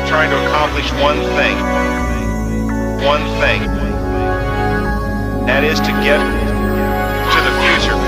trying to accomplish one thing. One thing. That is to get to the future.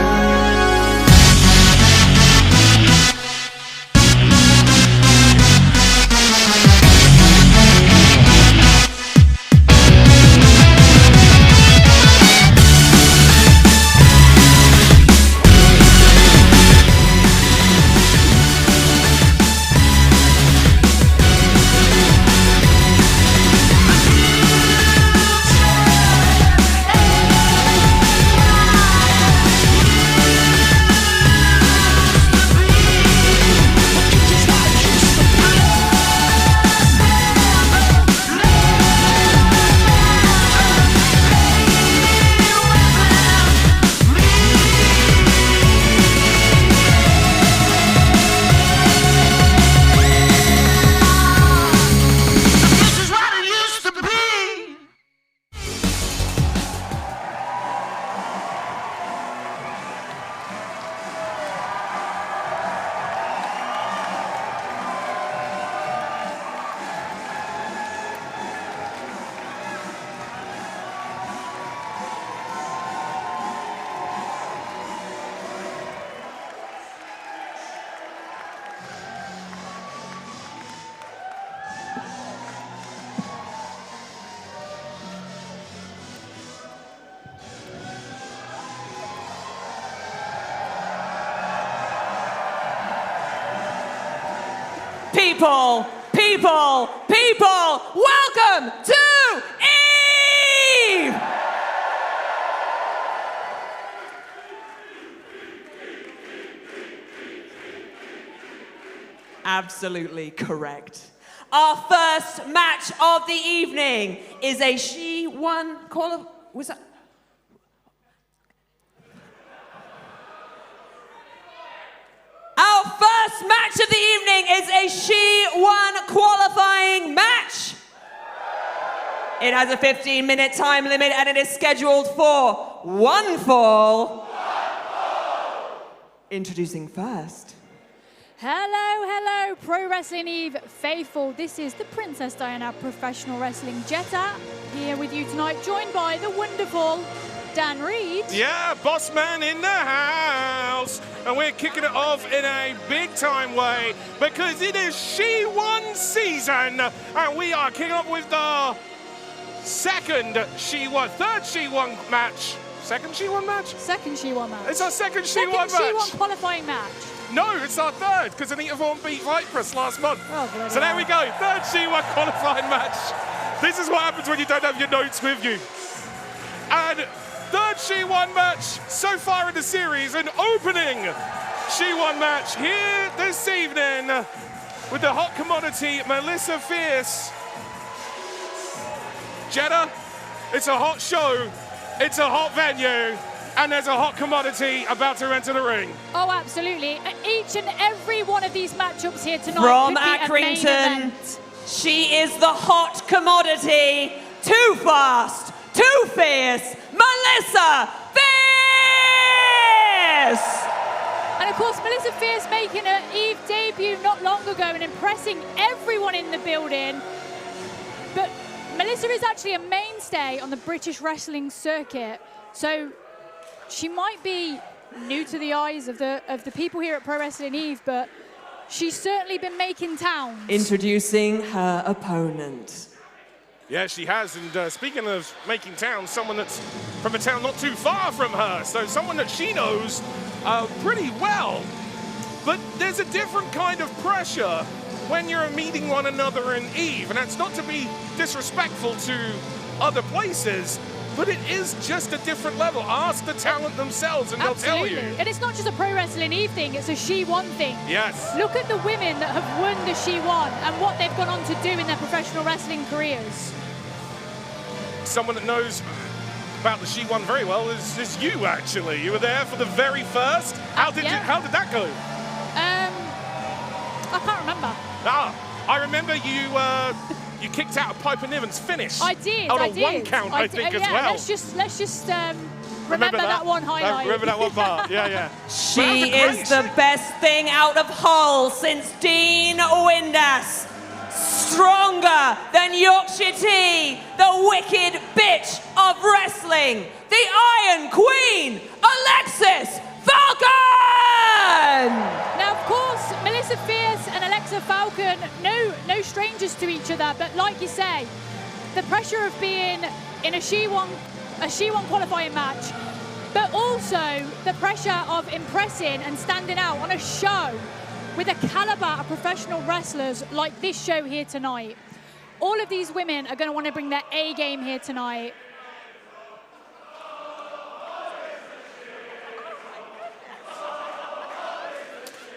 People, welcome to EVE! Absolutely correct. Our first match of the evening is a She-1 qualifier. Was that? Our first match of the evening is a She-1 qualifying match. It has a 15-minute time limit and it is scheduled for one fall. Introducing first. Hello, Pro Wrestling Eve faithful. This is the Princess Diana Professional Wrestling Jetta here with you tonight, joined by the wonderful Dan Reed. Yeah, boss man in the house. And we're kicking it off in a big time way because it is She-1 season. And we are kicking off with the third She-1 match. Second She-1 match? Second She-1 match. It's our second She-1 match. Second She-1 qualifying match. No, it's our third because Anita Vaughan beat Viperus last month. Oh, so there we go, third She-1 qualifying match. This is what happens when you don't have your notes with you. And third She-1 match so far in the series, an opening She-1 match here this evening with the hot commodity Melissa Fierce. Jetta, it's a hot show, it's a hot venue, and there's a hot commodity about to enter the ring. Oh, absolutely. Each and every one of these matchups here tonight From could be a main Accrington, event. she is the hot commodity, too fast, too fierce, Melissa Fierce! And of course, Melissa Fierce making her Eve debut not long ago and impressing everyone in the building. But Melissa is actually a mainstay on the British wrestling circuit. So she might be new to the eyes of the people here at Pro Wrestling Eve, but she's certainly been making towns. Introducing her opponent. Yeah, she has. And speaking of making towns, someone that's from a town not too far from her. So someone that she knows pretty well. But there's a different kind of pressure when you're meeting one another in Eve. And that's not to be disrespectful to other places, but it is just a different level. Ask the talent themselves and Absolutely. They'll tell you. And it's not just a Pro Wrestling Eve thing, it's a She-1 thing. Yes. Look at the women that have won the She-1 and what they've gone on to do in their professional wrestling careers. Someone that knows about the She-1 very well is you, actually. You were there for the very first. How did that go? I can't remember. I remember you kicked out a Piper Niven's finish. I did. Out of one count, I think, as well. Let's just remember that one highlight. Remember that one part. Yeah. She is the best thing out of Hull since Dean Windass. Strong other than Yorkshire Tea, the wicked bitch of wrestling, the Iron Queen, Alexxis Falcon! Now, of course, Melissa Fierce and Alexxis Falcon, no strangers to each other, but like you say, the pressure of being in a She-1 qualifying match, but also the pressure of impressing and standing out on a show with a caliber of professional wrestlers like this show here tonight. All of these women are going to want to bring their A game here tonight.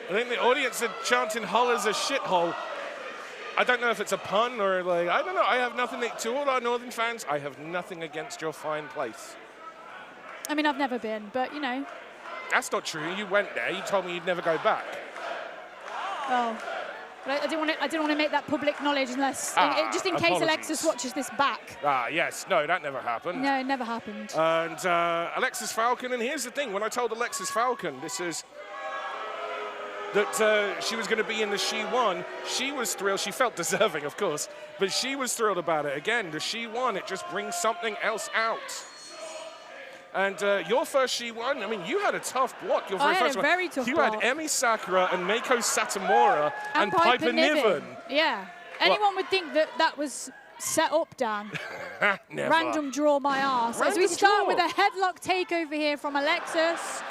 I think the audience are chanting Holler's a shithole. I don't know if it's a pun or like, I don't know. I have nothing to all our Northern fans, I have nothing against your fine place. I mean, I've never been, but you know. That's not true. You went there. You told me you'd never go back. Oh, but I didn't want to make that public knowledge unless, just in case Alexxis watches this back. Yes. No, that never happened. No, it never happened. And Alexxis Falcon, and here's the thing. When I told Alexxis Falcon that she was going to be in the She-1, she was thrilled. She felt deserving, of course, but she was thrilled about it. Again, the She-1, it just brings something else out. And your first She-1, I mean, you had a tough block. Your very first one. Very tough block. You had Emi Sakura and Meiko Satomura and Piper Niven. Yeah. Anyone would think that was set up, Dan. Never. Random draw my arse. As we start with a headlock takeover here from Alexxis.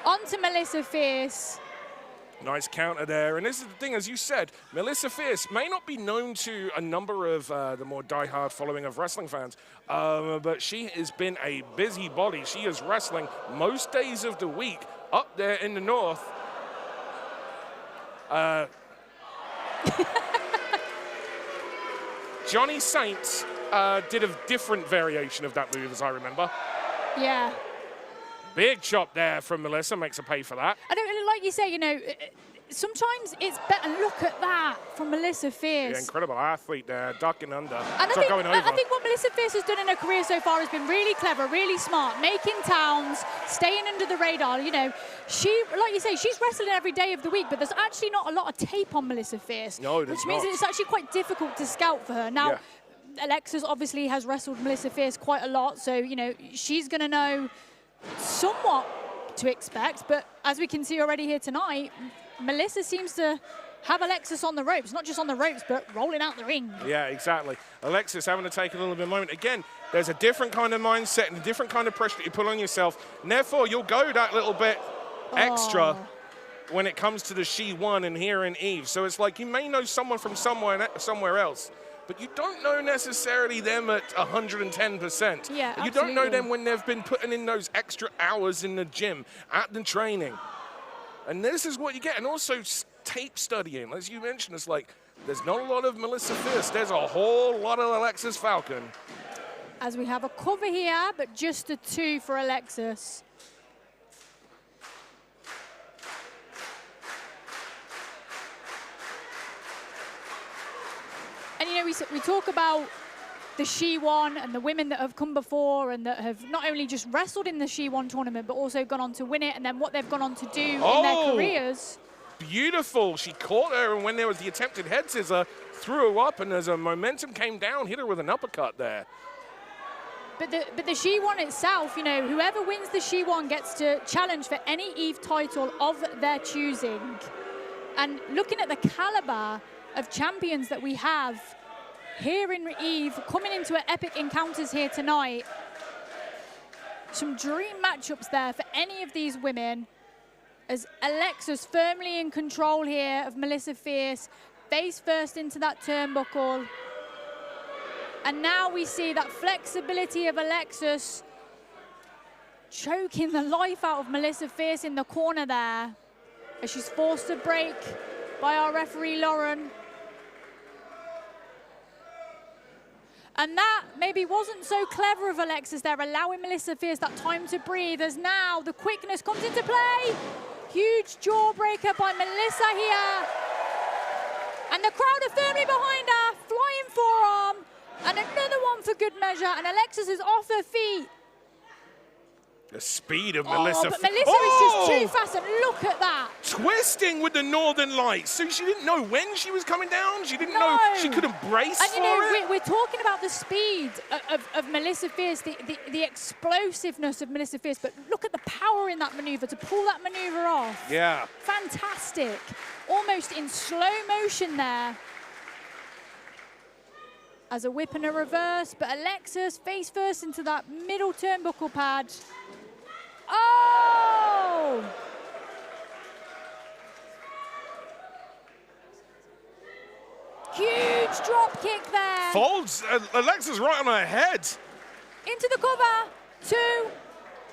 Onto Melissa Fierce. Nice counter there. And this is the thing, as you said, Melissa Fierce may not be known to a number of the more diehard following of wrestling fans, but she has been a busybody. She is wrestling most days of the week up there in the north. Johnny Saint did a different variation of that move, as I remember. Yeah. Big chop there from Melissa, makes her pay for that. I don't like you say, you know, sometimes it's better. Look at that from Melissa Fierce. Yeah, incredible athlete there, ducking under. And I think what Melissa Fierce has done in her career so far has been really clever, really smart, making towns, staying under the radar. You know, like you say, she's wrestling every day of the week, but there's actually not a lot of tape on Melissa Fierce. No, which means that it's actually quite difficult to scout for her. Now, Alexxis obviously has wrestled Melissa Fierce quite a lot, so, you know, she's going to know somewhat to expect, but as we can see already here tonight, Melissa seems to have Alexxis on the ropes, not just on the ropes, but rolling out the ring. Yeah, exactly. Alexxis having to take a little bit of a moment. Again, there's a different kind of mindset and a different kind of pressure that you put on yourself, and therefore you'll go that little bit extra when it comes to the She-1 and here in Eve. So it's like you may know someone from somewhere else, but you don't know necessarily them at 110%. Yeah, absolutely. You don't know them when they've been putting in those extra hours in the gym, at the training. And this is what you get. And also tape studying, as you mentioned, it's like there's not a lot of Melissa Fierce. There's a whole lot of Alexxis Falcon. As we have a cover here, but just a 2 for Alexxis. And, you know, we talk about the She-1 and the women that have come before and that have not only just wrestled in the She-1 tournament, but also gone on to win it, and then what they've gone on to do in their careers. Beautiful. She caught her, and when there was the attempted head scissor, threw her up, and as her momentum came down, hit her with an uppercut there. But the She-1 itself, you know, whoever wins the She-1 gets to challenge for any Eve title of their choosing. And looking at the caliber of champions that we have here in Eve, coming into epic encounters here tonight. Some dream matchups there for any of these women, as Alexxis firmly in control here of Melissa Fierce, face first into that turnbuckle. And now we see that flexibility of Alexxis choking the life out of Melissa Fierce in the corner there, as she's forced to break by our referee, Lauren. And that maybe wasn't so clever of Alexxis there, allowing Melissa Fierce that time to breathe, as now the quickness comes into play. Huge jawbreaker by Melissa here. And the crowd are firmly behind her, flying forearm, and another one for good measure, and Alexxis is off her feet. The speed of Melissa. But Melissa is just too fast, and look at that. Twisting with the Northern Lights. So she didn't know when she was coming down. She didn't know she couldn't brace and for you know, it. We're talking about the speed of Melissa Fierce, the explosiveness of Melissa Fierce, but look at the power in that maneuver, to pull that maneuver off. Yeah. Fantastic. Almost in slow motion there. As a whip and a reverse, but Alexxis face first into that middle turnbuckle pad. Oh! Huge drop kick there. Folds Alexxis right on her head. Into the cover. 2.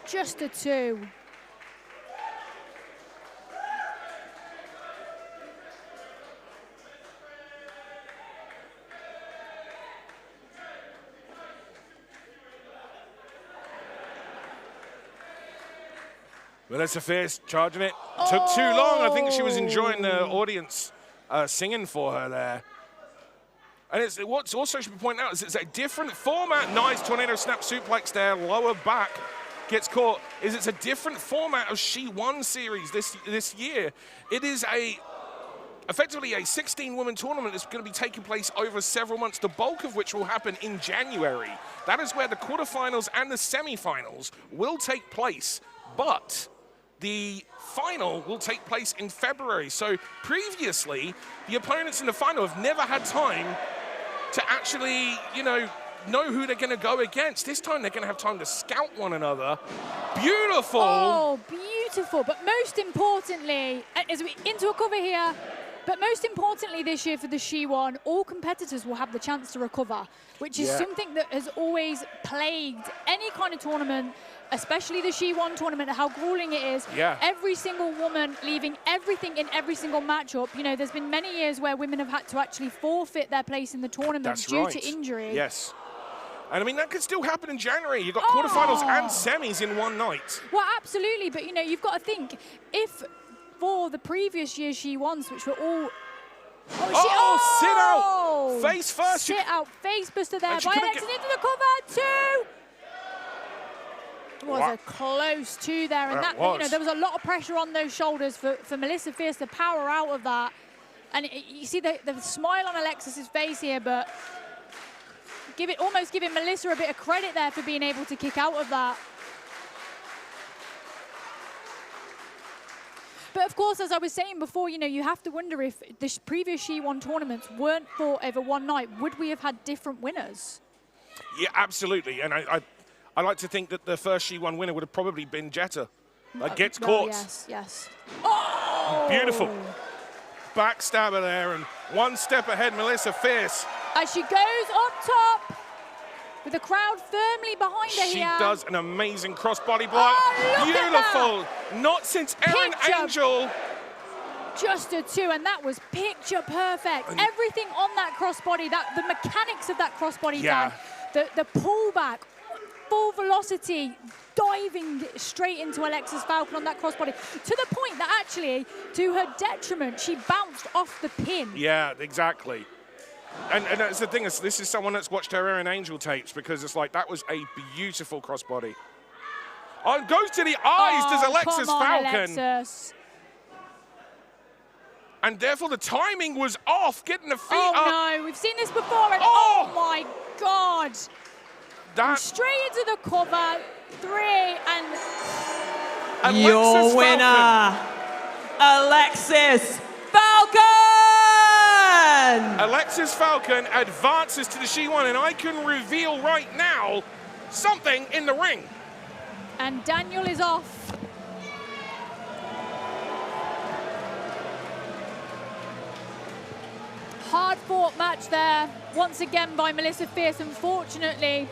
Just a 2. Melissa Fierce charging it. Took too long. I think she was enjoying the audience singing for her there. And what's also should be pointed out is it's a different format. Nice tornado snap suplex there. Lower back gets caught. It's a different format of She Won series this year. It is effectively a 16-woman tournament that's going to be taking place over several months, the bulk of which will happen in January. That is where the quarterfinals and the semifinals will take place. But the final will take place in February. So previously, the opponents in the final have never had time to actually, know who they're going to go against. This time, they're going to have time to scout one another. Beautiful. Oh, beautiful. But most importantly, as we into a cover here, but most importantly this year for the She Won, all competitors will have the chance to recover, which is something that has always plagued any kind of tournament, especially the She Won tournament, how grueling it is. Yeah. Every single woman leaving everything in every single matchup. There's been many years where women have had to actually forfeit their place in the tournament due to injury. Yes. And I mean, that could still happen in January. You've got quarterfinals and semis in one night. Well, absolutely. But, you've got to think, if for the previous year's She Wons, which were all... sit out! Face first. Sit out. Face buster there by Alexxis into the cover. 2. Was a close 2 there. And that there was a lot of pressure on those shoulders for Melissa Fierce to power out of that. And you see the smile on Alexxis' face here, but almost giving Melissa a bit of credit there for being able to kick out of that. But of course, as I was saying before, you have to wonder if the previous She Won tournaments weren't fought over one night, would we have had different winners? Yeah, absolutely. And I like to think that the first She Won winner would have probably been Jetta. Gets caught. Yes. Oh! Beautiful. Backstabber there, and one step ahead, Melissa Fierce. As she goes up top, with the crowd firmly behind her here. She does an amazing crossbody block. Oh, beautiful. Not since Erin Angel. Just a 2, and that was picture perfect. Everything on that crossbody, the mechanics of that crossbody, Dan, the pullback, full velocity, diving straight into Alexxis Falcon on that crossbody, to the point that actually, to her detriment, she bounced off the pin. Yeah, exactly. And that's the thing, this is someone that's watched her Erin Angel tapes, because it's like, that was a beautiful crossbody. Oh, it goes to the eyes, does Alexxis Falcon. Alexxis. And therefore the timing was off, getting the feet up. Oh no, we've seen this before, and oh my God. That straight into the cover, 3, and Alexxis your winner, Alexxis Falcon! Alexxis Falcon advances to the She Won, and I can reveal right now something in the ring. And Daniel is off. Hard-fought match there, once again by Melissa Fierce. Unfortunately,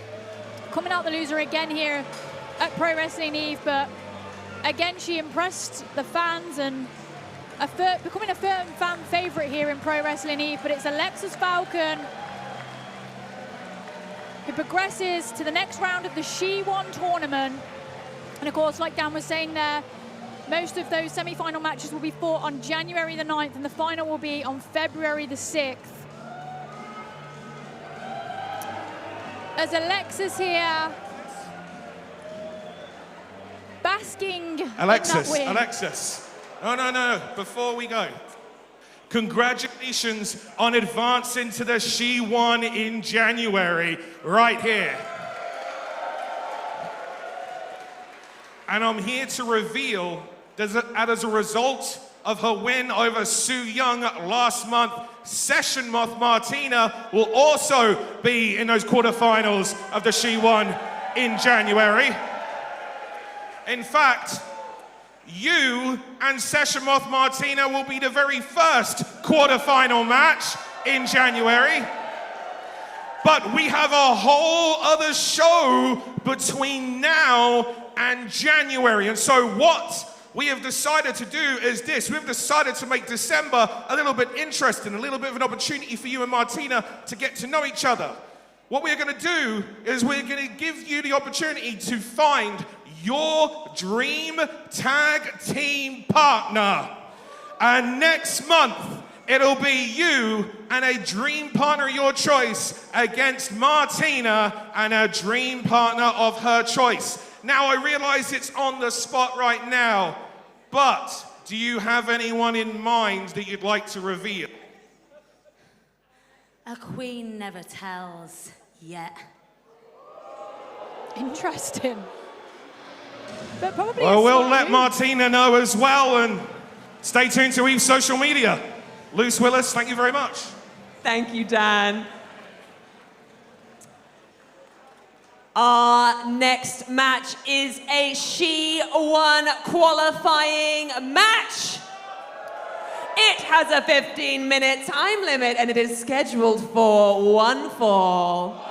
coming out the loser again here at Pro Wrestling Eve, but again, she impressed the fans and becoming a firm fan favorite here in Pro Wrestling Eve. But it's Alexxis Falcon who progresses to the next round of the She Won tournament. And of course, like Dan was saying there, most of those semi-final matches will be fought on January the 9th, and the final will be on February the 6th. As Alexxis here basking Alexxis, in that win. Alexxis. No. Before we go, congratulations on advancing to the She-1 in January, right here. And I'm here to reveal that as a result of her win over Su Yung last month, Session Moth Martina will also be in those quarterfinals of the She-1 in January. In fact, you and Session Moth Martina will be the very first quarterfinal match in January. But we have a whole other show between now and January. And so what we have decided to do is this. We've decided to make December a little bit interesting, a little bit of an opportunity for you and Martina to get to know each other. What we're going to do is we're going to give you the opportunity to find your dream tag team partner. And next month, it'll be you and a dream partner of your choice against Martina and a dream partner of her choice. Now, I realize it's on the spot right now, but do you have anyone in mind that you'd like to reveal? A queen never tells yet. Interesting. But probably Well, we'll let Martina know as well, and stay tuned to Eve's social media. Luce Willis, thank you very much. Thank you, Dan. Our next match is a She-1 qualifying match. It has a 15-minute time limit and it is scheduled for one fall.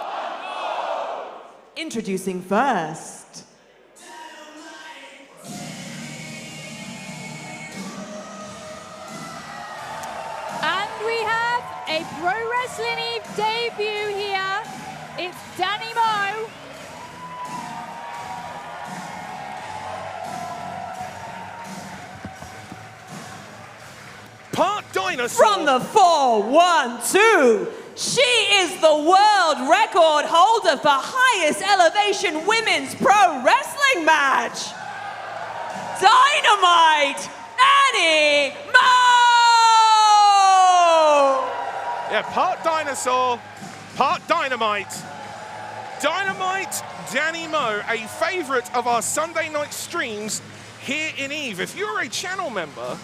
Introducing first. And we have a Pro Wrestling Eve debut here. It's Dani Mo. Part dinosaur. From the 4-1-2, she is the world record holder for highest elevation women's pro wrestling match. Dynamite Dani Mo! Yeah, part dinosaur, part dynamite. Dynamite Dani Mo, a favorite of our Sunday night streams here in Eve. If you're a channel member,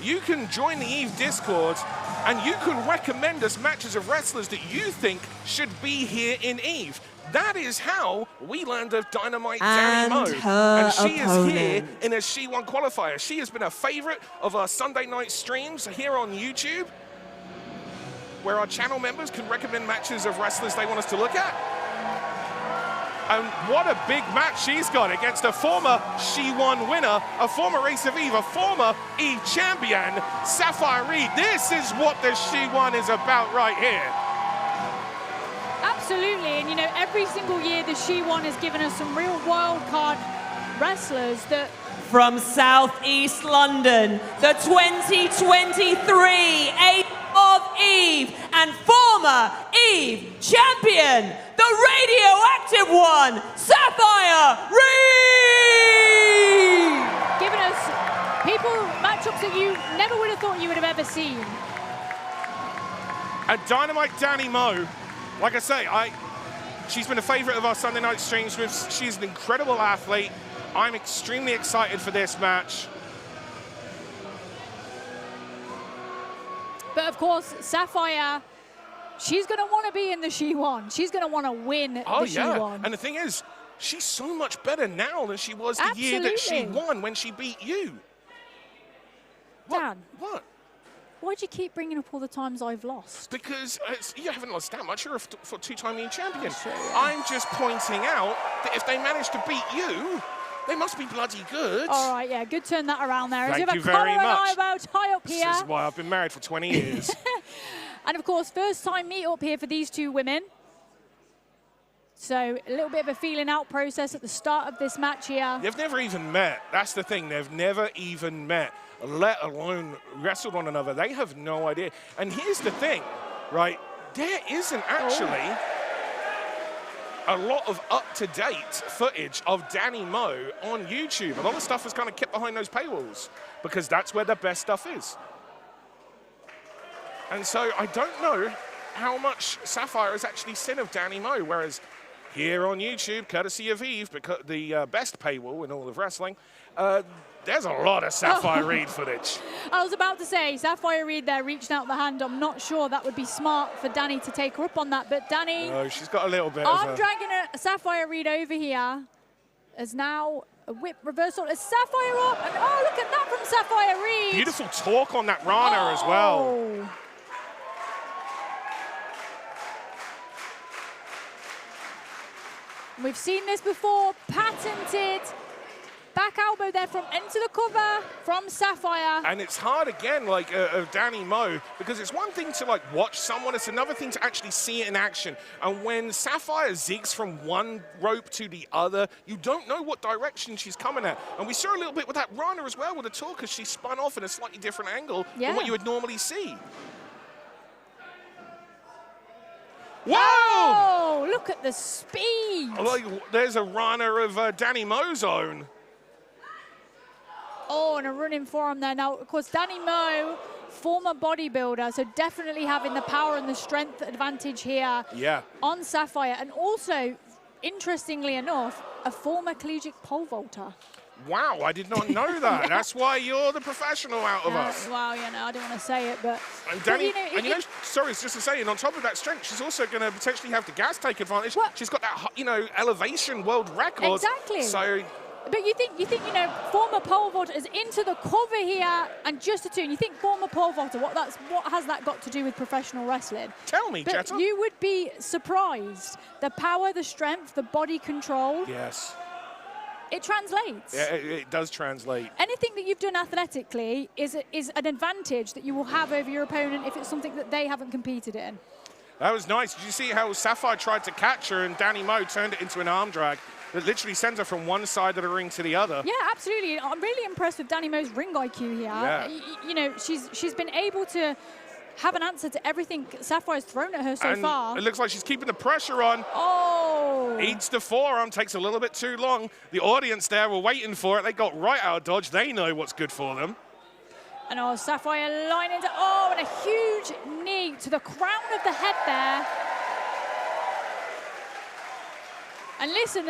you can join the Eve Discord and you can recommend us matches of wrestlers that you think should be here in Eve. That is how we learned of Dynamite Dani Mo. And she is here in a She-1 qualifier. She has been a favorite of our Sunday night streams here on YouTube, where our channel members can recommend matches of wrestlers they want us to look at. And what a big match she's got against a former She-1 winner, a former Race of Eve, a former Eve champion, Safire. This is what the She-1 is about right here. Absolutely, and you know, every single year the She-1 has given us some real wild card wrestlers that... From Southeast London, the 2023 Ace of Eve and former Eve champion, the radioactive one, Safire. Giving us matchups that you never would have thought you would have ever seen. And Dynamite Dani Mo, like I say, she's been a favorite of our Sunday night streams. She's an incredible athlete. I'm extremely excited for this match. But of course, Safire, she's going to want to be in the She-1. She's going to want to win the She-1. And the thing is, she's so much better now than she was the year that she won when she beat you. Dan. What? Why'd you keep bringing up all the times I've lost? Because you haven't lost that much. You're a two-time Eve champion. I'm just pointing out that if they manage to beat you, they must be bloody good. All right, yeah, good turn that around there. Thank you very much. Tie up here. This is why I've been married for 20 years. And of course, first time meet up here for these two women. So a little bit of a feeling out process at the start of this match here. They've never even met. That's the thing. They've never even met, let alone wrestled one another. They have no idea. And here's the thing, right? There isn't actually a lot of up-to-date footage of Dani Mo on YouTube. A lot of stuff is kind of kept behind those paywalls because that's where the best stuff is. And so I don't know how much Safire has actually seen of Dani Mo, whereas here on YouTube, courtesy of Eve, because the best paywall in all of wrestling, there's a lot of Safire Reed footage. I was about to say, Safire Reed there reaching out the hand. I'm not sure that would be smart for Dani to take her up on that, but Dani... No, she's got a little bit I'm dragging a Safire Reed over here as now a whip reversal as Safire up, and oh, look at that from Safire Reed. Beautiful talk on that Rana as well. We've seen this before, patented. Back elbow there from into the cover from Safire. And it's hard again, like of Dani Mo, because it's one thing to like watch someone, it's another thing to actually see it in action. And when Safire zigs from one rope to the other, you don't know what direction she's coming at. And we saw a little bit with that Rana as well with the talk, as she spun off in a slightly different angle than what you would normally see. Whoa! Oh, look at the speed. Like, there's a Rana of Dani Mo's own. Oh, and a running forearm there. Now, of course, Dani Mo, former bodybuilder, so definitely having the power and the strength advantage here on Safire. And also, interestingly enough, a former collegiate pole vaulter. Wow, I did not know that. That's why you're the professional out of us. Well, you know, I don't want to say it, but... And Dani, sorry, it's just to say, and on top of that strength, she's also going to potentially have the gas take advantage. What? She's got that, you know, elevation world record. Exactly. So... But you think, you know, former pole vaulter is into the cover here, and just a two. And you think former pole vaulter, what has that got to do with professional wrestling? Tell me, but Jetta. You would be surprised. The power, the strength, the body control. Yes. It translates. Yeah, it does translate. Anything that you've done athletically is an advantage that you will have over your opponent if it's something that they haven't competed in. That was nice. Did you see how Safire tried to catch her and Dani Mo turned it into an arm drag? That literally sends her from one side of the ring to the other. Yeah, absolutely. I'm really impressed with Dani Mo's ring IQ here. Yeah. You know, she's been able to have an answer to everything Safire's thrown at her so far. It looks like she's keeping the pressure on. Oh! Eats the forearm, takes a little bit too long. The audience there were waiting for it. They got right out of dodge. They know what's good for them. And Safire line into, and a huge knee to the crown of the head there. And listen,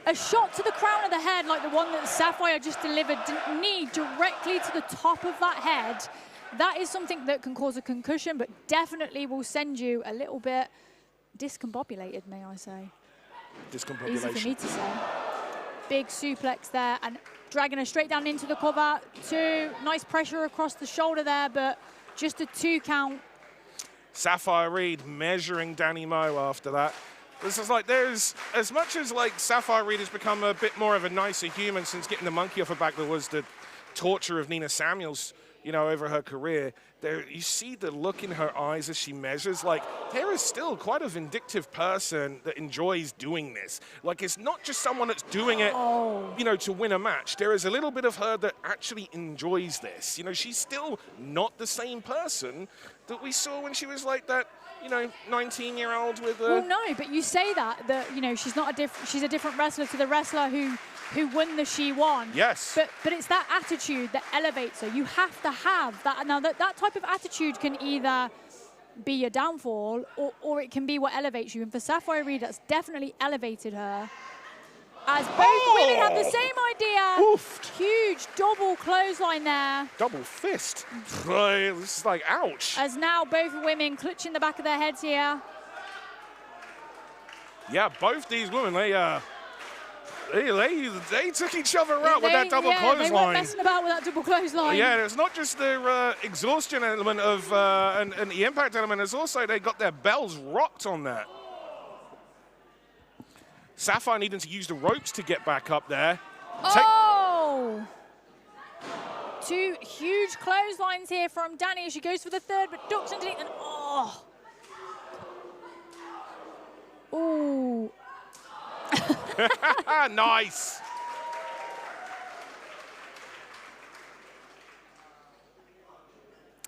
a shot to the crown of the head like the one that Safire just delivered, knee directly to the top of that head. That is something that can cause a concussion, but definitely will send you a little bit discombobulated, may I say. Discombobulation. Easy for me to say. Big suplex there, and dragging her straight down into the cover. Two, nice pressure across the shoulder there, but just a 2 count. Safire Reed measuring Dani Mo after that. This is like, there's, as much as like Safire Reed has become a bit more of a nicer human since getting the monkey off her back, there was the torture of Nina Samuels, you know, over her career. There, you see the look in her eyes as she measures, like, there is still quite a vindictive person that enjoys doing this. Like, it's not just someone that's doing it, you know, to win a match. There is a little bit of her that actually enjoys this. You know, she's still not the same person that we saw when she was like that, you know, 19-year-old with a... Well, no, but you say that, you know, she's not she's a different wrestler to the wrestler who won the She Won. Yes. But it's that attitude that elevates her. You have to have that. Now, that type of attitude can either be your downfall or it can be what elevates you. And for Safire Reed, that's definitely elevated her. As both women have the same idea. Oofed. Huge double clothesline there. Double fist. This is like, ouch. As now both women clutching the back of their heads here. Yeah, both these women, they took each other out with that double clothesline. They weren't messing about with that double clothesline. Yeah, it's not just the exhaustion element of and the impact element, it's also they got their bells rocked on that. Safire needing to use the ropes to get back up there. Two huge clotheslines here from Dani as she goes for the third, but ducks underneath and Ooh. Nice.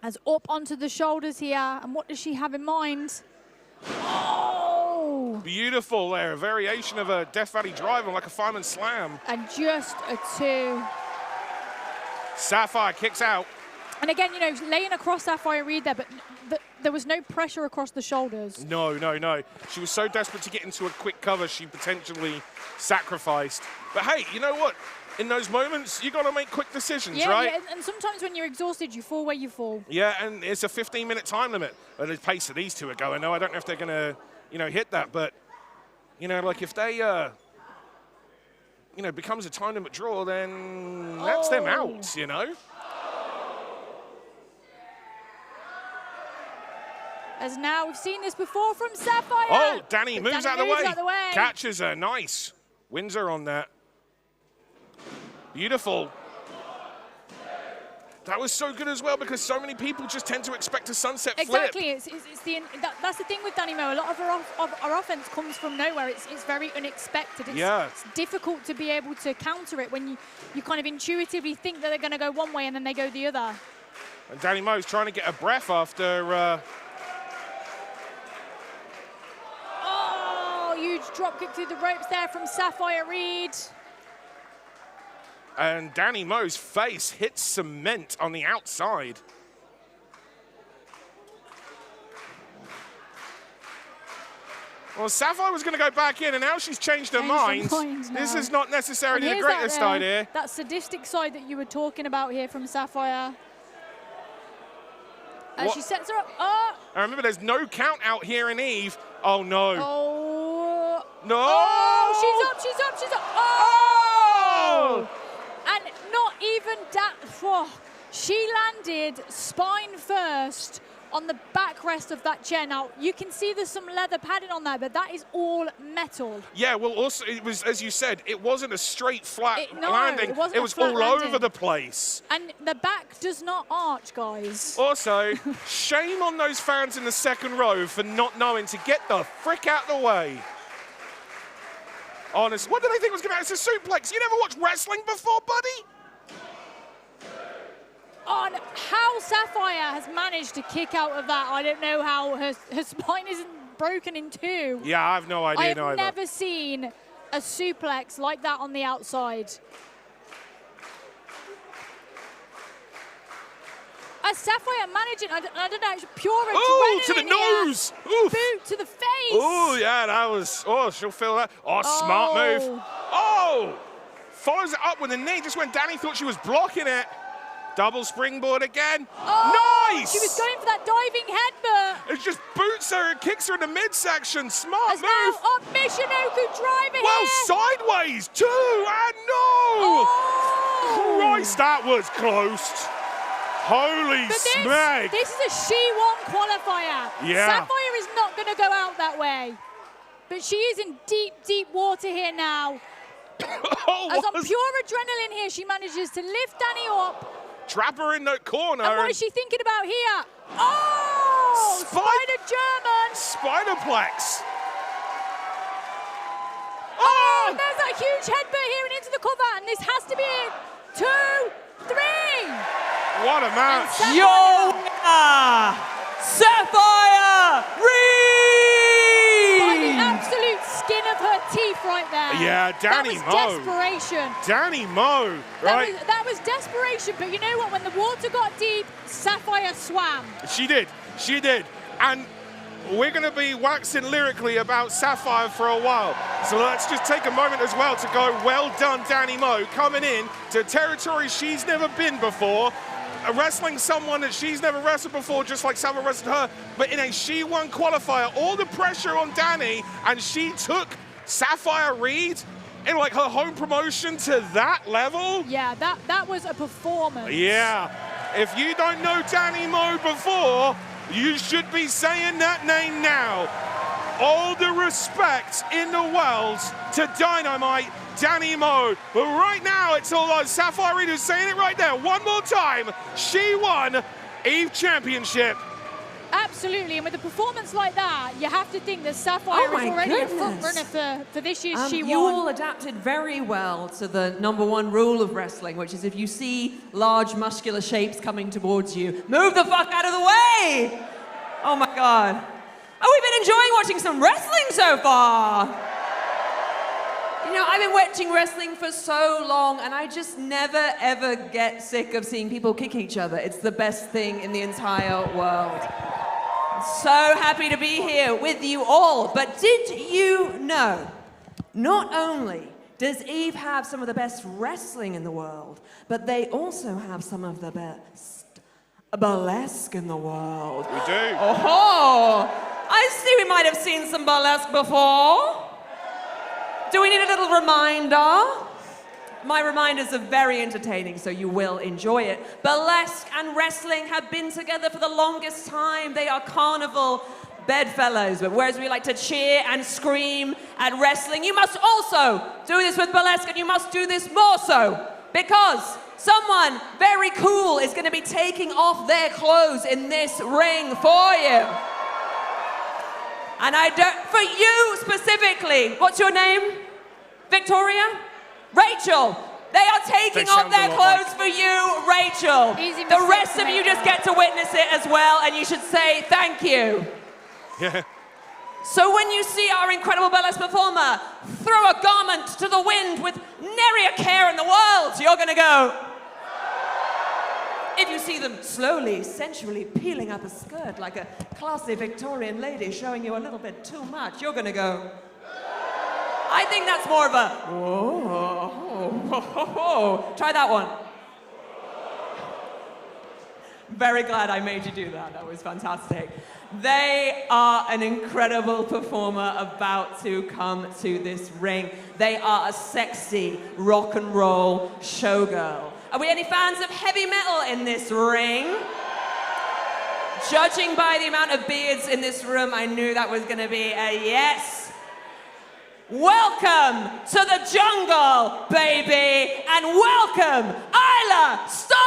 As up onto the shoulders here, and what does she have in mind? Oh! Beautiful there. A variation of a Death Valley driver, like a fireman slam. And just a 2. Safire kicks out. And again, you know, laying across Safire Reed there, but there was no pressure across the shoulders. No. She was so desperate to get into a quick cover, she potentially sacrificed. But hey, you know what? In those moments, you got to make quick decisions, right? Yeah, and sometimes when you're exhausted, you fall where you fall. Yeah, and it's a 15-minute time limit. At the pace that these two are going, no, I don't know if they're going to, you know, hit that. But, you know, like if they, you know, becomes a time limit draw, then that's them out, you know? As now we've seen this before from Safire. Oh, Dani moves out of the way. way. Catches her, nice. Wins her on that. Beautiful. That was so good as well because so many people just tend to expect a sunset flip. Exactly, that's the thing with Dani Mo. A lot of our offense comes from nowhere. It's very unexpected. It's difficult to be able to counter it when you kind of intuitively think that they're going to go one way and then they go the other. And Dani Mo's trying to get a breath after... Huge drop kick through the ropes there from Safire Reed. And Dani Mo's face hits cement on the outside. Well, Safire was going to go back in, and now she's changed her mind. This is not necessarily the greatest idea. That sadistic side that you were talking about here from Safire. As she sets her up. Oh! I remember there's no count out here in Eve. Oh, no. Oh. No! Oh, she's up. Oh! And not even that. Oh, she landed spine first on the backrest of that chair. Now, you can see there's some leather padding on there, but that is all metal. Yeah, well, also, it was, as you said, it wasn't a straight, flat landing. It was all over the place. And the back does not arch, guys. Also, shame on those fans in the second row for not knowing to get the frick out of the way. Honest, what did they think was going to happen? It's a suplex. You never watched wrestling before, buddy? On how Safire has managed to kick out of that, I don't know how her spine isn't broken in two. Yeah, I have no idea. I've never seen a suplex like that on the outside. As Safire managing, I don't know, pure adrenaline. Oh, to the nose! Oof. Boot to the face. Oh, yeah, that was, she'll feel that. Oh, smart move. Oh! Follows it up with a knee just when Dani thought she was blocking it. Double springboard again. Oh, nice! She was going for that diving headbutt. It just boots her and kicks her in the midsection. Smart move. Now up Michinoku driver here. Sideways too, and no! Christ, that was close. Holy smack. This is a she-won qualifier. Yeah. Safire is not going to go out that way. But she is in deep, deep water here now. As on pure adrenaline here, she manages to lift Dani up. Trap her in the corner. And what is she thinking about here? Oh! Spider German! Spiderplex. Oh! And there's that huge headbutt here and into the cover, and this has to be it. 2, 3. What a match. Yo! Safire Reed! By the absolute skin of her teeth right there. Yeah, Dani Mo. That was desperation. Dani Mo, right? That was desperation, but you know what? When the water got deep, Safire swam. She did. And we're going to be waxing lyrically about Safire for a while. So let's just take a moment as well to go, well done, Dani Mo, coming in to territory she's never been before. Wrestling someone that she's never wrestled before, just like Safire wrestled her, but in a she-won qualifier, all the pressure on Dani, and she took Safire Reed in like her home promotion to that level. Yeah, that was a performance. Yeah, if you don't know Dani Mo before, you should be saying that name now. All the respect in the world to Dynamite Dani Mo. But right now, it's all on Safire Reed who's saying it right there. One more time, she won Eve Championship. Absolutely, and with a performance like that, you have to think that Safire is already a front runner for this year's She Won. You all adapted very well to the #1 rule of wrestling, which is if you see large muscular shapes coming towards you, move the fuck out of the way! Oh my God. Oh, we've been enjoying watching some wrestling so far. You know, I've been watching wrestling for so long, and I just never, ever get sick of seeing people kick each other. It's the best thing in the entire world. So happy to be here with you all. But did you know, not only does Eve have some of the best wrestling in the world, but they also have some of the best burlesque in the world. We do. Oh, I see we might have seen some burlesque before. Do we need a little reminder? My reminders are very entertaining, so you will enjoy it. Burlesque and wrestling have been together for the longest time. They are carnival bedfellows, but whereas we like to cheer and scream at wrestling, you must also do this with burlesque, and you must do this more so, because someone very cool is going to be taking off their clothes in this ring for you. And for you specifically, what's your name? Victoria? Rachel. They are taking off their clothes for you, Rachel. The rest of you just get to witness it as well, and you should say thank you. Yeah. So when you see our incredible burlesque performer throw a garment to the wind with nary a care in the world, you're gonna go. If you see them slowly, sensually peeling up a skirt like a classy Victorian lady showing you a little bit too much, you're gonna go. I think that's more of a whoa. Try that one. Very glad I made you do that. That was fantastic. They are an incredible performer about to come to this ring. They are a sexy rock and roll showgirl. Are we any fans of heavy metal in this ring? Judging by the amount of beards in this room, I knew that was going to be a yes. Welcome to the jungle, baby, and welcome, Nyla Storm!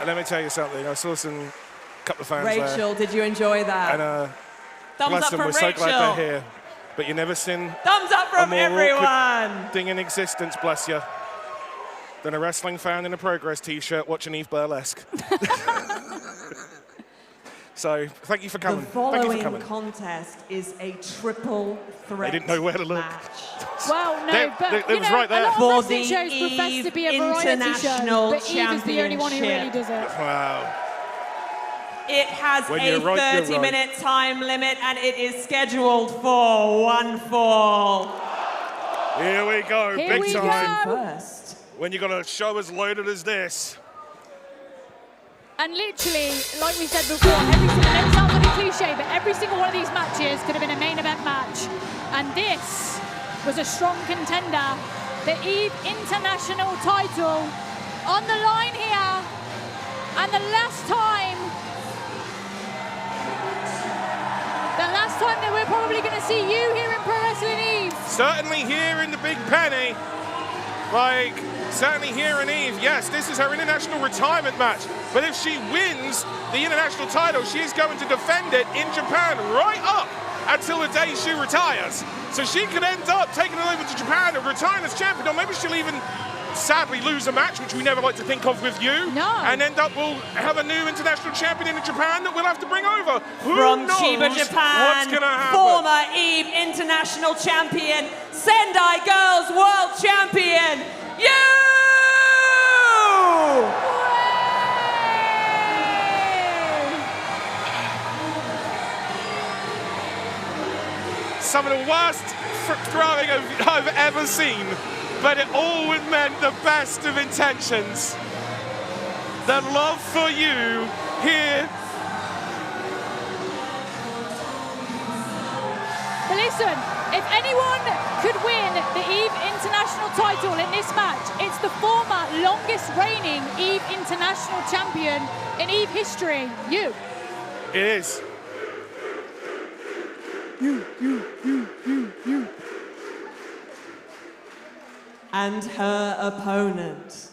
And let me tell you something. I saw some couple of fans Rachel, did you enjoy that? there. And Thumbs bless up them, from we're so Rachel. glad they're here. But you never seen Thumbs up a from more everyone. awkward thing in existence, bless you, than a wrestling fan in a Progress t-shirt watching Eve Burlesque. So thank you for coming. The Thank you for following coming. contest is a triple threat They didn't know where to look. match. Well, no, There- but there- you it was know, right there. a lot For of wrestling the shows profess to be a Eve variety show, International but Eve is the only one who really does Championship. it. Wow. It has When a you're right, you're 30-minute time limit, and it is scheduled for one fall. Here we go, Here big we time. go. First. When you're gonna show as loaded as this. And literally, like we said before, every single, it sounds like a cliche, but every single one of these matches could have been a main event match. And this was a strong contender. The Eve International title on the line here. And the last time that we're probably going to see you here in Pro Wrestling Eve. Certainly here in the Big Penny. Like, certainly here in Eve. Yes, this is her international retirement match. But if she wins the international title, she is going to defend it in Japan right up until the day she retires. So she could end up taking it over to Japan and retiring as champion, or maybe she'll even sadly lose a match, which we never like to think of with you, No. and end up we'll have a new international champion in Japan that we'll have to bring over. Who From knows Chiba, Japan, what's gonna happen? former Eve International Champion, Sendai Girls World Champion, you! Some of the worst throwing I've ever seen, but it all meant the best of intentions. The love for you here. But listen, if anyone could win the Eve International title in this match, it's the former longest reigning Eve International champion in Eve history, you. It is. You. And her opponent.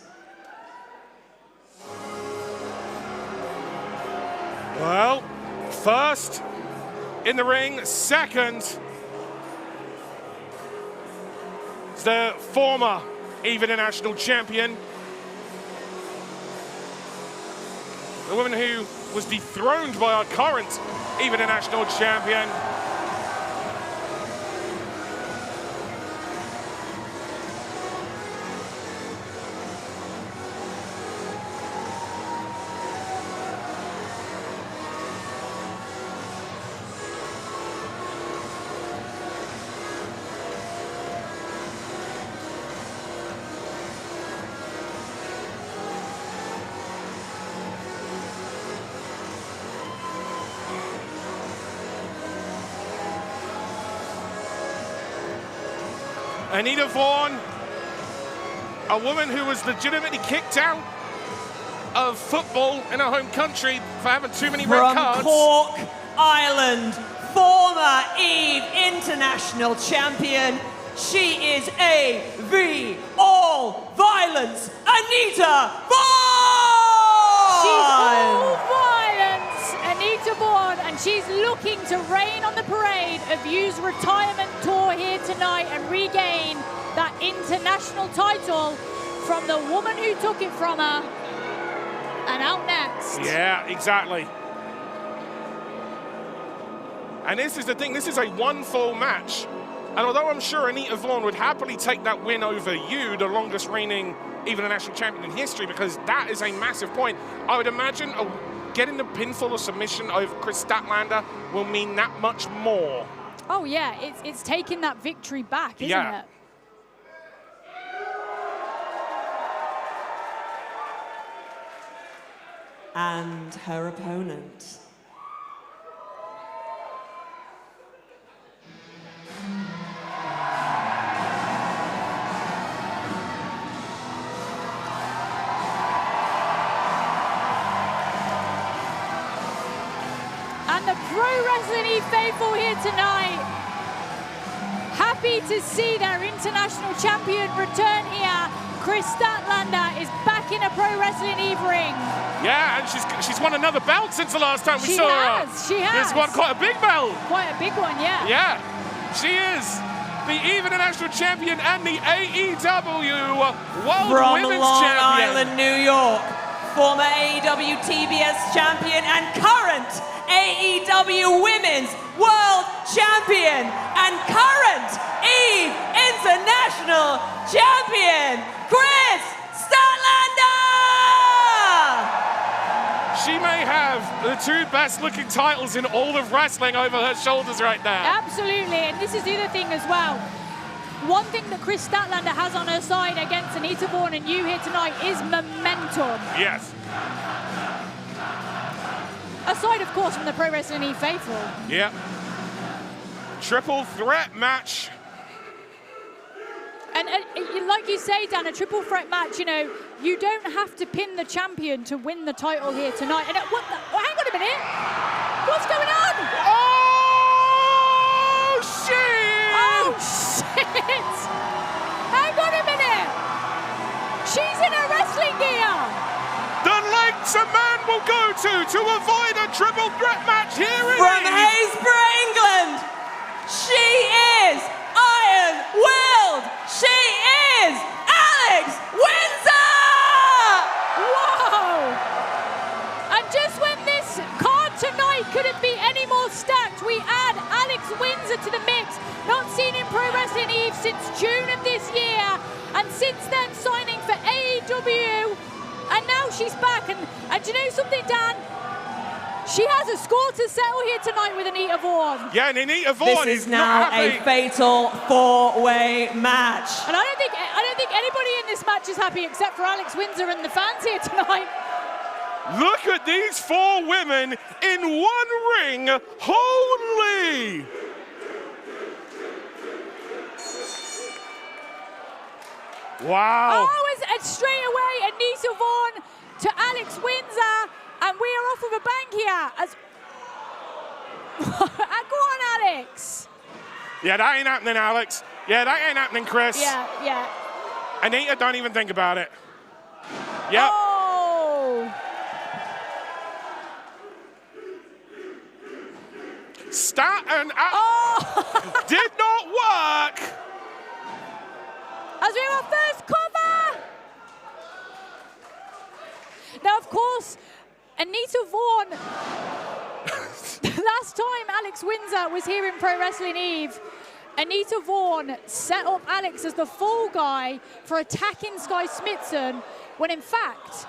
Well, first in the ring, second is the former Eve International champion. The woman who was dethroned by our current Eve International champion. Anita Vaughan, a woman who was legitimately kicked out of football in her home country for having too many red From cards. Cork Island, former Eve International Champion, she is AV All Violence, Anita Vaughan! She's all violence, Anita Vaughan, and she's looking to reign on the parade of U's retirement tour here tonight and regain that international title from the woman who took it from her. And out next. Yeah, exactly. And this is the thing, this is a one-fall match. And although I'm sure Anita Vaughan would happily take that win over you, the longest reigning Eve International champion in history, because that is a massive point, I would imagine getting the pinfall or submission over Kris Statlander will mean that much more. Oh yeah, it's taking that victory back, isn't Yeah. it? And her opponent. And the Pro Wrestling Eve faithful here tonight, happy to see their international champion return here. Kris Statlander is back in a Pro Wrestling Eve ring. Yeah, and she's won another belt since the last time we saw her. She has. She's won quite a big belt. Quite a big one, yeah. Yeah, she is the Eve International Champion and the AEW World From Women's Long Champion. Island, New York, former AEW TBS Champion and current AEW Women's World Champion and current Eve International Champion, Kris Statlander! She may have the two best looking titles in all of wrestling over her shoulders right now. Absolutely, and this is the other thing as well. One thing that Kris Statlander has on her side against Anita Vaughan and you here tonight is momentum. Yes. Aside, of course, from the Pro Wrestling Eve faithful. Yep. Triple threat match. And like you say, Dan, a triple threat match, you know, you don't have to pin the champion to win the title here tonight. And what the, oh, hang on a minute. What's going on? Oh, shit! Oh, shit! Hang on a minute. She's in her wrestling gear. The lengths a man will go to avoid a triple threat match here in From Eve. Haysborough, England, she is iron-willed. She is Alex Windsor! Whoa! And just when this card tonight couldn't be any more stacked, we add Alex Windsor to the mix. Not seen in Pro Wrestling Eve since June of this year, and since then signing for AEW, and now she's back. And do you know something, Dan? She has a score to settle here tonight with Anita Vaughan. Yeah, and Anita Vaughan This is not now happy. a fatal four-way match. And I don't think anybody in this match is happy except for Alex Windsor and the fans here tonight. Look at these four women in one ring. Holy! Wow. Oh, and straight away, Anita Vaughan to Alex Windsor, and we are off of a bank here. Go on, Alex. Yeah, that ain't happening, Alex. Yeah, that ain't happening, Kris. Yeah. Anita, don't even think about it. Yep. Oh. Stat and Oh. did not work. As we have our first cover. Now, of course, Anita Vaughan, last time Alex Windsor was here in Pro Wrestling Eve, Anita Vaughan set up Alex as the fall guy for attacking Skye Smithson, when in fact,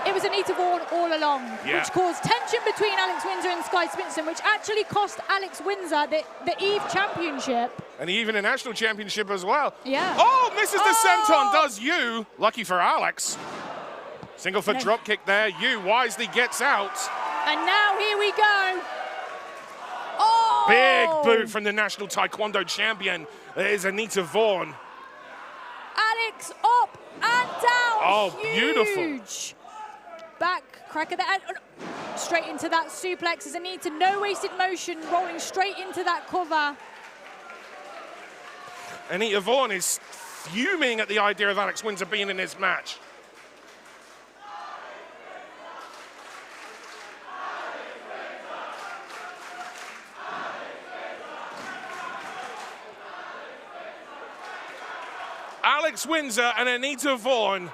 it was Anita Vaughan all along, which caused tension between Alex Windsor and Skye Smithson, which actually cost Alex Windsor the Eve Championship. And even a national championship as well. Yeah. Oh, misses the senton, does you. Lucky for Alex. Single foot drop kick there. You wisely gets out. And now here we go. Oh! Big boot from the national taekwondo champion. There's Anita Vaughan. Alex up and down. Oh, huge. beautiful. Back crack of the head. Straight into that suplex as Anita, no wasted motion, rolling straight into that cover. Anita Vaughan is fuming at the idea of Alex Windsor being in this match. Alex Windsor and Anita Vaughan.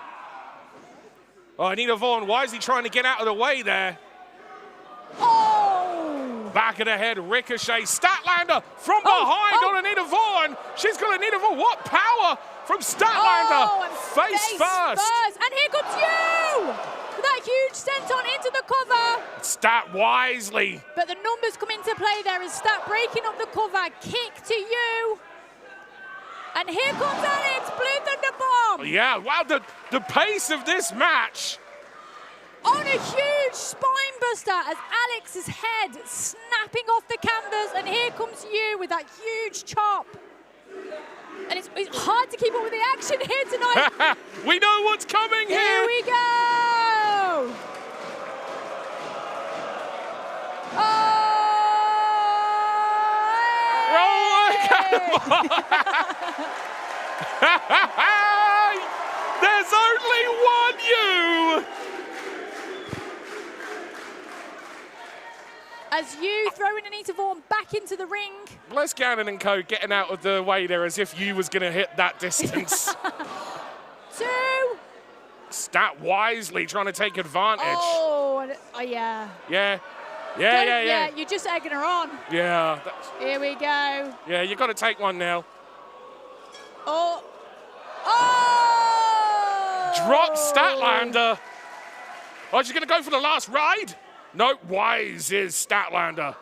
Oh, Anita Vaughan wisely trying to get out of the way there. Oh! Back of the head, ricochet. Statlander from behind on Anita Vaughan. She's got Anita Vaughan. What power from Statlander. Oh, and face first. And here comes you! With that huge senton into the cover. Stat wisely. But the numbers come into play there as Stat breaking up the cover. Kick to you. And here comes Alex, Blue Thunder Bomb. Yeah, wow, the pace of this match. On a huge spine buster as Alex's head snapping off the canvas. And here comes you with that huge chop. And it's hard to keep up with the action here tonight. We know what's coming here. Here we go. There's As you throwing Anita Vaughan back into the ring. Bless Gannon and co getting out of the way there as if you was going to hit that distance. 2. Stat wisely trying to take advantage. Oh, yeah. Yeah. You're just egging her on. Yeah. Here we go. Yeah, you got to take one now. Oh. Drop Statlander. Oh, she's going to go for the last ride? No, wise is Statlander.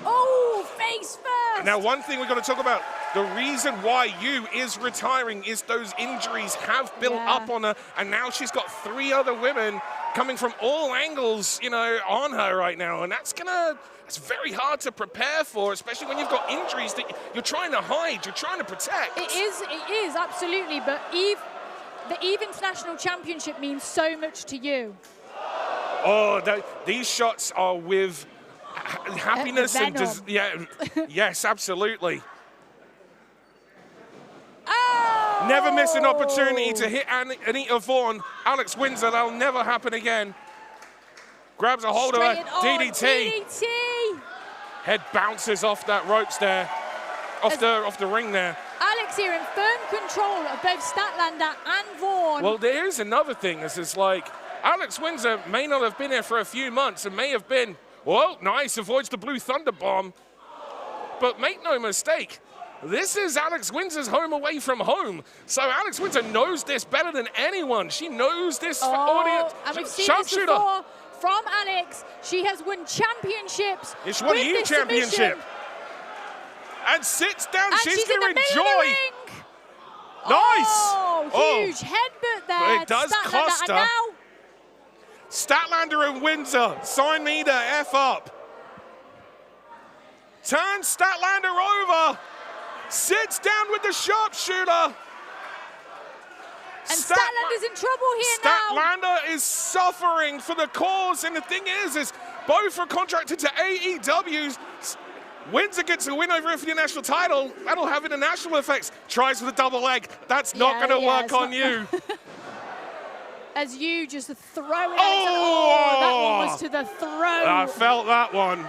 Oh, face first. Now, one thing we've got to talk about, the reason why Yu is retiring is those injuries have built up on her, and now she's got 3 other women coming from all angles, you know, on her right now, and it's very hard to prepare for, especially when you've got injuries that you're trying to hide, you're trying to protect. It is, absolutely, but the EVE International Championship means so much to you. Oh, these shots are with happiness and yes, absolutely. Oh! Never miss an opportunity to hit Anita Vaughan. Alex Windsor, that'll never happen again. Grabs a hold of her, DDT. Head bounces off that ropes there, off the ring there. Alex here in firm control of both Statlander and Vaughan. Well, there's another thing. It's like Alex Windsor may not have been here for a few months and may have been, well, nice, avoids the blue thunder bomb. But make no mistake, this is Alex Windsor's home away from home. So Alex Windsor knows this better than anyone. She knows this audience. And we've seen this before from Alex. She has won championships. She won a huge championship. And sits down, and she's going to enjoy. Nice! Huge headbutt there. But it does cost her. Now Statlander and Windsor, sign me the F up. Turns Statlander over. Sits down with the sharpshooter. And Statlander's in trouble here now. Statlander is suffering for the cause. And the thing is both are contracted to AEW. Windsor gets a win over her for the national title. That'll have international effects. Tries with a double leg. That's not going to work on you. As you just throw it. That one was to the throat. I felt that one.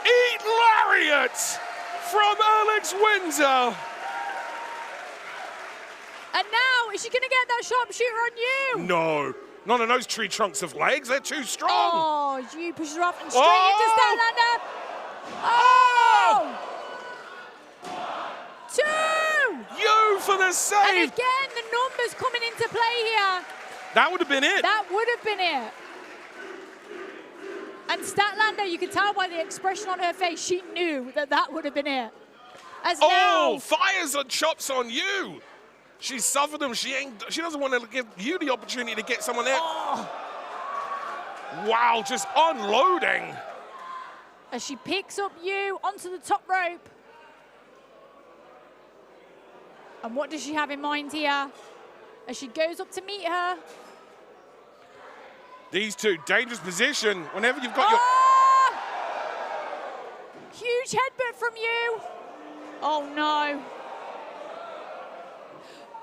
Eat lariat from Alex Windsor. And now, is she going to get that sharpshooter on you? No. None of those tree trunks of legs. They're too strong. Oh, you push her up and straight into Statlander. Oh! 2! You for the save. And again, the numbers coming into play here. That would have been it. That would have been it. And Statlander, you can tell by the expression on her face, she knew that would have been it. As now, fires and chops on you. She suffered them. She doesn't want to give you the opportunity to get someone there. Wow, just unloading. As she picks up you onto the top rope. And what does she have in mind here? As she goes up to meet her. These two, dangerous position. Whenever you've got your... Huge headbutt from you. Oh, no.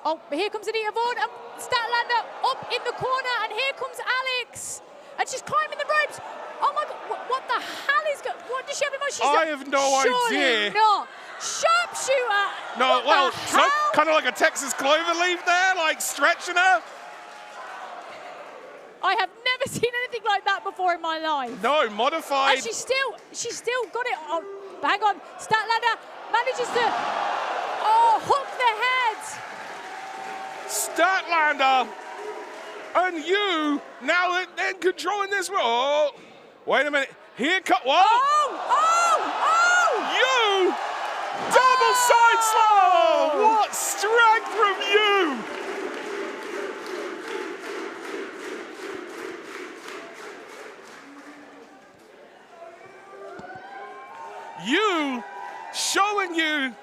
Oh, here comes Anita Vaughan, and Statlander up in the corner, and here comes Alex. And she's climbing the ropes. Oh my God, what the hell is going on? What does she have in mind? I have no idea. Surely not. Sharpshooter. No, well, so kind of like a Texas cloverleaf there, like stretching her. I have never seen anything like that before in my life. No, modified. And she's still got it on. But hang on, Statlander manages to, hook the head. Statlander and you now then controlling this. Oh, wait a minute. Here cut. Whoa! You double side slam. What strength from you! You showing you.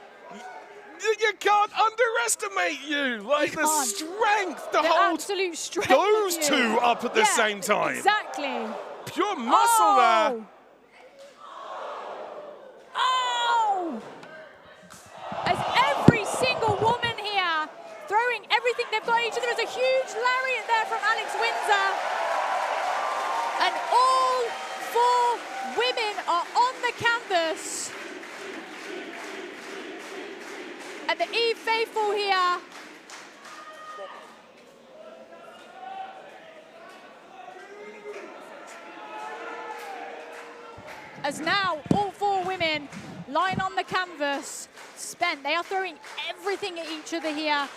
You can't underestimate you. Like the strength, the whole absolute strength. Those two up at the same time. Exactly. Pure muscle there. Oh! As every single woman here throwing throwing everything they've got at each other. There's a huge lariat there from Alex Windsor. And all 4 women are on the canvas. And the Eve faithful here. As now all 4 women lying on the canvas, spent. They are throwing everything at each other here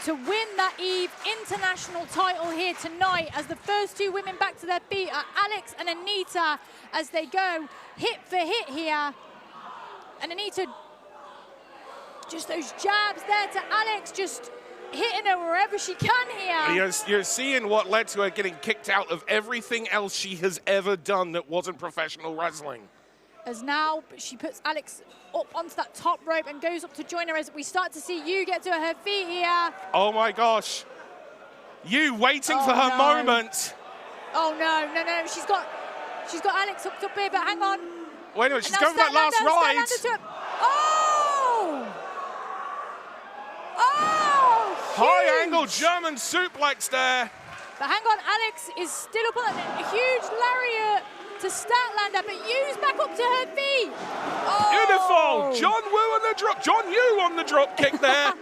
to win that Eve International title here tonight, as the first 2 women back to their feet are Alex and Anita, as they go hit for hit here. And Anita, just those jabs there to Alex, just hitting her wherever she can here. You're seeing what led to her getting kicked out of everything else she has ever done that wasn't professional wrestling. As now she puts Alex up onto that top rope and goes up to join her, as we start to see Yu get to her feet here. Oh my gosh. Yu waiting for her moment. Oh no, no, no, she's got Alex hooked up here, but hang on. Wait a minute, she's going for that last ride. Oh! Oh! High angle German suplex there. But hang on, Alex is still up on a huge lariat to Statlander, but Yu's back up to her feet. Oh. Beautiful. John Yu on the drop. John Yu on the drop kick there.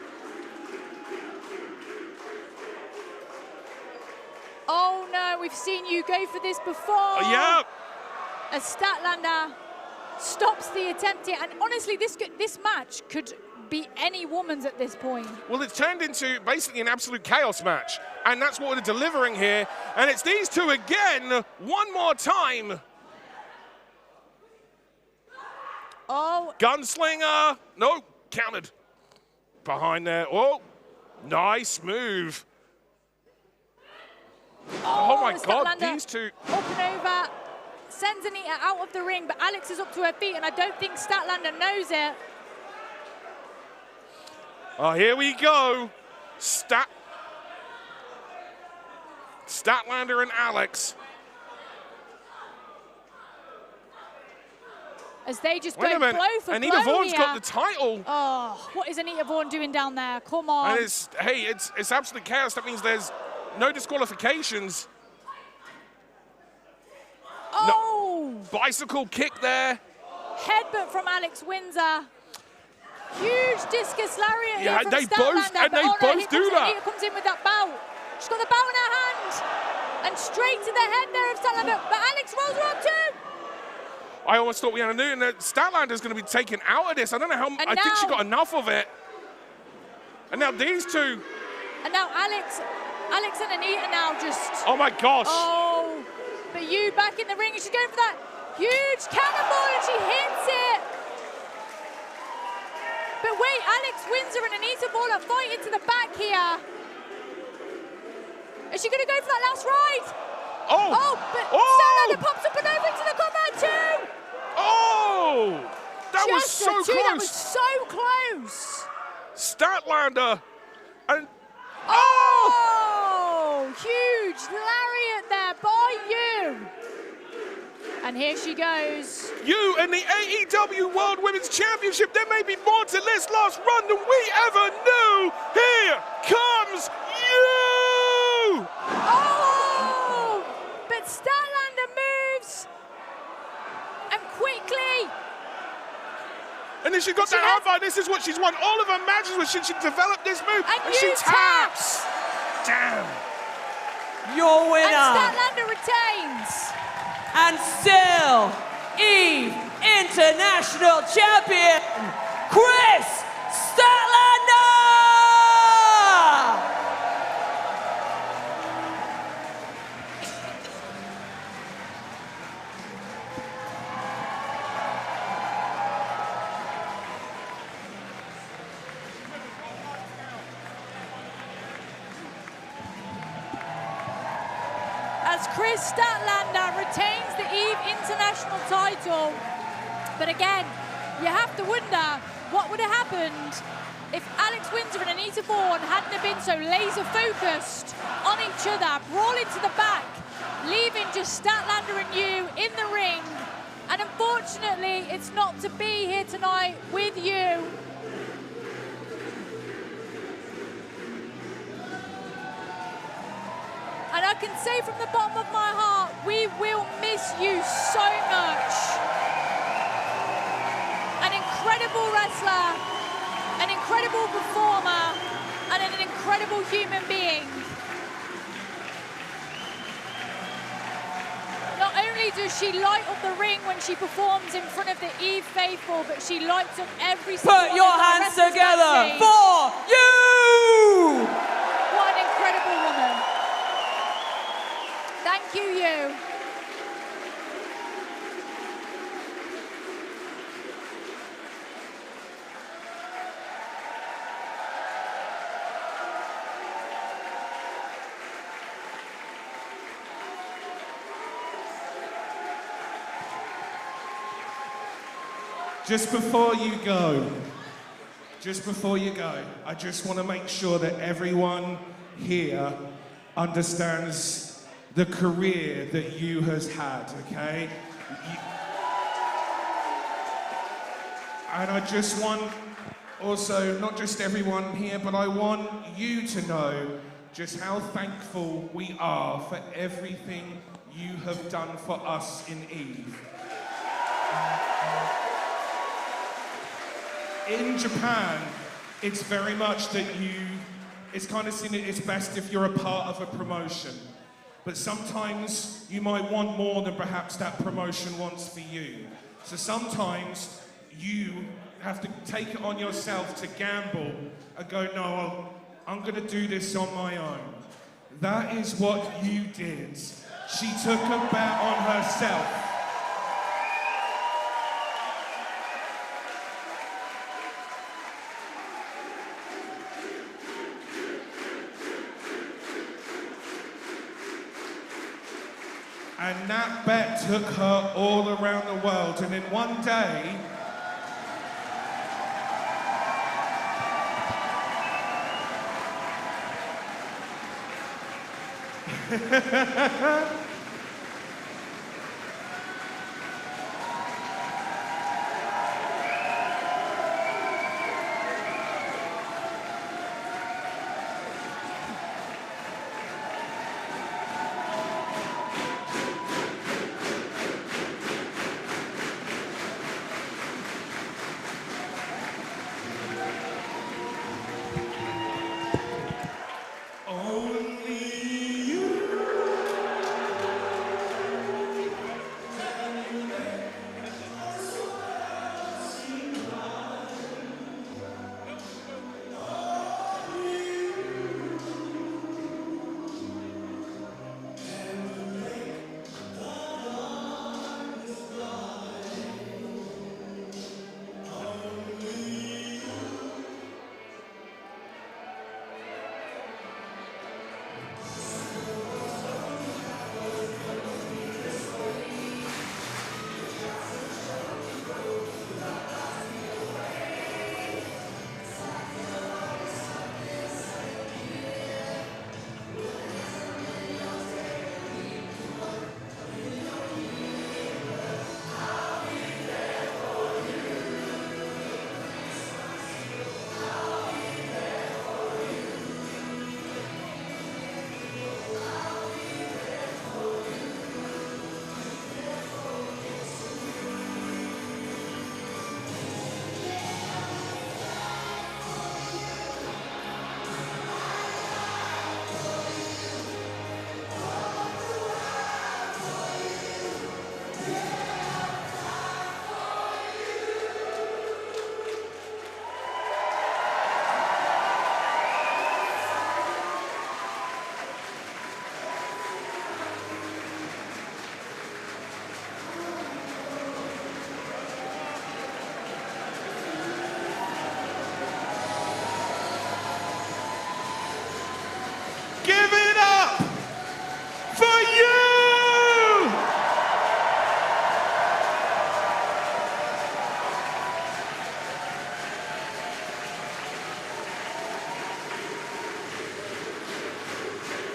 Oh no, we've seen you go for this before. Yeah. As Statlander stops the attempt here, and honestly, this match could be any woman's at this point. Well, it's turned into basically an absolute chaos match, and that's what we're delivering here. And it's these 2 again, one more time. Oh. Gunslinger. No, countered. Behind there. Oh, nice move. Oh my God, these 2. Up and over, sends Anita out of the ring, but Alex is up to her feet, and I don't think Statlander knows it. Oh, here we go. Statlander and Alex. As they just go blow for blow. Anita Vaughan's got the title. Oh, what is Anita Vaughan doing down there? Come on. And it's absolute chaos. That means there's no disqualifications. Oh! No, bicycle kick there. Headbutt from Alex Windsor. Huge discus lariat yeah, here from they Statlander. both do that. Anita comes in with that bout. She's got the bout in her hand. And straight to the head there of Statlander. But Alex rolls her up too. I always thought we had a new, and Statlander's going to be taken out of this. I don't know how, I think she got enough of it. And now these 2. And now Alex and Anita now just. Oh my gosh. Oh, but Yu back in the ring, and she's going for that huge cannonball, and she hits it. But wait, Alex Windsor and Anita Vaughan are fighting to the back here. Is she going to go for that last ride? Oh! But Statlander pops up and over into the cover too! Oh! That was so close! That was so close! Statlander and... Oh! Huge lariat there by Yu! And here she goes. Yu and the AEW World Women's Championship. There may be more to this last run than we ever knew. Here comes Yu! Oh! But Statlander moves. And quickly. And then she got that armbar. This is what she's won all of her matches with. She developed this move. And she taps. Damn. Your winner. And Statlander retains. And still, Eve International Champion, Kris Statlander! As Kris Statlander retains the Eve International title. But again, you have to wonder what would have happened if Alex Windsor and Anita Vaughan hadn't have been so laser focused on each other, brawling to the back, leaving just Statlander and Yu in the ring. And unfortunately, it's not to be here tonight with Yu. can say from the bottom of my heart, we will miss you so much. An incredible wrestler, an incredible performer, and an incredible human being. Not only does she light up the ring when she performs in front of the Eve faithful, but she lights up every single Put your hands together backstage. for you! What an incredible woman. Thank you, you. Just before you go, I just want to make sure that everyone here understands the career that you has had, okay? And I just want also, not just everyone here, but I want you to know just how thankful we are for everything you have done for us in Eve. In Japan, it's very much that it's kind of seen it's best if you're a part of a promotion. But sometimes you might want more than perhaps that promotion wants for you. So sometimes you have to take it on yourself to gamble and go, no, I'm gonna do this on my own. That is what you did. She took a bet on herself. And that bet took her all around the world. And in one day,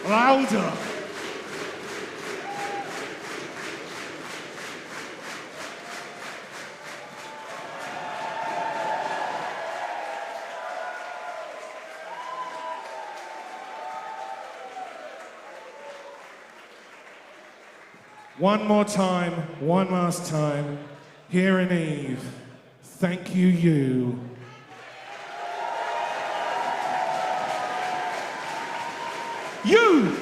louder. One more time, one last time, here in Eve. Thank you, you. You!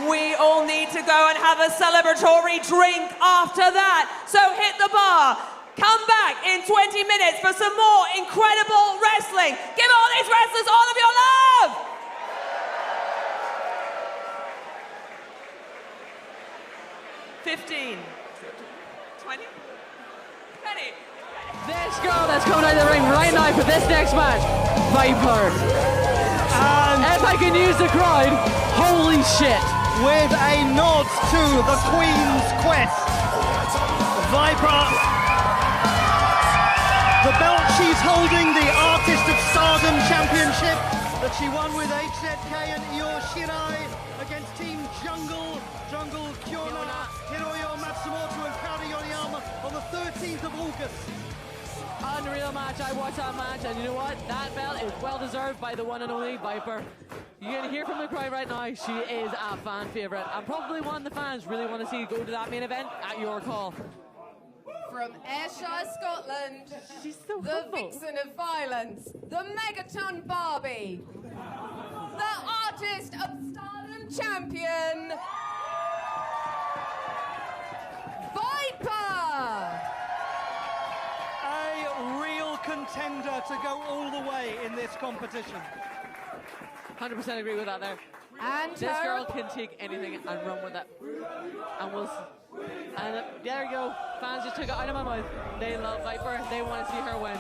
We all need to go and have a celebratory drink after that. So hit the bar. Come back in 20 minutes for some more incredible wrestling. Give all these wrestlers all of your love. $15, 20, penny. This girl that's coming out of the ring right now for this next match, Viper. And if I can use the crowd, holy shit. With a nod to the Queen's Quest. Viper, the belt she's holding, the Artist of Stardom Championship that she won with HZK and Io Shirai against Team Jungle, Kyona, Hiroyo Matsumoto and Kari Yoriyama on the 13th of August. Unreal match. I watched that match, and you know what? That belt is well deserved by the one and only Viper. You can hear from the crowd right now, she is a fan favourite, and probably one the fans really want to see go to that main event at your call. From Ayrshire, Scotland, She's so the humble. vixen of violence, the Megaton Barbie, the Artist of Stardom Champion, Viper! A real contender to go all the way in this competition. 100% agree with that there. And This her girl can take anything and run with it. And we'll... And there you go. Fans just took it out of my mouth. They love Viper. They want to see her win.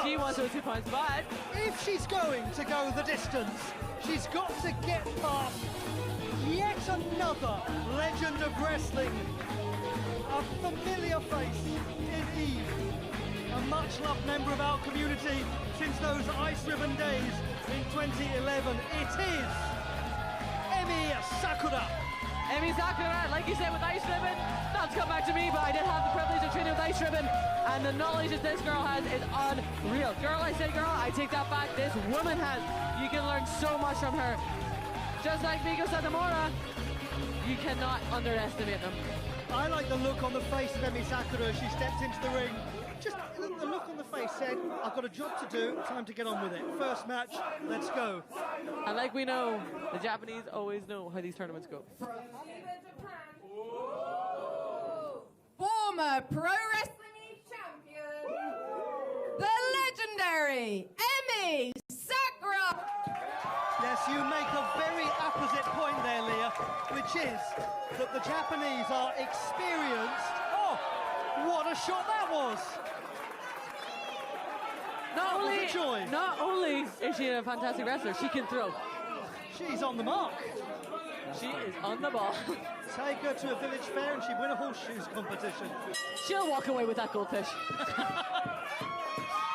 She wants those 2 points, but... If she's going to go the distance, she's got to get past yet another legend of wrestling. A familiar face in Eve. A much-loved member of our community since those Ice Ribbon days in 2011. It is Emi Sakura. Emi Sakura, like you said with Ice Ribbon, not to come back to me, but I did have the privilege of training with Ice Ribbon, and the knowledge that this girl has is unreal. Girl, I say girl, I take that back. This woman has. You can learn so much from her. Just like Miko Satomura, you cannot underestimate them. I like the look on the face of Emi Sakura as she stepped into the ring. Just the look on the face said, I've got a job to do, time to get on with it. First match, let's go. And like we know, the Japanese always know how these tournaments go. former Pro Wrestling League champion, the legendary Emi Sakura. Yes, you make a very opposite point there, Leah, which is that the Japanese are experienced. Oh, what a shot that was! Not only is she a fantastic wrestler, she can throw. She's on the mark. She is on the ball. Take her to a village fair and she'd win a horseshoes competition. She'll walk away with that goldfish.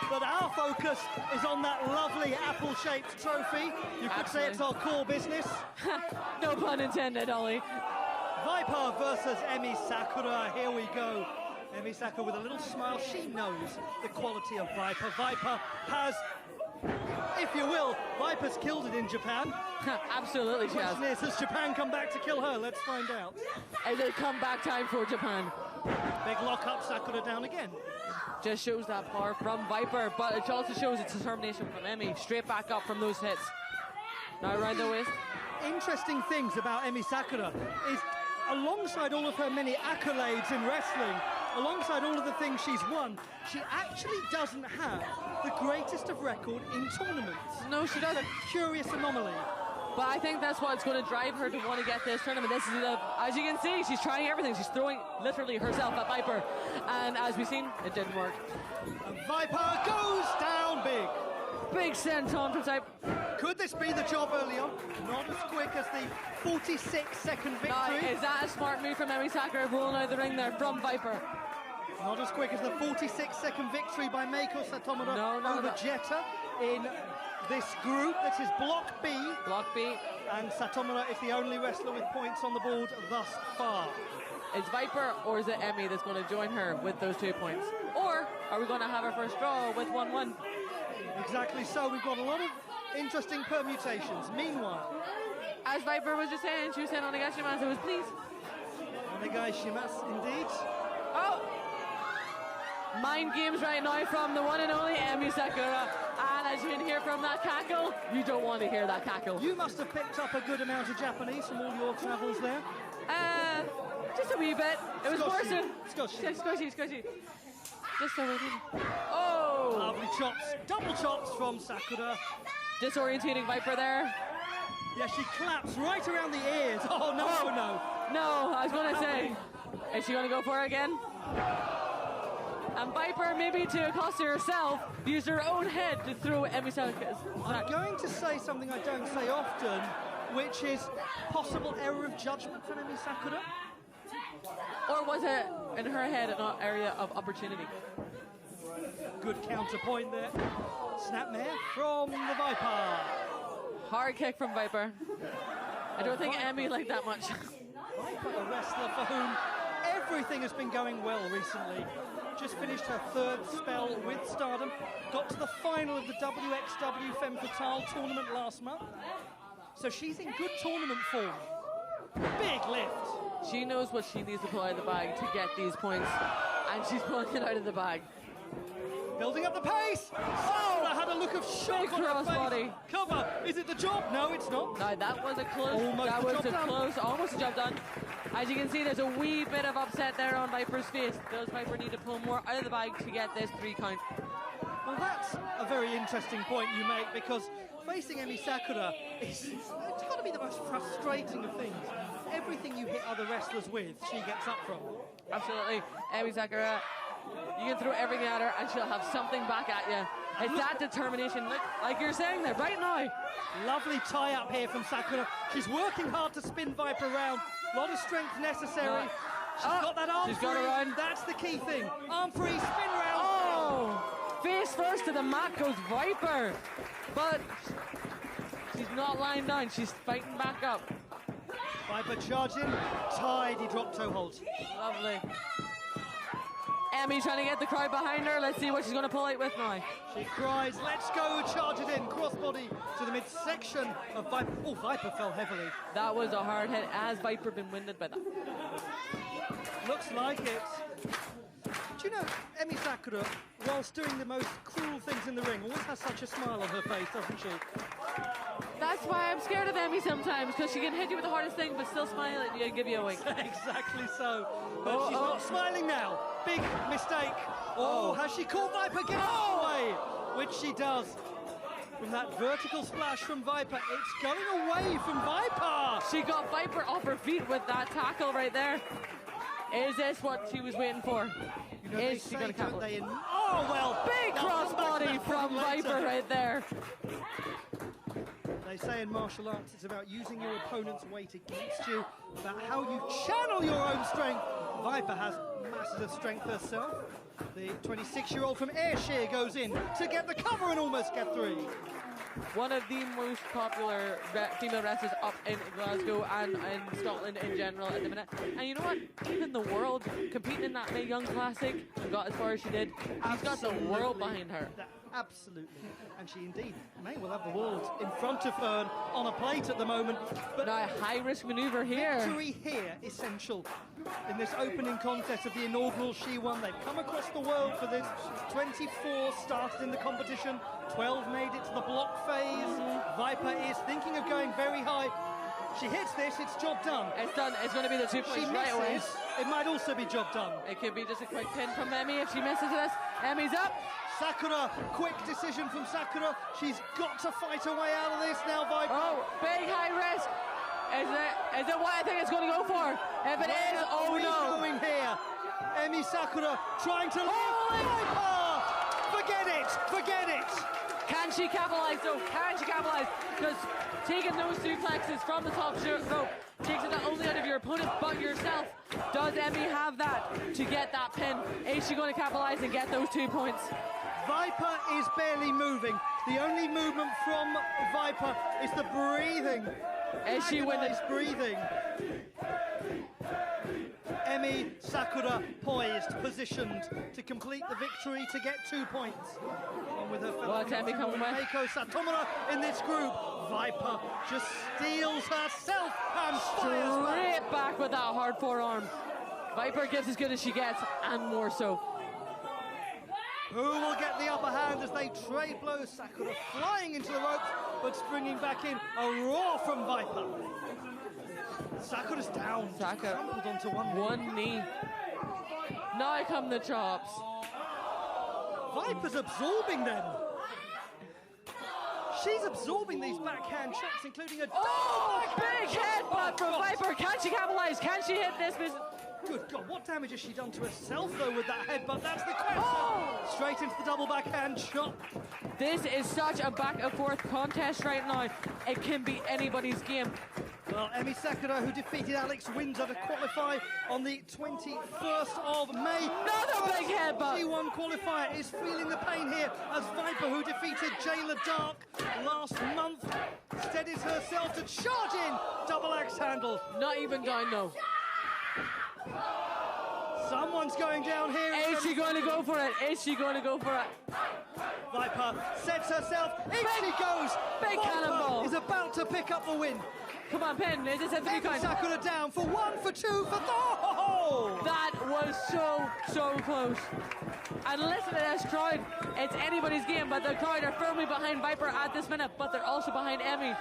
But our focus is on that lovely apple-shaped trophy. You could say it's our core business. No pun intended, Ollie. Viper versus Emi Sakura. Here we go. Emi Sakura with a little smile. She knows the quality of Viper. Viper has, if you will, Viper's killed it in Japan. Absolutely, she has. The question is, has Japan come back to kill her? Let's find out. Is it comeback time for Japan? Big lock-up, Sakura down again. Just shows that power from Viper, but it also shows its determination from Emi. Straight back up from those hits. Now around the waist. Interesting things about Emi Sakura is, alongside all of her many accolades in wrestling, alongside all of the things she's won, she actually doesn't have the greatest of record in tournaments. No, she doesn't. A curious anomaly. But I think that's what's going to drive her to want to get this tournament. This is as you can see, she's trying everything. She's throwing literally herself at Viper. And as we've seen, it didn't work. And Viper goes down big. Big senton type. Could this be the job early on? Not as quick as the 46-second victory. Now, is that a smart move from Emi Sakura rolling out of the ring there from Viper? Not as quick as the 46-second victory by Meiko Satomura over Jetta in this group. This is Block B. Block B. And Satomura is the only wrestler with points on the board thus far. Is Viper or is it Emmy that's going to join her with those 2 points? Or are we going to have our first draw with 1-1? Exactly so. We've got a lot of interesting permutations. Meanwhile, as Viper was just saying, she was saying Onegaishimasu was please. Onegaishimasu, indeed. Oh! Mind games right now from the one and only Emi Sakura. And as you can hear from that cackle, you don't want to hear that cackle. You must have picked up a good amount of Japanese from all your travels there. Just a wee bit. It was more so... Squishy. Just a wee bit. Oh! Lovely chops. Double chops from Sakura. Disorientating Viper there. Yeah, she claps right around the ears. Oh, no. No, I was going to say, is she going to go for it again? And Viper, maybe to accost herself, used her own head to throw Emi Sakura's. I'm going to say something I don't say often, which is possible error of judgment from Emi Sakura. Or was it in her head an area of opportunity? Good counterpoint there. Snapmare from the Viper. Hard kick from Viper. I don't think Emi liked that much. Viper, a wrestler for whom everything has been going well recently. Just finished her third spell with Stardom. Got to the final of the WXW Femme Fatale tournament last month. So she's in good tournament form. Big lift. She knows what she needs to pull out of the bag to get these points. And she's pulling it out of the bag. Building up the pace. Oh, I had a look of shock on her face. Body. Cover. Is it the job? No, it's not. No, that was a close. Almost a job done. As you can see, there's a wee bit of upset there on Viper's face. Does Viper need to pull more out of the bag to get this 3 count? Well, that's a very interesting point you make, because facing Emi Sakura it's got to be the most frustrating of things. Everything you hit other wrestlers with, she gets up from. Absolutely. Emi Sakura, you can throw everything at her and she'll have something back at you. It's that determination, like you're saying there right now. Lovely tie-up here from Sakura. She's working hard to spin Viper around. A lot of strength necessary. Right. She's got that arm She's free. got her on. That's the key thing. Arm free, spin round. Oh! Face first to the mat goes Viper. But she's not lying down. She's fighting back up. Viper charging. Tidy drop toe hold. Lovely. Emi trying to get the crowd behind her. Let's see what she's going to pull out with now. She cries, let's go, charge it in. Crossbody to the midsection of Viper. Oh, Viper fell heavily. That was a hard hit. Has Viper been winded by that? Looks like it. Do you know, Emi Sakura, whilst doing the most cruel things in the ring, always has such a smile on her face, doesn't she? That's why I'm scared of Emi sometimes, because she can hit you with the hardest thing, but still smile at you and give you a wink. Exactly so. But she's not smiling now. Big mistake. Oh, has she caught Viper? Get away! Which she does. From that vertical splash from Viper, it's going away from Viper. She got Viper off her feet with that tackle right there. Is this what she was waiting for? You know, is she going to capitalize? Oh, well. Big crossbody from Viper right there. They say in martial arts it's about using your opponent's weight against you, about how you channel your own strength. Viper has masses of strength herself. The 26-year-old from Ayrshire goes in to get the cover and almost get 3. One of the most popular female wrestlers up in Glasgow and in Scotland in general at the minute. And you know what? Even the world competing in that Mae Young Classic and got as far as she did. She's got the world behind her. Absolutely. And she indeed may well have the world in front of her on a plate at the moment. But now a high-risk maneuver here. Victory here essential in this opening contest of the inaugural She-1. They've come across the world for this. 24 started in the competition. 12 made it to the block phase. Viper is thinking of going very high. She hits this, it's job done. It's done. It's going to be the 2 points right away. It might also be job done. It could be just a quick pin from Emi if she misses this. Emi's up. Sakura, quick decision from Sakura. She's got to fight her way out of this now, Viper. Oh, big high risk. Is it what I think it's going to go for? If it is, oh no. Going here. Emi Sakura trying to Viper! Forget it. Can she capitalize though? Can she capitalize? Because taking those suplexes from the top rope takes it not only out of your opponent but yourself. Does Emi have that to get that pin? Is she going to capitalize and get those 2 points? Viper is barely moving. The only movement from Viper is the breathing. As she Agonized breathing. Emi Sakura poised, positioned to complete the victory to get 2 points. Along with her fellow What's Emi coming with? Meiko Satomura in this group. Viper just steals herself and fires back. Straight back with that hard forearm. Viper gets as good as she gets, and more so. Who will get the upper hand as they trade blows? Sakura flying into the ropes, but springing back in. A roar from Viper. Sakura's down. Sakura Crumpled onto one knee. Now come the chops. Viper's absorbing them. She's absorbing these backhand shots, including a big headbutt from Viper. Can she capitalize? Can she hit this? Good God, what damage has she done to herself, though, with that headbutt? That's the question. Straight into the double backhand shot. This is such a back and forth contest right now. It can be anybody's game. Well, Emi Sakura, who defeated Alex Windsor to qualify on the 21st of May. Another big headbutt. G1 qualifier is feeling the pain here as Viper, who defeated Jayla Dark last month, steadies herself to charge in. Double axe handle. Not even going, no. Someone's going down here. Is she going to go for it? Is she going to go for it? Viper sets herself. In she goes. Big Viper cannonball. is about to pick up the win. Come on, Penn. Is this Emi Sakura down for 1, for 2, for 3. That was so close. And listen to this crowd. It's anybody's game, but the crowd are firmly behind Viper at this minute, but they're also behind Emi.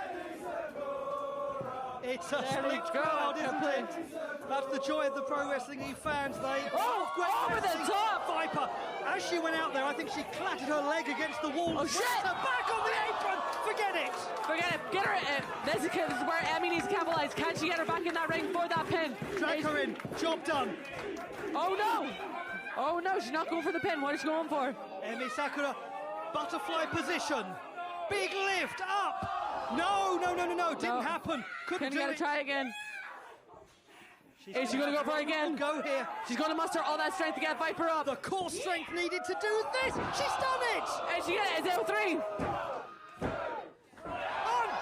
It's a slick crowd, isn't it? That's the joy of the Pro Wrestling E fans. They over the top! Viper, as she went out there, I think she clattered her leg against the wall. Oh, shit! Her back on the apron. Forget it. Forget it. Get her in. This is where Emi needs to capitalize. Can she get her back in that ring for that pin? Drag her in. Job done. Oh no! Oh no, she's not going for the pin. What is she going for? Emi Sakura, butterfly position. Big lift up. No. Didn't happen. Couldn't do get it. to try again. Is she going to go for it again? Go here. She's going to muster all that strength to get Viper up. The core strength needed to do this. She's done it. And she get it. It's L3.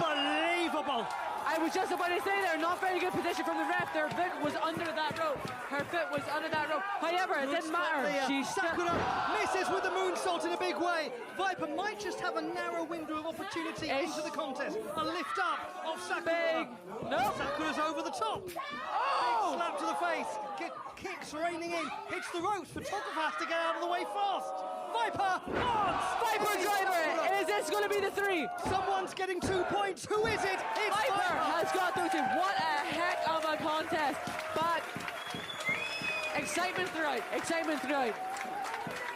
Unbelievable. I was just about to say there, not very good position from the ref. Their foot was under that rope. Her foot was under that rope. However, it didn't matter. Sakura misses with the moonsault in a big way. Viper might just have a narrow window of opportunity into the contest. A lift up of Sakura. Nope. Sakura's over the top. Big slap to the face. Kicks raining in. Hits the ropes. Photographer has to get out of the way fast. Viper on. Viper driver. Is this going to be the 3? Someone's getting 2 points. Who is it? It's Viper has got those 2. What a heck of a contest. But excitement throughout.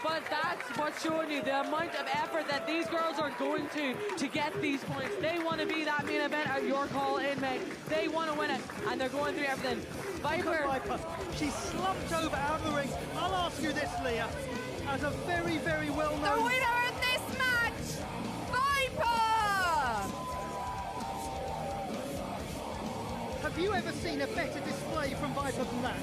But that's what's showing you the amount of effort that these girls are going to get these points. They want to be that main event at your call in, mate. They want to win it, and they're going through everything. Viper. She's slumped over out of the ring. I'll ask you this, Leah. As a very, very well-known... The winner of this match, Viper! Have you ever seen a better display from Viper than that?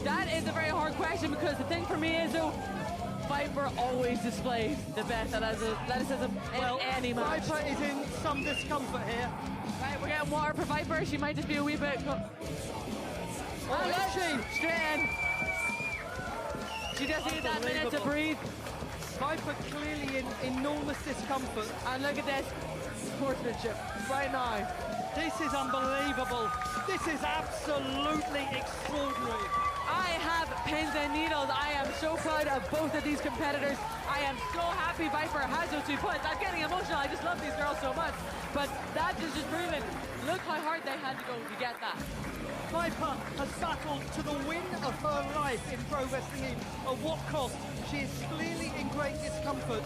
That is a very hard question, because the thing for me is, though, Viper always displays the best athleticism in any match. Viper is in some discomfort here. Right, we're getting water for Viper. She might just be a wee bit... Straight in. She just needs that minute to breathe. Viper clearly in enormous discomfort. And look at this sportsmanship right now. This is unbelievable. This is absolutely extraordinary. I have pins and needles. I am so proud of both of these competitors. I am so happy Viper has those 2 points. I'm getting emotional. I just love these girls so much. But that is just proving, look how hard they had to go to get that. Viper has battled to the win of her life in Pro Wrestling. At what cost? She is clearly in great discomfort,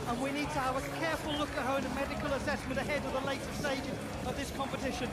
and we need to have a careful look at her in a medical assessment ahead of the later stages of this competition.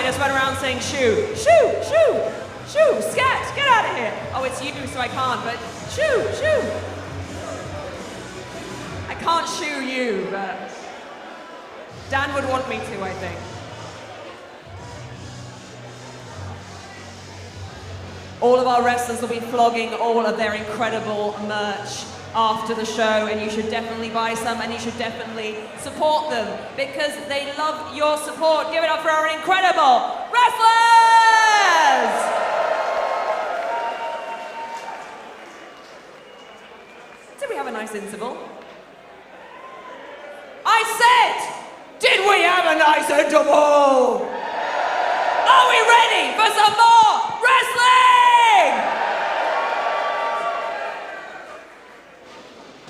I just went around saying shoo, shoo, shoo, shoo, scat, get out of here. Oh, it's you, so I can't, but shoo, shoo. I can't shoo you, but Dan would want me to, I think. All of our wrestlers will be flogging all of their incredible merch after the show, and you should definitely buy some, and you should definitely support them because they love your support. Give it up for our incredible wrestlers! Did we have a nice interval? I said, did we have a nice interval? Are we ready for some more wrestling?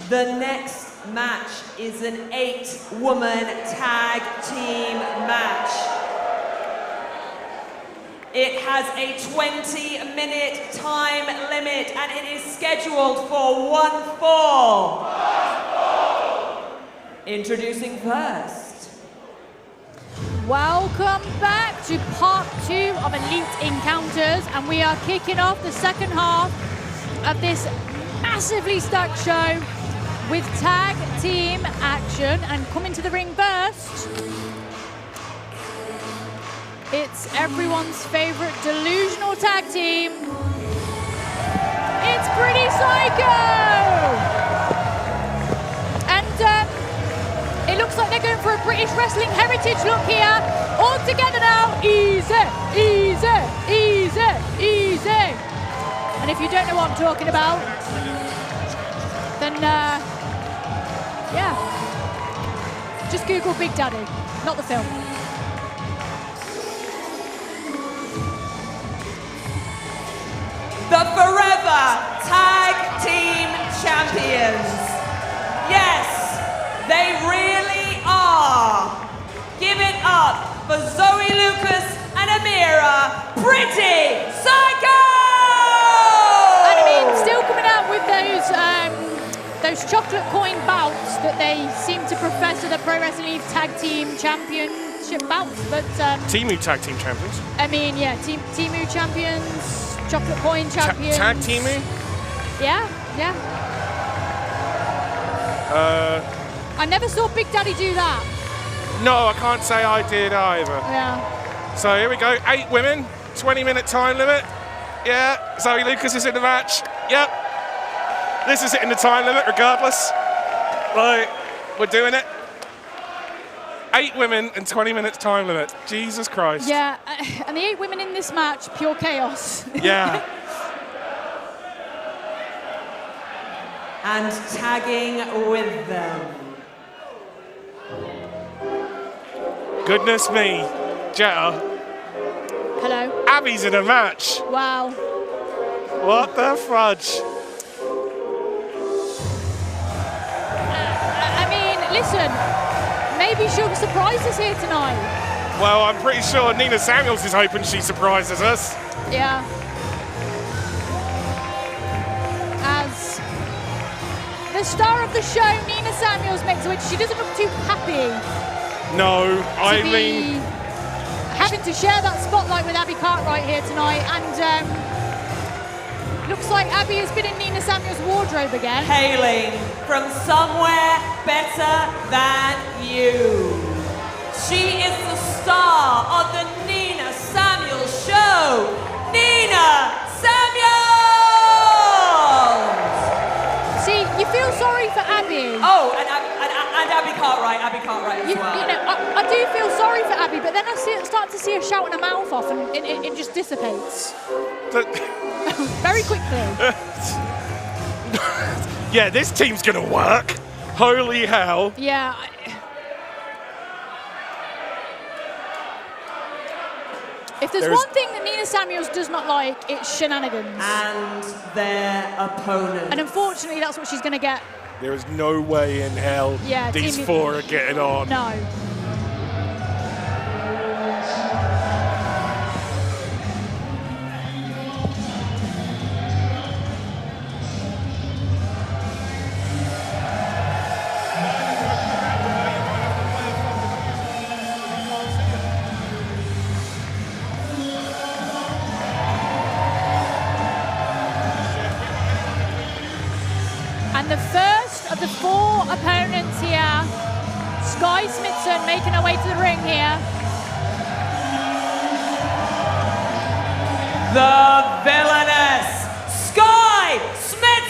The next match is an 8-woman tag team match. It has a 20-minute time limit and it is scheduled for 1 fall. Introducing first. Welcome back to part 2 of Elite Encounters, and we are kicking off the second half of this massively stacked show with tag team action. And coming to the ring first, it's everyone's favorite delusional tag team. It's Pretty Psycho! And it looks like they're going for a British wrestling heritage look here. All together now. Easy, easy, easy, easy. And if you don't know what I'm talking about, then yeah, just Google Big Daddy, not the film. The Forever Tag Team Champions. Yes, they really are. Give it up for Zoe Lucas and Amira Pretty Psycho! And I mean, still coming out with those chocolate coin bouts that they seem to profess are the Pro Wrestling League Tag Team Championship bouts, but Timu Tag Team Champions. I mean, yeah, Timu champions, chocolate coin champions. Tag Timu? Yeah, yeah. I never saw Big Daddy do that. No, I can't say I did either. Yeah. So here we go, 8 women, 20-minute time limit. Yeah, Zoe Lucas is in the match. Yep. This is hitting the time limit regardless. Like, we're doing it. 8 women and 20 minutes time limit. Jesus Christ. Yeah, and the 8 women in this match, pure chaos. Yeah. And tagging with them. Goodness me, Jetta. Hello. Abby's in a match. Wow. What the fudge? I mean, listen, maybe she'll surprise us here tonight. Well, I'm pretty sure Nina Samuels is hoping she surprises us. Yeah. As the star of the show, Nina Samuels, makes which she doesn't look too happy. No, I mean, having to share that spotlight with Abby Cartwright here tonight, and looks like Abby has been in Nina Samuels' wardrobe again. Hailing from somewhere better than you. She is the star of the Nina Samuels show. Nina Samuels! See, you feel sorry for Abby. Oh, and Abby Cartwright as well. You know, I do feel sorry for Abby, but then I start to see her shouting her mouth off, and it just dissipates. Very quickly. Yeah, this team's gonna work. Holy hell. Yeah. If there's one thing that Nina Samuels does not like, it's shenanigans. And their opponent. And unfortunately, that's what she's going to get. There is no way in hell these 4 are getting on. No. the first of the 4 opponents here. Skye Smithson making her way to the ring here. The villainous Skye Smithson!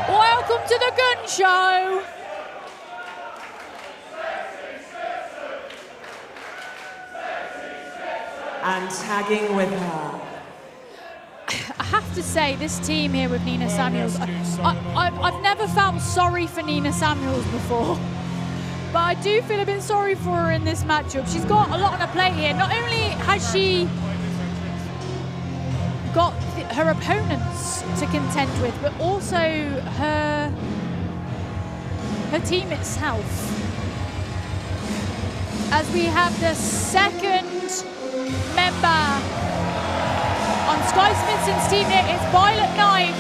Welcome to the Gun Show. And tagging with her. I have to say, this team here with Nina Samuels, I've never felt sorry for Nina Samuels before, but I do feel a bit sorry for her in this matchup. She's got a lot on her plate here. Not only has she got her opponents to contend with, but also her team itself. As we have the second member on Skye Smithson's team here, it's Violet Knight.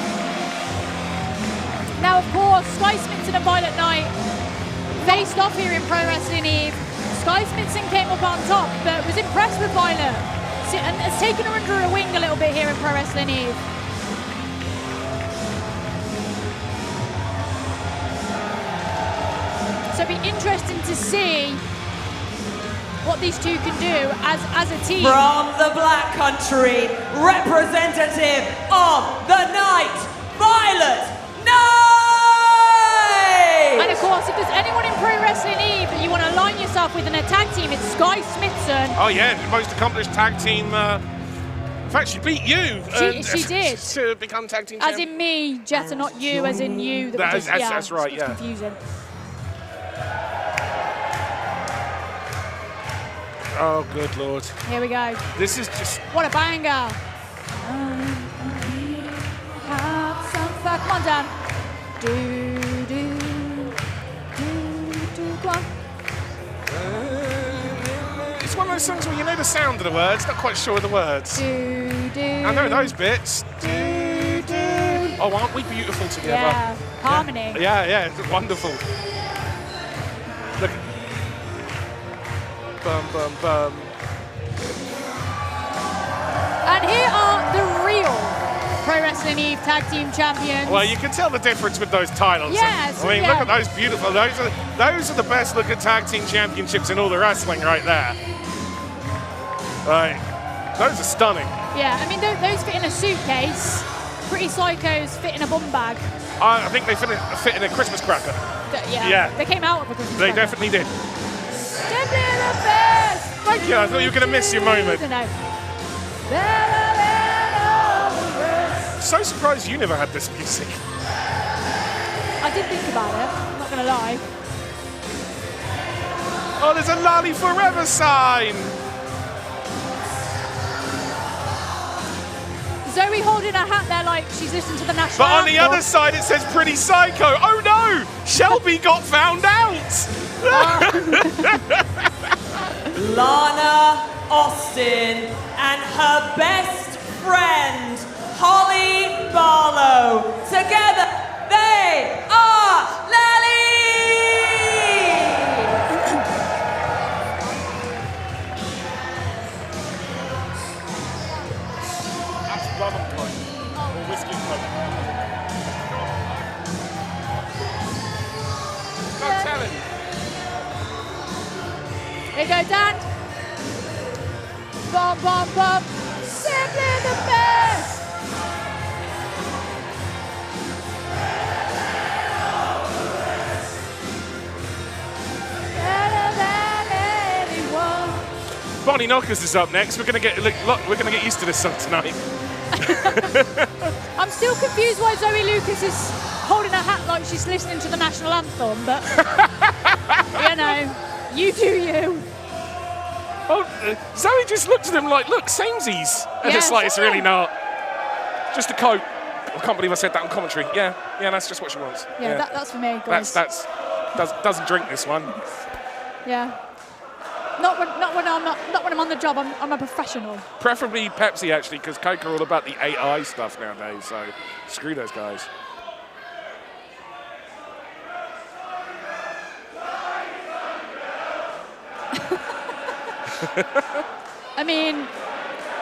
Now, of course, Skye Smithson and Violet Knight faced off here in Pro Wrestling Eve. Skye Smithson came up on top, but was impressed with Violet and has taken her under her wing a little bit here in Pro Wrestling Eve. So it'll be interesting to see what these two can do as a team. From the Black Country, representative of the night, Violet Knight! And of course, if there's anyone in Pro Wrestling Eve that you want to align yourself with in a tag team, it's Skye Smithson. Oh yeah, the most accomplished tag team. In fact, she beat you. She did. To become tag team As champion. in me, Jetta, not you, as in you. That's right, it's yeah. confusing. Oh, good Lord. Here we go. This is just... What a banger. Have some fun. Come on, Dan. Come on. It's one of those songs where you know the sound of the words, not quite sure of the words. I know those bits. Oh, aren't we beautiful together? Yeah, harmony. Yeah, it's wonderful. Look. Bum, bum, bum. And here are the real Pro Wrestling Eve Tag Team Champions. Well, you can tell the difference with those titles. Yes, I mean, yeah. look at those beautiful. Those are the best looking tag team championships in all the wrestling right there. Right, those are stunning. Yeah, I mean, those fit in a suitcase. Pretty Psychos fit in a bum bag. I think they fit in a Christmas cracker. Yeah. They came out of a Christmas They cracker. definitely did. Simply the best. Thank you. I thought you were going to miss your moment. So surprised you never had this music. I did think about it, I'm not going to lie. Oh, there's a LALLIE Forever sign. Zoe holding her hat there like she's listening to the national But on the anthem. other side, it says Pretty Psycho. Oh no! Shelby got found out. Lana Austin and her best friend, Holly Barlow. Together, they are LALLIE! That's rum and coke. Or whiskey and coke. Go tell him. Here you go, Dan. Bum, bum, bum. Simply the best. Better than anyone. Bonnie Knockers is up next. We're gonna get used to this song tonight. I'm still confused why Zoe Lucas is holding her hat like she's listening to the national anthem, but you know, you do you. Oh, Zoe just looked at them like, look, samesies. And Yeah, it's like, it's sure. really not. Just a coat. I can't believe I said that on commentary. Yeah, that's just what she wants. Yeah, that's for me, guys. Doesn't drink this one. Yeah. Not when I'm on the job. I'm a professional. Preferably Pepsi, actually, because Coke are all about the AI stuff nowadays, so screw those guys. I mean,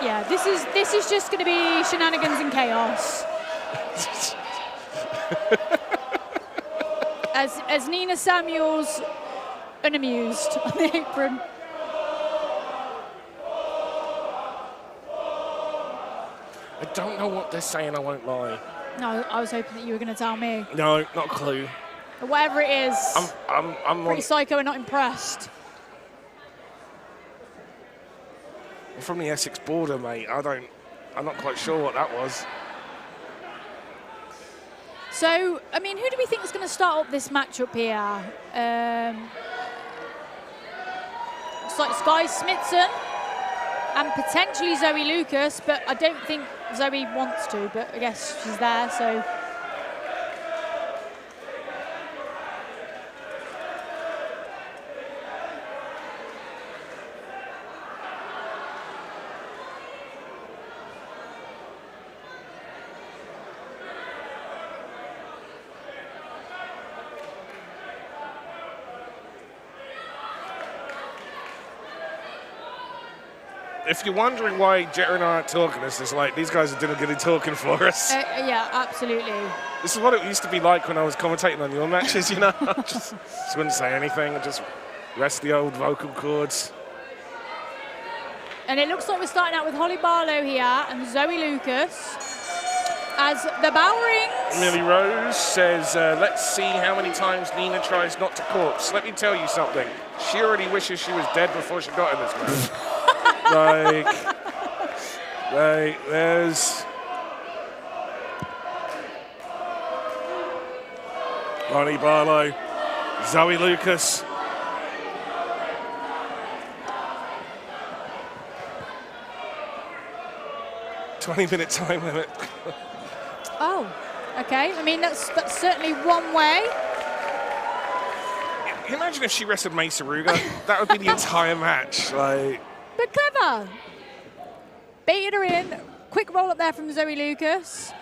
yeah, this is just going to be shenanigans and chaos. As Nina Samuels unamused on the apron. I don't know what they're saying, I won't lie. No, I was hoping that you were going to tell me. No, not a clue. But whatever it is, I'm pretty psycho and not impressed. I'm from the Essex border, mate. I'm not quite sure what that was. So, I mean, who do we think is going to start up this matchup here? Looks like Skye Smithson and potentially Zoe Lucas, but I don't think Zoe wants to, but I guess she's there, so. If you're wondering why Jetta and I aren't talking, it's just like these guys are doing good talking for us. Yeah, absolutely. This is what it used to be like when I was commentating on your matches, you know? just wouldn't say anything, just rest the old vocal cords. And it looks like we're starting out with Holly Barlow here and Zoe Lucas as the bell rings. Millie Rose says, let's see how many times Nina tries not to corpse. Let me tell you something. She already wishes she was dead before she got in this match. There's Holly Barlow, Zoe Lucas. "20-minute time limit." Oh, okay. I mean, that's certainly one way. Imagine if she wrestled Mesa Ruga. That would be the entire match. But clever. Baited her in. Quick roll up there from Zoe Lucas.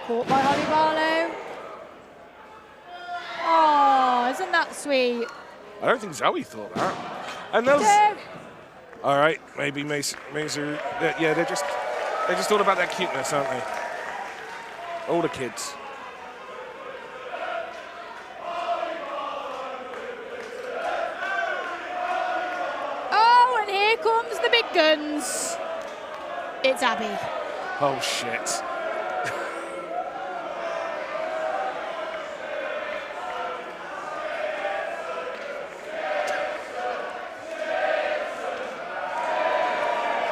Caught by Holly Barlow. Oh, isn't that sweet? I don't think Zoe thought that. And those. All right, maybe Mesa. Yeah, they're just all about that cuteness, aren't they? All the kids. Here comes the big guns. It's Abby. Oh, shit.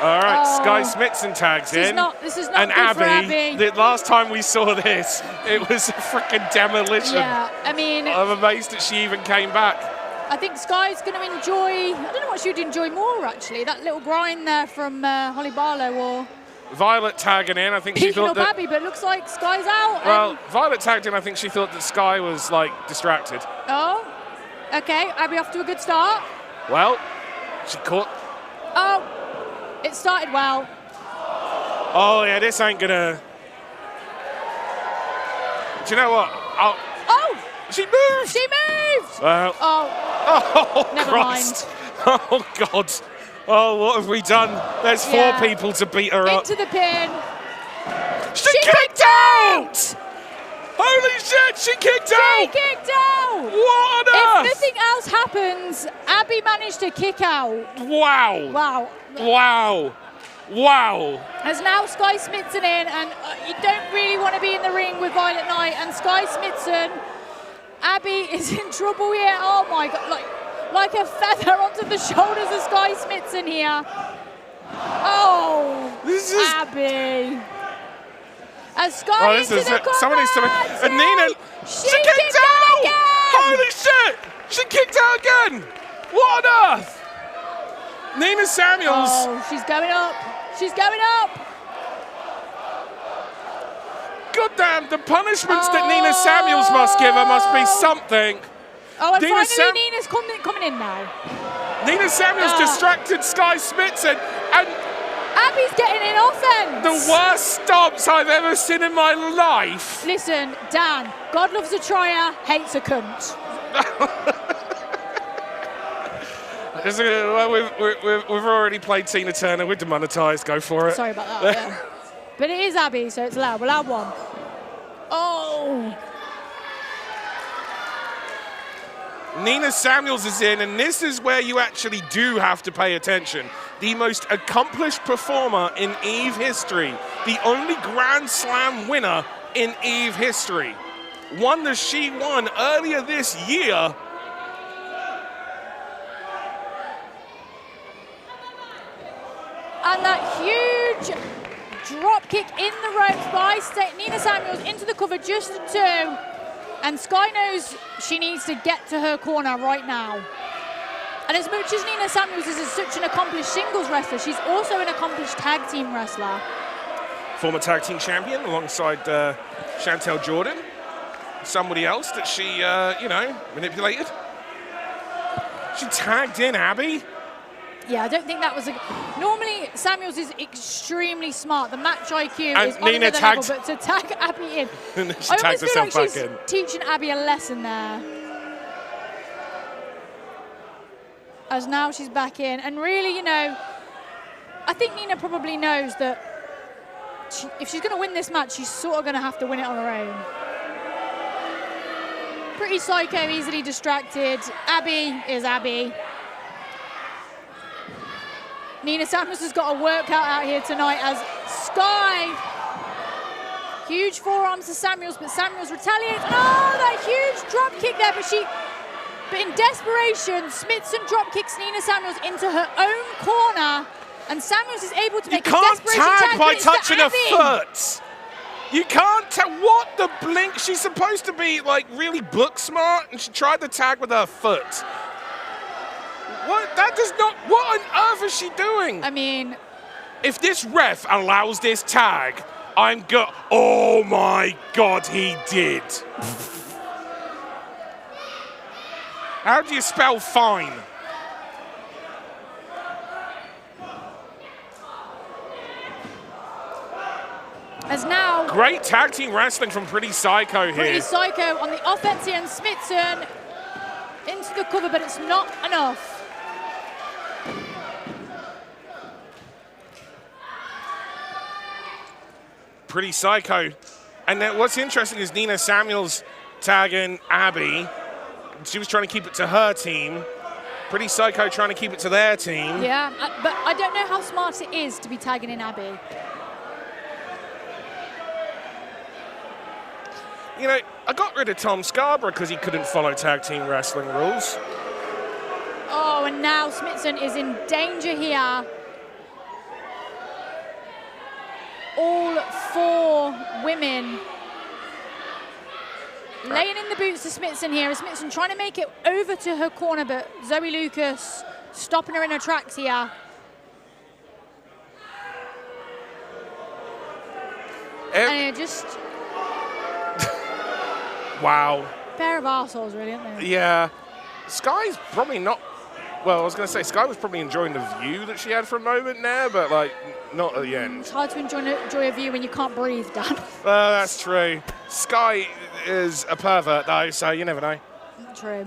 All right, Skye Smithson tags in. This is not and good Abby, for Abby. The last time we saw this, it was a freaking demolition. Yeah, I mean, I'm amazed that she even came back. I think Skye's going to enjoy, I don't know what she would enjoy more, actually. That little grind there from Holly Barlow or... Violet tagging in, I think she thought that... Abby, but it looks like Skye's out. Well, Violet tagged in, I think she thought that Skye was, distracted. Oh, okay. Abby off to a good start. Well, she caught... Oh, it started well. Oh, yeah, this ain't gonna... Do you know what? Oh! She moved! She moved! Well... Oh, never Christ. Mind. Oh, God. Oh, what have we done? There's 4 people to beat her up. Into the pin. She kicked out! Holy shit, she kicked out! She kicked out! What on earth? If nothing else happens, Abby managed to kick out. Wow. Wow. Wow. Wow. As now Skye Smithson in, and you don't really want to be in the ring with Violet Knight and Skye Smithson. Abby is in trouble here. Oh my God, like a feather onto the shoulders of Skye Smithson here. Oh, this is Abby. As Skye into the corner. Somebody's and Nina, she kicked out again. Holy shit, she kicked out again. What on earth? Nina Samuels. Oh, she's going up. She's going up. God damn, the punishments that Nina Samuels must give her must be something. Oh, and finally Nina's coming in now. Nina Samuels distracted Skye Smithson, and Abby's getting in offense. The worst stomps I've ever seen in my life. Listen, Dan, God loves a trier, hates a cunt. We've already played Tina Turner. We're demonetized. Go for it. Sorry about that. Yeah. But it is Abby, so it's allowed. We'll have one. Oh! Nina Samuels is in, and this is where you actually do have to pay attention. The most accomplished performer in EVE history. The only Grand Slam winner in EVE history. Won the She Won earlier this year. And that huge drop kick in the ropes by Nina Samuels into the cover, just a 2. And Skye knows she needs to get to her corner right now. And as much as Nina Samuels is such an accomplished singles wrestler, she's also an accomplished tag team wrestler. Former tag team champion alongside Chantel Jordan. Somebody else that she, manipulated. She tagged in Abby. Yeah, I don't think that was a... Normally, Samuels is extremely smart. The match IQ and is on Nina another level, but to tag Abby in... And she tags herself back in. Teaching Abby a lesson there. As now she's back in. And really, I think Nina probably knows that if she's going to win this match, she's sort of going to have to win it on her own. Pretty psycho, easily distracted. Abby is Abby. Nina Samuels has got a workout out here tonight as Skye. Huge forearms to Samuels, but Samuels retaliates. Oh, that huge drop kick there, but in desperation, Smithson drop kicks Nina Samuels into her own corner, and Samuels is able to make a desperation tag by touching her foot. You can't tell what the blink. She's supposed to be like really book smart, and she tried to tag with her foot. What? That does not. What on earth is she doing? I mean, if this ref allows this tag, I'm go. Oh my God, he did. How do you spell fine? as now... Great tag team wrestling from Pretty Psycho here. Pretty Psycho on the offense here, and Smithson into the cover, but it's not enough. Pretty Psycho. And then what's interesting is Nina Samuels tagging Abby. She was trying to keep it to her team. Pretty Psycho trying to keep it to their team. Yeah, but I don't know how smart it is to be tagging in Abby. You know, I got rid of Tom Scarborough because he couldn't follow tag team wrestling rules. Oh, and now Smithson is in danger here. All four women laying in the boots to Smithson here. Smithson trying to make it over to her corner, but Zoe Lucas stopping her in her tracks here. And it just... Wow. Pair of arseholes, really, aren't they? Yeah. Skye's probably not... Well, I was going to say, Skye was probably enjoying the view that she had for a moment there, but, like, not at the end. It's hard to enjoy a view when you can't breathe, Dan. That's true. Skye is a pervert, though, so you never know. True.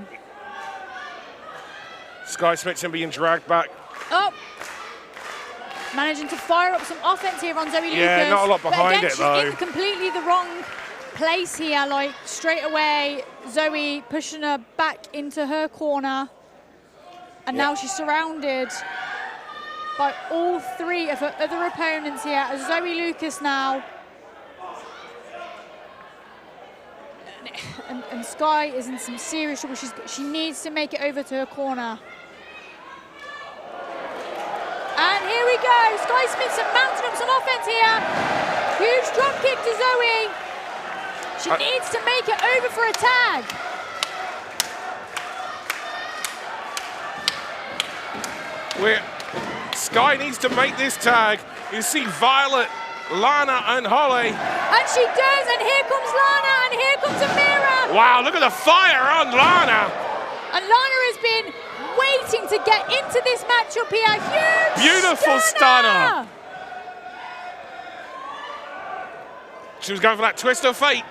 Skye Smithson being dragged back. Oh! Managing to fire up some offense here on Zoe Lucas. Yeah, not a lot behind it, though. She's in completely the wrong place here. Like, straight away, Zoe pushing her back into her corner. And now she's surrounded by all three of her other opponents here. Zoe Lucas now. And Skye is in some serious trouble. She needs to make it over to her corner. And here we go. Skye Smithson mounting up some offense here. Huge drop kick to Zoe. She needs to make it over for a tag. Skye needs to make this tag. You see Violet, Lana, and Holly. And she does, and here comes Lana, and here comes Amira. Wow, look at the fire on Lana. And Lana has been waiting to get into this matchup here. Huge beautiful stunner. She was going for that twist of fate.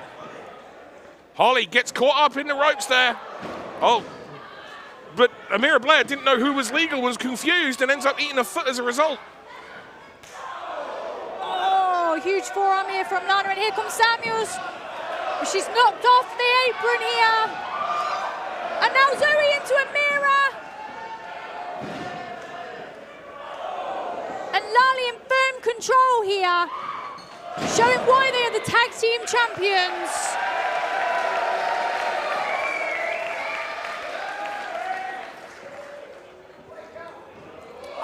Holly gets caught up in the ropes there. Oh, but Amira Blair didn't know who was legal, was confused, and ends up eating a foot as a result. Oh, huge forearm here from Lana, and here comes Samuels. She's knocked off the apron here. And now Zoe into Amira. And LALLIE in firm control here, showing why they are the tag team champions.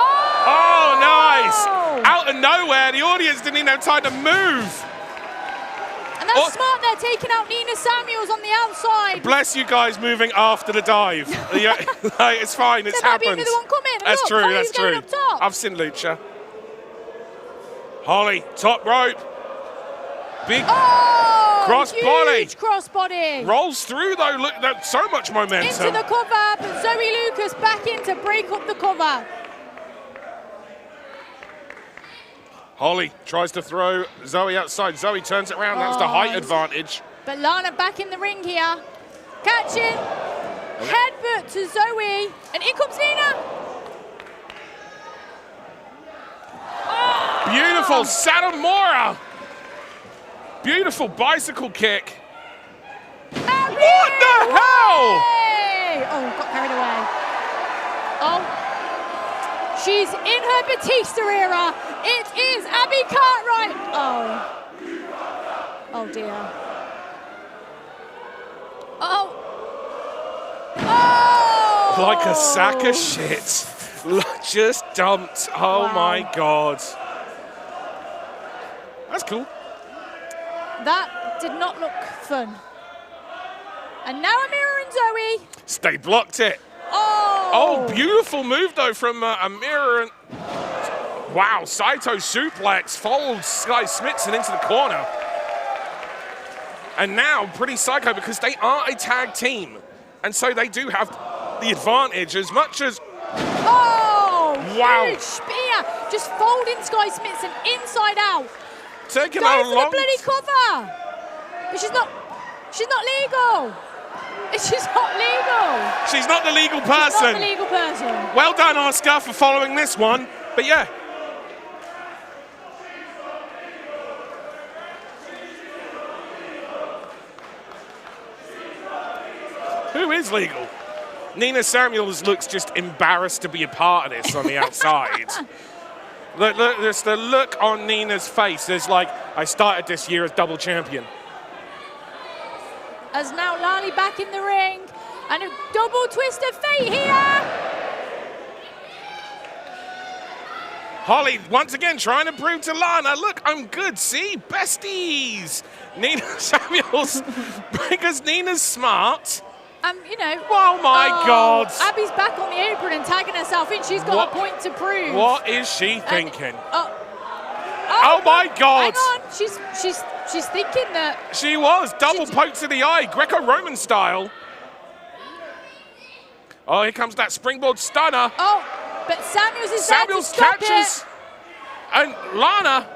Oh, nice! Out of nowhere, the audience didn't even have time to move. And that's smart, they're taking out Nina Samuels on the outside. Bless you guys moving after the dive. Yeah, it's fine, it's there might be happened. another one coming. That's Look, true, Holly's that's true. up top. I've seen Lucha. Holly, top rope. Big cross body. Cross body. Rolls through though, look, that's so much momentum. Into the cover, but Zoe Lucas back in to break up the cover. Holly tries to throw Zoe outside. Zoe turns it around. That's the height advantage. But Lana back in the ring here. Catching. Headbutt to Zoe. And in comes Nina. Oh. Beautiful Satomura. Beautiful bicycle kick. Abby! What the hell? Oh, got carried away. Oh. She's in her Batista era. It is Abby Cartwright. Oh. Oh dear. Oh. Oh. Like a sack of shit. Just dumped. Oh Wow. my God. That's cool. That did not look fun. And now Amira and Zoe. Stay blocked it. Oh. Oh, beautiful move though from Amira. And wow, Saito suplex folds Skye Smithson into the corner. And now pretty psycho because they are a tag team. And so they do have the advantage as much as... Oh, wow. Huge spear. Just folding Skye Smithson inside out. Taking Going a for long... the bloody cover. But she's not legal. She's not legal. She's not the legal person. She's not the legal person. Well done, Oscar, for following this one. But yeah. Who is legal? Nina Samuels looks just embarrassed to be a part of this on the outside. Look, there's the look on Nina's face. There's like, I started this year as double champion. As now LALLIE back in the ring. And a double twist of fate here. Holly once again trying to prove to Lana, look, I'm good, see? Besties. Nina Samuels, because Nina's smart. You know. Oh my God. Abby's back on the apron and tagging herself in. She's got a point to prove. What is she thinking? Oh my God. Hang on. She's thinking that. She was. Double poke to the eye, Greco-Roman style. Oh, here comes that springboard stunner. Oh, but Samuels is there to stop catches. it. And Lana.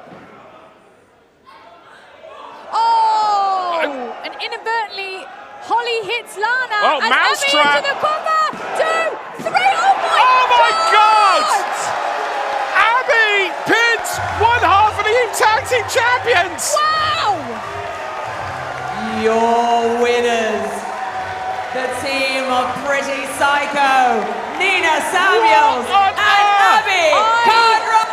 Oh, and inadvertently, Holly hits Lana. Oh, as mousetrap. Abby into the cover. 2, 3. Oh my God! Abby pins one half of the tag team champions. Wow! Your winners, the team of Pretty Psycho, Nina Samuels and Abby Cartwright.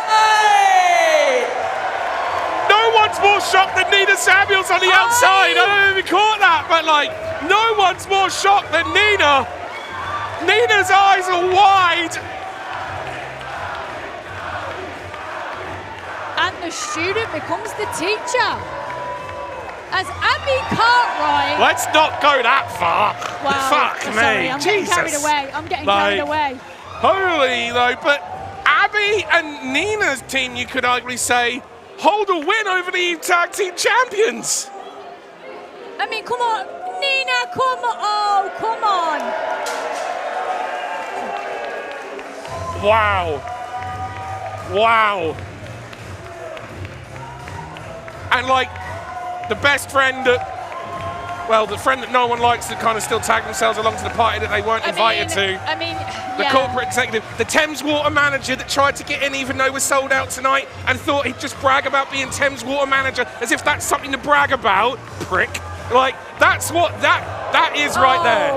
No one's more shocked than Nina Samuels on the outside. I don't know if you caught that, but like, no one's more shocked than Nina. Nina's eyes are wide. And the student becomes the teacher. As Abby Cartwright. Let's not go that far. Wow, Fuck sorry, me. I'm Jesus. getting carried away. I'm getting carried away. Holy though, but Abby and Nina's team, you could arguably say, hold a win over the tag team champions. I mean, come on. Nina, come on. Oh, come on. Wow. Wow. And like, the best friend that, well, the friend that no one likes that kind of still tag themselves along to the party that they weren't invited to. I mean, The corporate executive, the Thames Water manager that tried to get in even though we're sold out tonight and thought he'd just brag about being Thames Water manager as if that's something to brag about, prick. Like, that's what that is right there.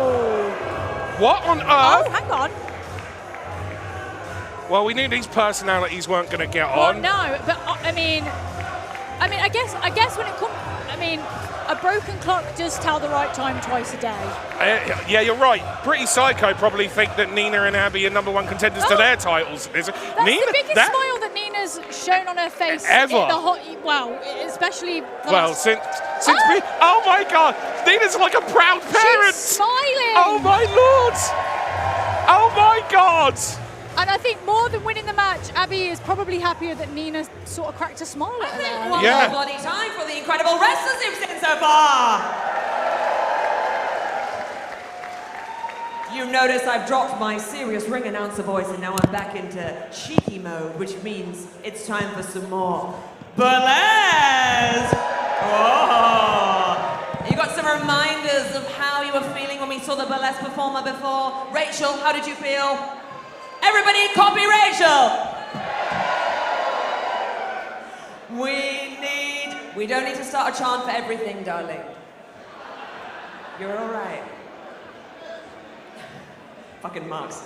What on earth? Oh, hang on. Well, we knew these personalities weren't going to get Well, on. no, but I mean, I guess when it comes, I mean, a broken clock does tell the right time twice a day. Yeah, you're right. Pretty Psycho probably think that Nina and Abby are #1 contenders to their titles. That's the biggest smile that Nina's shown on her face ever. In the well, especially. Since me. Oh my God, Nina's like a proud parent. She's smiling. Oh my Lord. Oh my God. And I think more than winning the match, Abby is probably happier that Nina sort of cracked a smile at her there. One more bloody time for the incredible wrestlers you've seen so far. You notice I've dropped my serious ring announcer voice and now I'm back into cheeky mode, which means it's time for some more burlesque. Oh. You got some reminders of how you were feeling when we saw the burlesque performer before. Rachel, how did you feel? Everybody copy Rachel. We don't need to start a chant for everything, darling. You're all right. Fucking marks.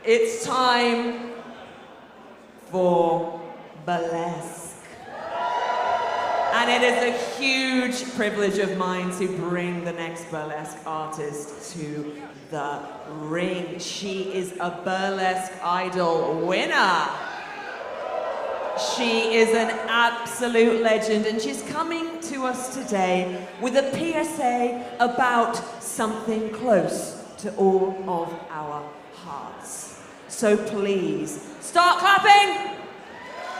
It's time for burlesque. And it is a huge privilege of mine to bring the next burlesque artist to the ring. She is a burlesque idol winner. She is an absolute legend, and she's coming to us today with a PSA about something close to all of our hearts. So please, start clapping,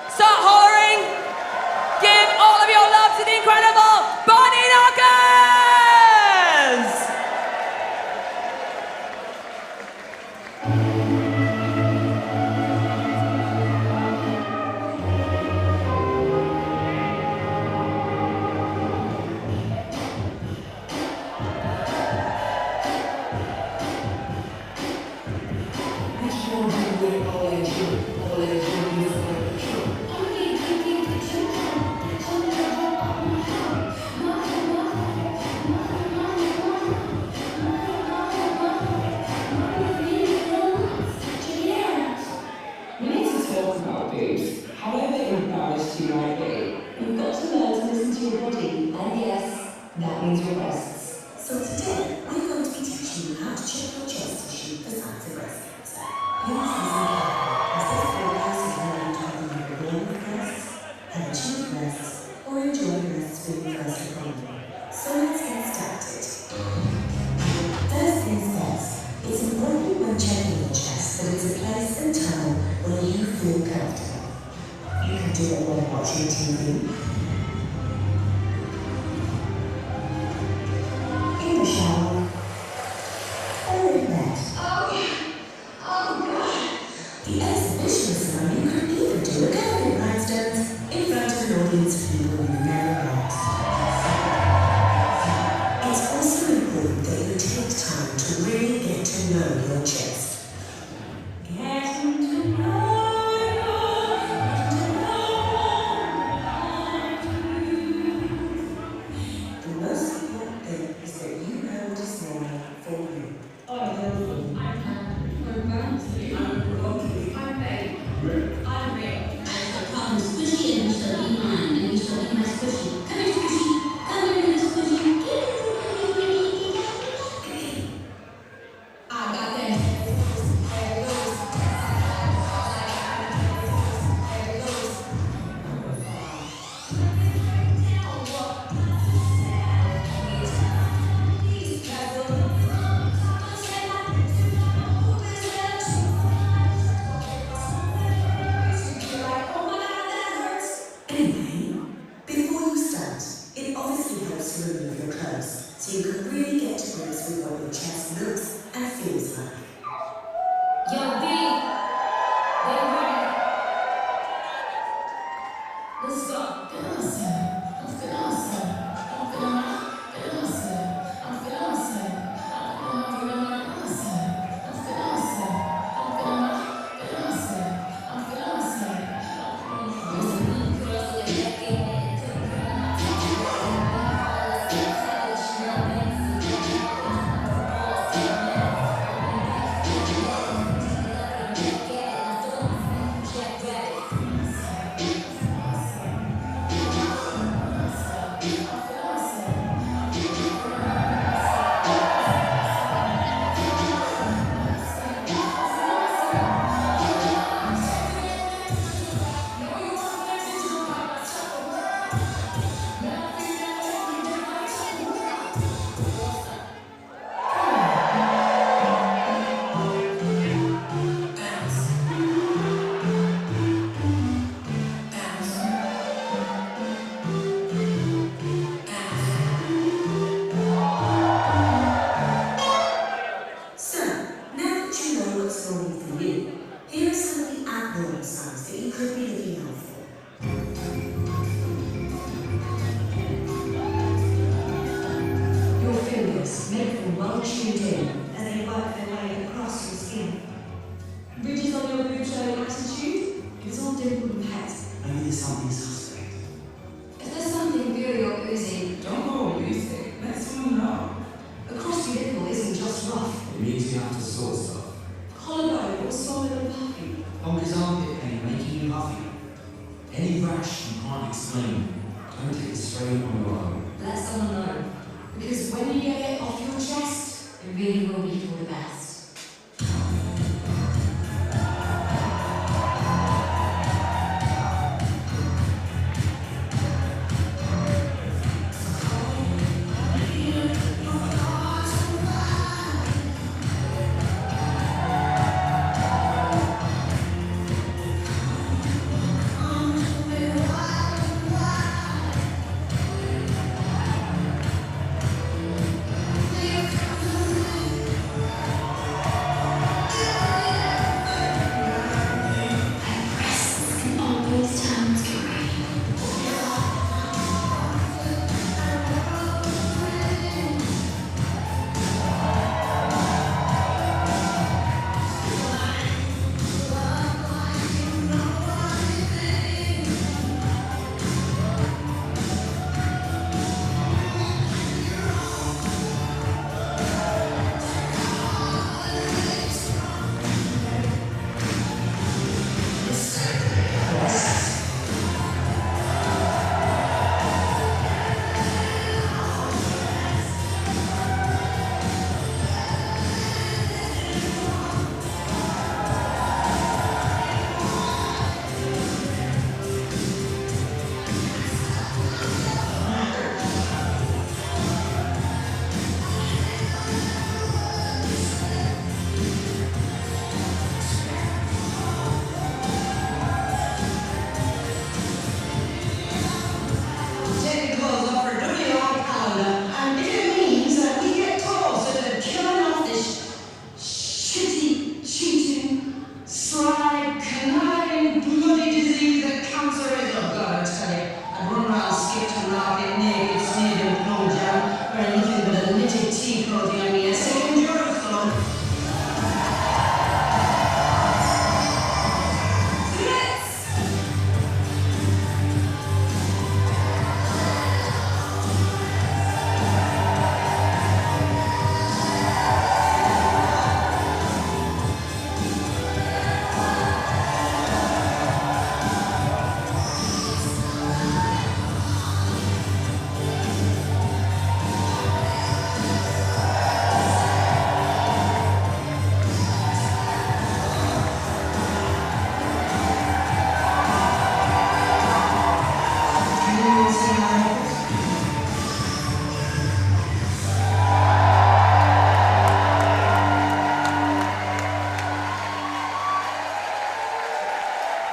start hollering, give all of your love to the incredible Bonnie Knockers! That means requests. So today, we're going to be teaching you how to check your chest tissue for signs of breast cancer. Please listen carefully, as this broadcast is only talking about your normal breasts, have achieved breasts, or enjoy breastfeeding first recovery. So let's get started. First things first, it's important when checking your chest that it's a place and time where you feel comfortable. You can do it while watching TV, in the shower, or in bed. Oh God. The you in as they work their way across your skin. Ridges on your boot showing attitude? It's all dimpled and pet. Maybe there's something suspect. If there's something gooey or oozy, don't go oozy. Let's find out. A crusty nipple isn't just rough. It means you have to sort stuff. Collarbone or solid and puffy. His armpit pain making you huffy. Any rash you can't explain, don't take it straight on your own. Let someone know. Because when you get it off your chest, it really will be for the best.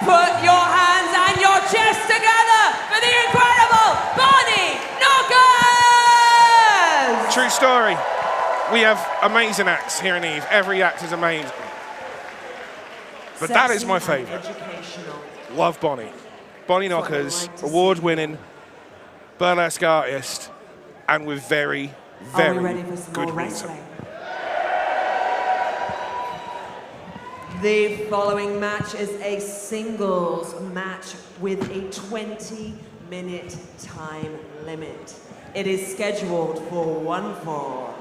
Put your hands and your chest together for the incredible Bonnie Knockers! True story. We have amazing acts here in Eve. Every act is amazing. But that is my favourite. Love Bonnie. Bonnie Knockers, award-winning burlesque artist, and with very, very good reason. The following match is a singles match with a 20-minute time limit. It is scheduled for 1 fall.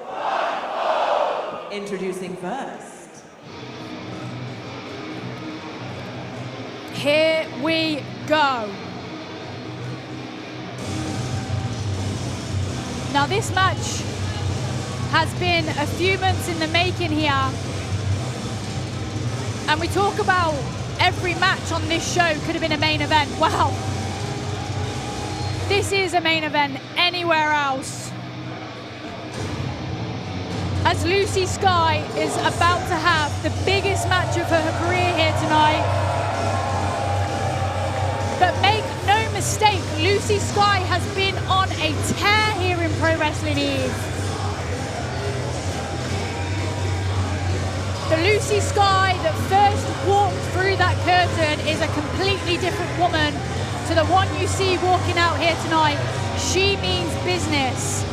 Introducing first. Here we go. Now this match has been a few months in the making here. And we talk about every match on this show could have been a main event. Wow. This is a main event anywhere else. As Nyte-Skye is about to have the biggest match of her career here tonight. But make no mistake, Nyte-Skye has been on a tear here in Pro Wrestling Eve. The Nyte-Skye that first walked through that curtain is a completely different woman to the one you see walking out here tonight. She means business.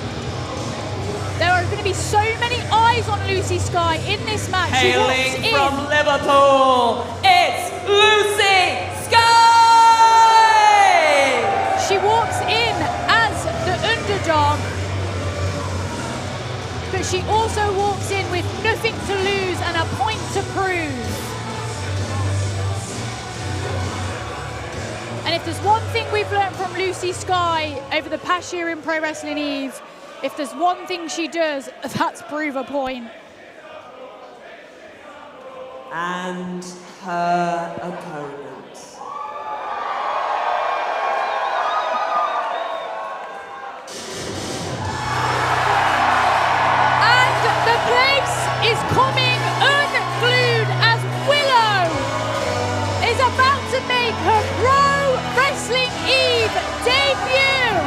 There are going to be so many eyes on Nyte-Skye in this match. Hailing from Liverpool, it's Nyte-Skye! She walks in as the underdog, but she also walks in with nothing to lose and a point to prove. And if there's one thing we've learned from Nyte-Skye over the past year in Pro Wrestling Eve, if there's one thing she does, that's prove a point. And her opponent. And the place is coming unglued as Willow is about to make her Pro Wrestling Eve debut.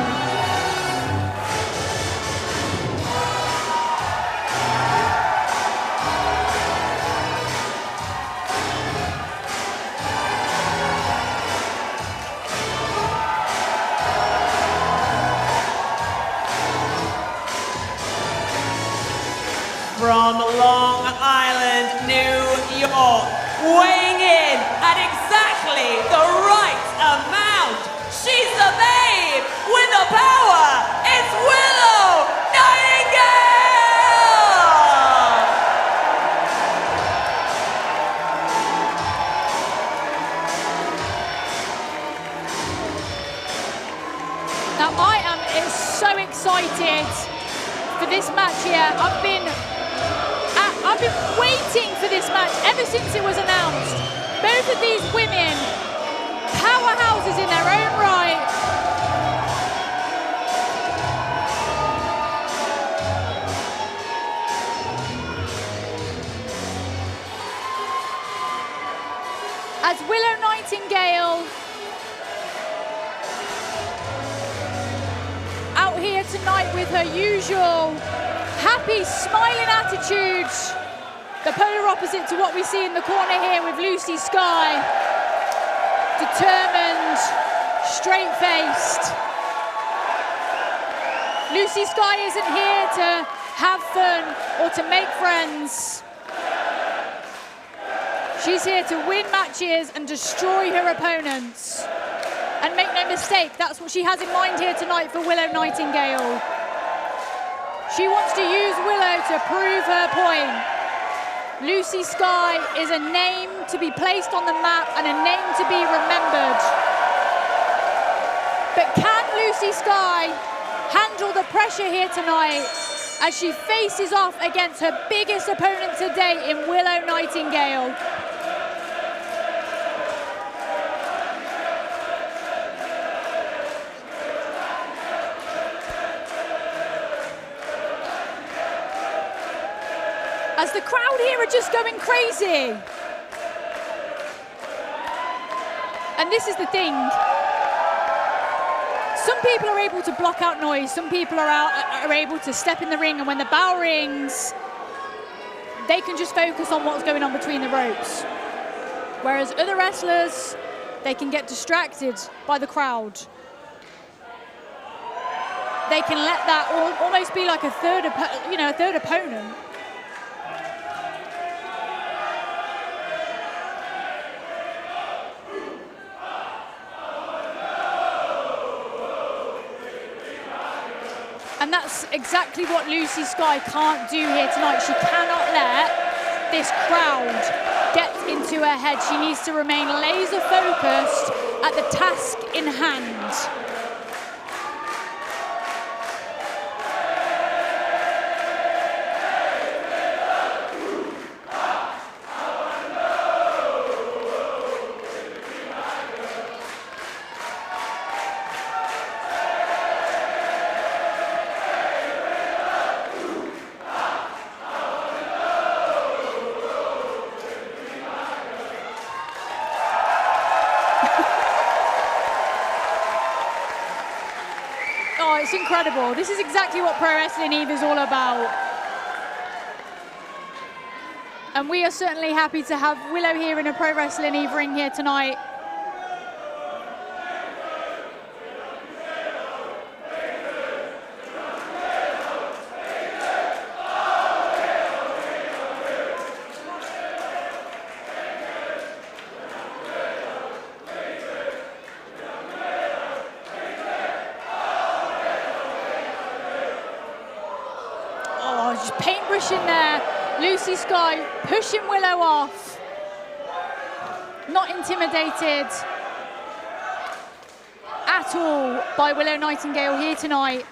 From Long Island, New York, weighing in at exactly the right amount. She's the babe with the power. It's Willow Nightingale! Now I am so excited for this match here. I've been waiting for this match ever since it was announced. Both of these women, powerhouses in their own right. As Willow Nightingale out here tonight with her usual happy, smiling attitude, the polar opposite to what we see in the corner here with Nyte-Skye, determined, straight-faced. Nyte-Skye isn't here to have fun or to make friends. She's here to win matches and destroy her opponents. And make no mistake, that's what she has in mind here tonight for Willow Nightingale. She wants to use Willow to prove her point. Nyte-Skye is a name to be placed on the map and a name to be remembered. But can Nyte-Skye handle the pressure here tonight as she faces off against her biggest opponent today in Willow Nightingale? As the crowd here are just going crazy. And this is the thing. Some people are able to block out noise. Some people are able to step in the ring, and when the bell rings, they can just focus on what's going on between the ropes. Whereas other wrestlers, they can get distracted by the crowd. They can let that almost be like a third opponent. And that's exactly what Nyte-Skye can't do here tonight. She cannot let this crowd get into her head. She needs to remain laser focused at the task in hand. It's incredible. This is exactly what Pro Wrestling Eve is all about. And we are certainly happy to have Willow here in a Pro Wrestling Eve ring here tonight. Just paintbrushing there. Nyte-Skye pushing Willow off. Not intimidated at all by Willow Nightingale here tonight.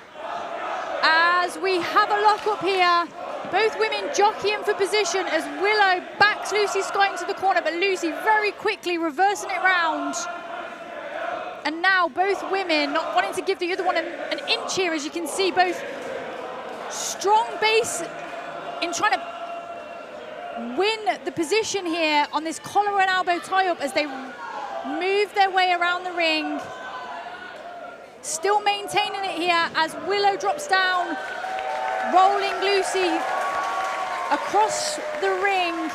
As we have a lock-up here, both women jockeying for position as Willow backs Nyte-Skye into the corner, but Lucy very quickly reversing it round. And now both women not wanting to give the other one an inch here, as you can see, both strong base in trying to win the position here on this collar and elbow tie-up as they move their way around the ring. Still maintaining it here as Willow drops down, rolling Lucy across the ring.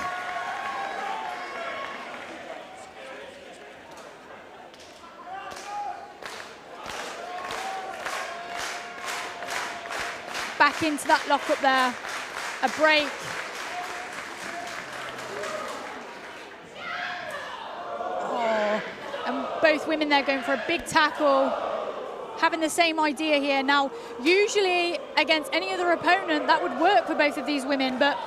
Back into that lockup there, a break. Oh, and both women there going for a big tackle, having the same idea here. Now, usually against any other opponent, that would work for both of these women, but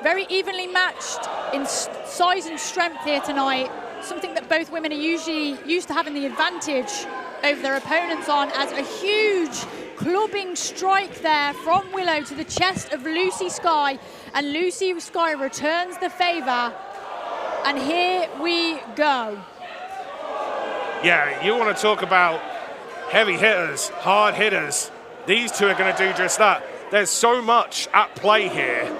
very evenly matched in size and strength here tonight. Something that both women are usually used to having the advantage over their opponents on, as a huge clubbing strike there from Willow to the chest of Nyte-Skye, and Nyte-Skye returns the favor. And here we go. Yeah, you want to talk about heavy hitters, hard hitters. These two are going to do just that. There's so much at play here.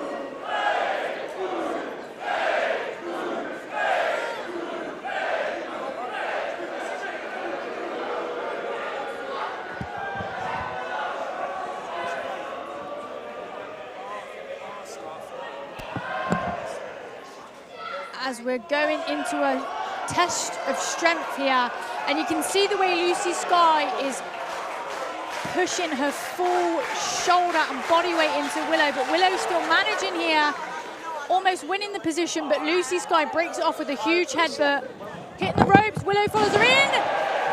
As we're going into a test of strength here, and you can see the way Nyte-Skye is pushing her full shoulder and body weight into Willow, but Willow's still managing here, almost winning the position, but Nyte-Skye breaks it off with a huge headbutt. Hitting the ropes, Willow follows her in,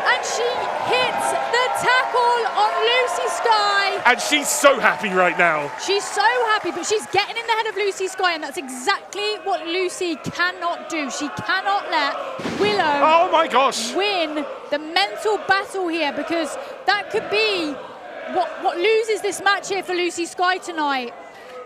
and she hits the tackle on Nyte-Skye. And she's so happy right now. She's so happy, but she's getting in the head of Nyte-Skye, and that's exactly what Lucy cannot do. She cannot let Willow oh my gosh. win the mental battle here, because that could be what loses this match here for Nyte-Skye tonight.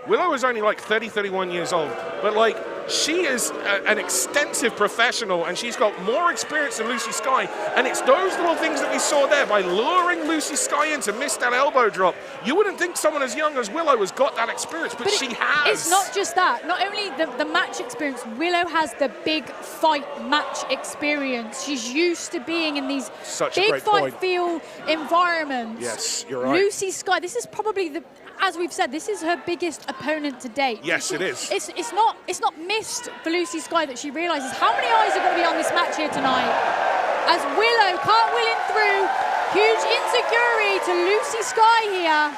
Willow is only like 30, 31 years old, but like she is an extensive professional, and she's got more experience than Nyte-Skye, and it's those little things that we saw there by luring Nyte-Skye in to miss that elbow drop. You wouldn't think someone as young as Willow has got that experience, but she has. It's not just that. Not only the match experience, Willow has the big fight match experience. She's used to being in these big fight feel environments. Yes, you're right. Nyte-Skye, this is probably as we've said, this is her biggest opponent to date. Yes, it is. It's not missed for Nyte-Skye that she realises how many eyes are going to be on this match here tonight. As Willow cartwheeling through, huge insecurity to Nyte-Skye here.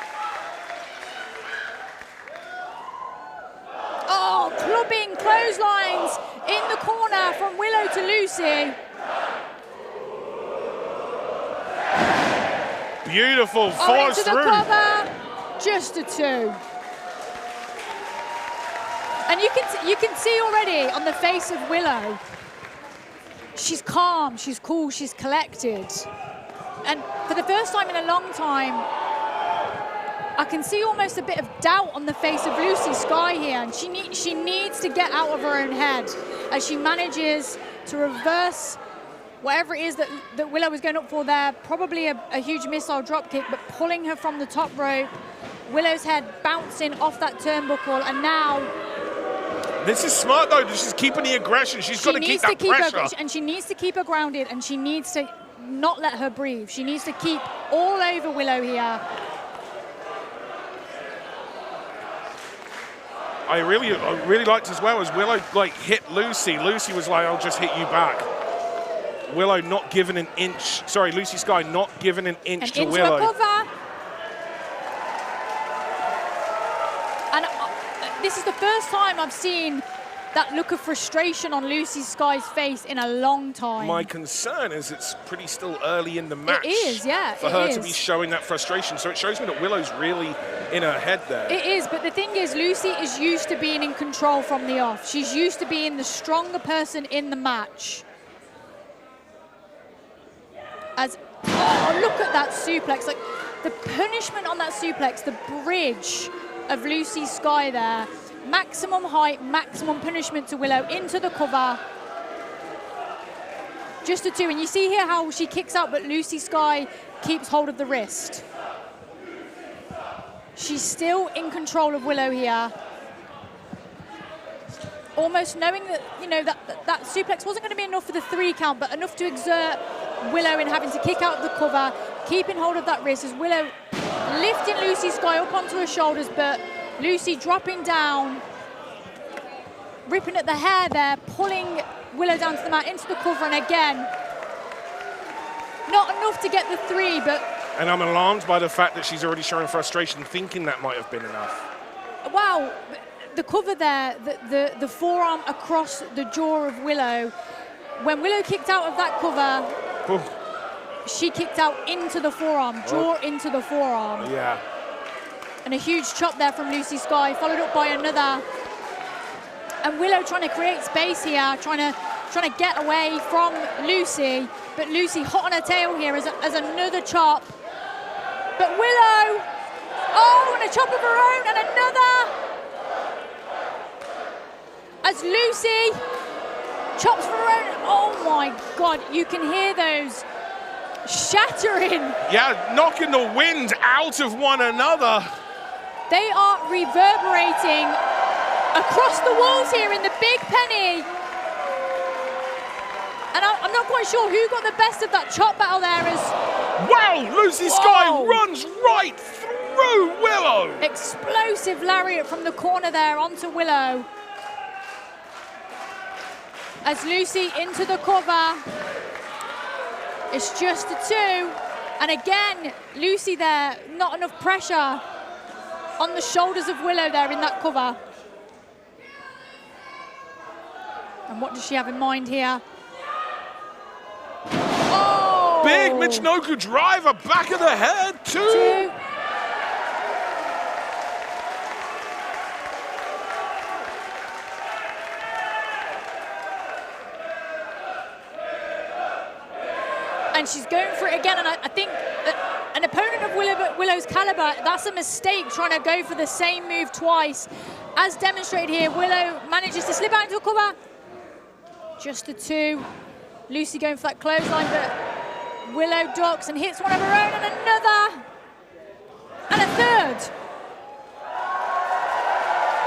Oh, clubbing clotheslines in the corner from Willow to Lucy. Beautiful, force into the cover. Just a two. And you can see already on the face of Willow, she's calm, she's cool, she's collected. And for the first time in a long time, I can see almost a bit of doubt on the face of Nyte-Skye here, and she needs to get out of her own head as she manages to reverse whatever it is that Willow was going up for there. Probably a huge missile drop kick, but pulling her from the top rope. Willow's head bouncing off that turnbuckle, and now... This is smart, though. This is keeping the aggression. She's got to keep that pressure. And she needs to keep her grounded, and she needs to not let her breathe. She needs to keep all over Willow here. I really liked as well as Willow hit Lucy. Lucy was like, I'll just hit you back. Willow not giving an inch. Sorry, Nyte-Skye not giving an inch to Willow. Cover. And this is the first time I've seen that look of frustration on Nyte-Skye's face in a long time. My concern is it's pretty still early in the match. It is, yeah. For her to be showing that frustration. So it shows me that Willow's really in her head there. It is, but the thing is, Lucy is used to being in control from the off. She's used to being the stronger person in the match. Oh, look at that suplex. Like, the punishment on that suplex, the bridge of Nyte-Skye there. Maximum height, maximum punishment to Willow into the cover. Just a 2, and you see here how she kicks out, but Nyte-Skye keeps hold of the wrist. She's still in control of Willow here. Almost knowing that, you know, that suplex wasn't going to be enough for the 3 count, but enough to exert Willow in having to kick out of the cover, keeping hold of that wrist as Willow lifting Nyte-Skye up onto her shoulders, but Lucy dropping down, ripping at the hair there, pulling Willow down to the mat into the cover, and again, not enough to get the 3, but... And I'm alarmed by the fact that she's already showing frustration, thinking that might have been enough. Wow, the cover there, the forearm across the jaw of Willow. When Willow kicked out of that cover, she kicked out into the forearm, jaw into the forearm. Yeah. And a huge chop there from Nyte-Skye, followed up by another. And Willow trying to create space here, trying to get away from Lucy, but Lucy hot on her tail here as another chop. But Willow, oh, and a chop of her own, and another. As Lucy chops for her own. Oh my God, you can hear those shattering. Yeah, knocking the wind out of one another. They are reverberating across the walls here in the Big Penny. And I'm not quite sure who got the best of that chop battle there as... Wow, Nyte-Skye runs right through Willow. Explosive lariat from the corner there onto Willow. As Lucy into the cover. It's just a 2. And again, Lucy there, not enough pressure on the shoulders of Willow there in that cover. And what does she have in mind here? Oh! Big Michinoku driver, back of the head, 2. And she's going for it again, and I think that an opponent of Willow's caliber, that's a mistake trying to go for the same move twice. As demonstrated here, Willow manages to slip out into a cover. Just a 2. Lucy going for that clothesline, but Willow ducks and hits one of her own, and another. And a 3rd.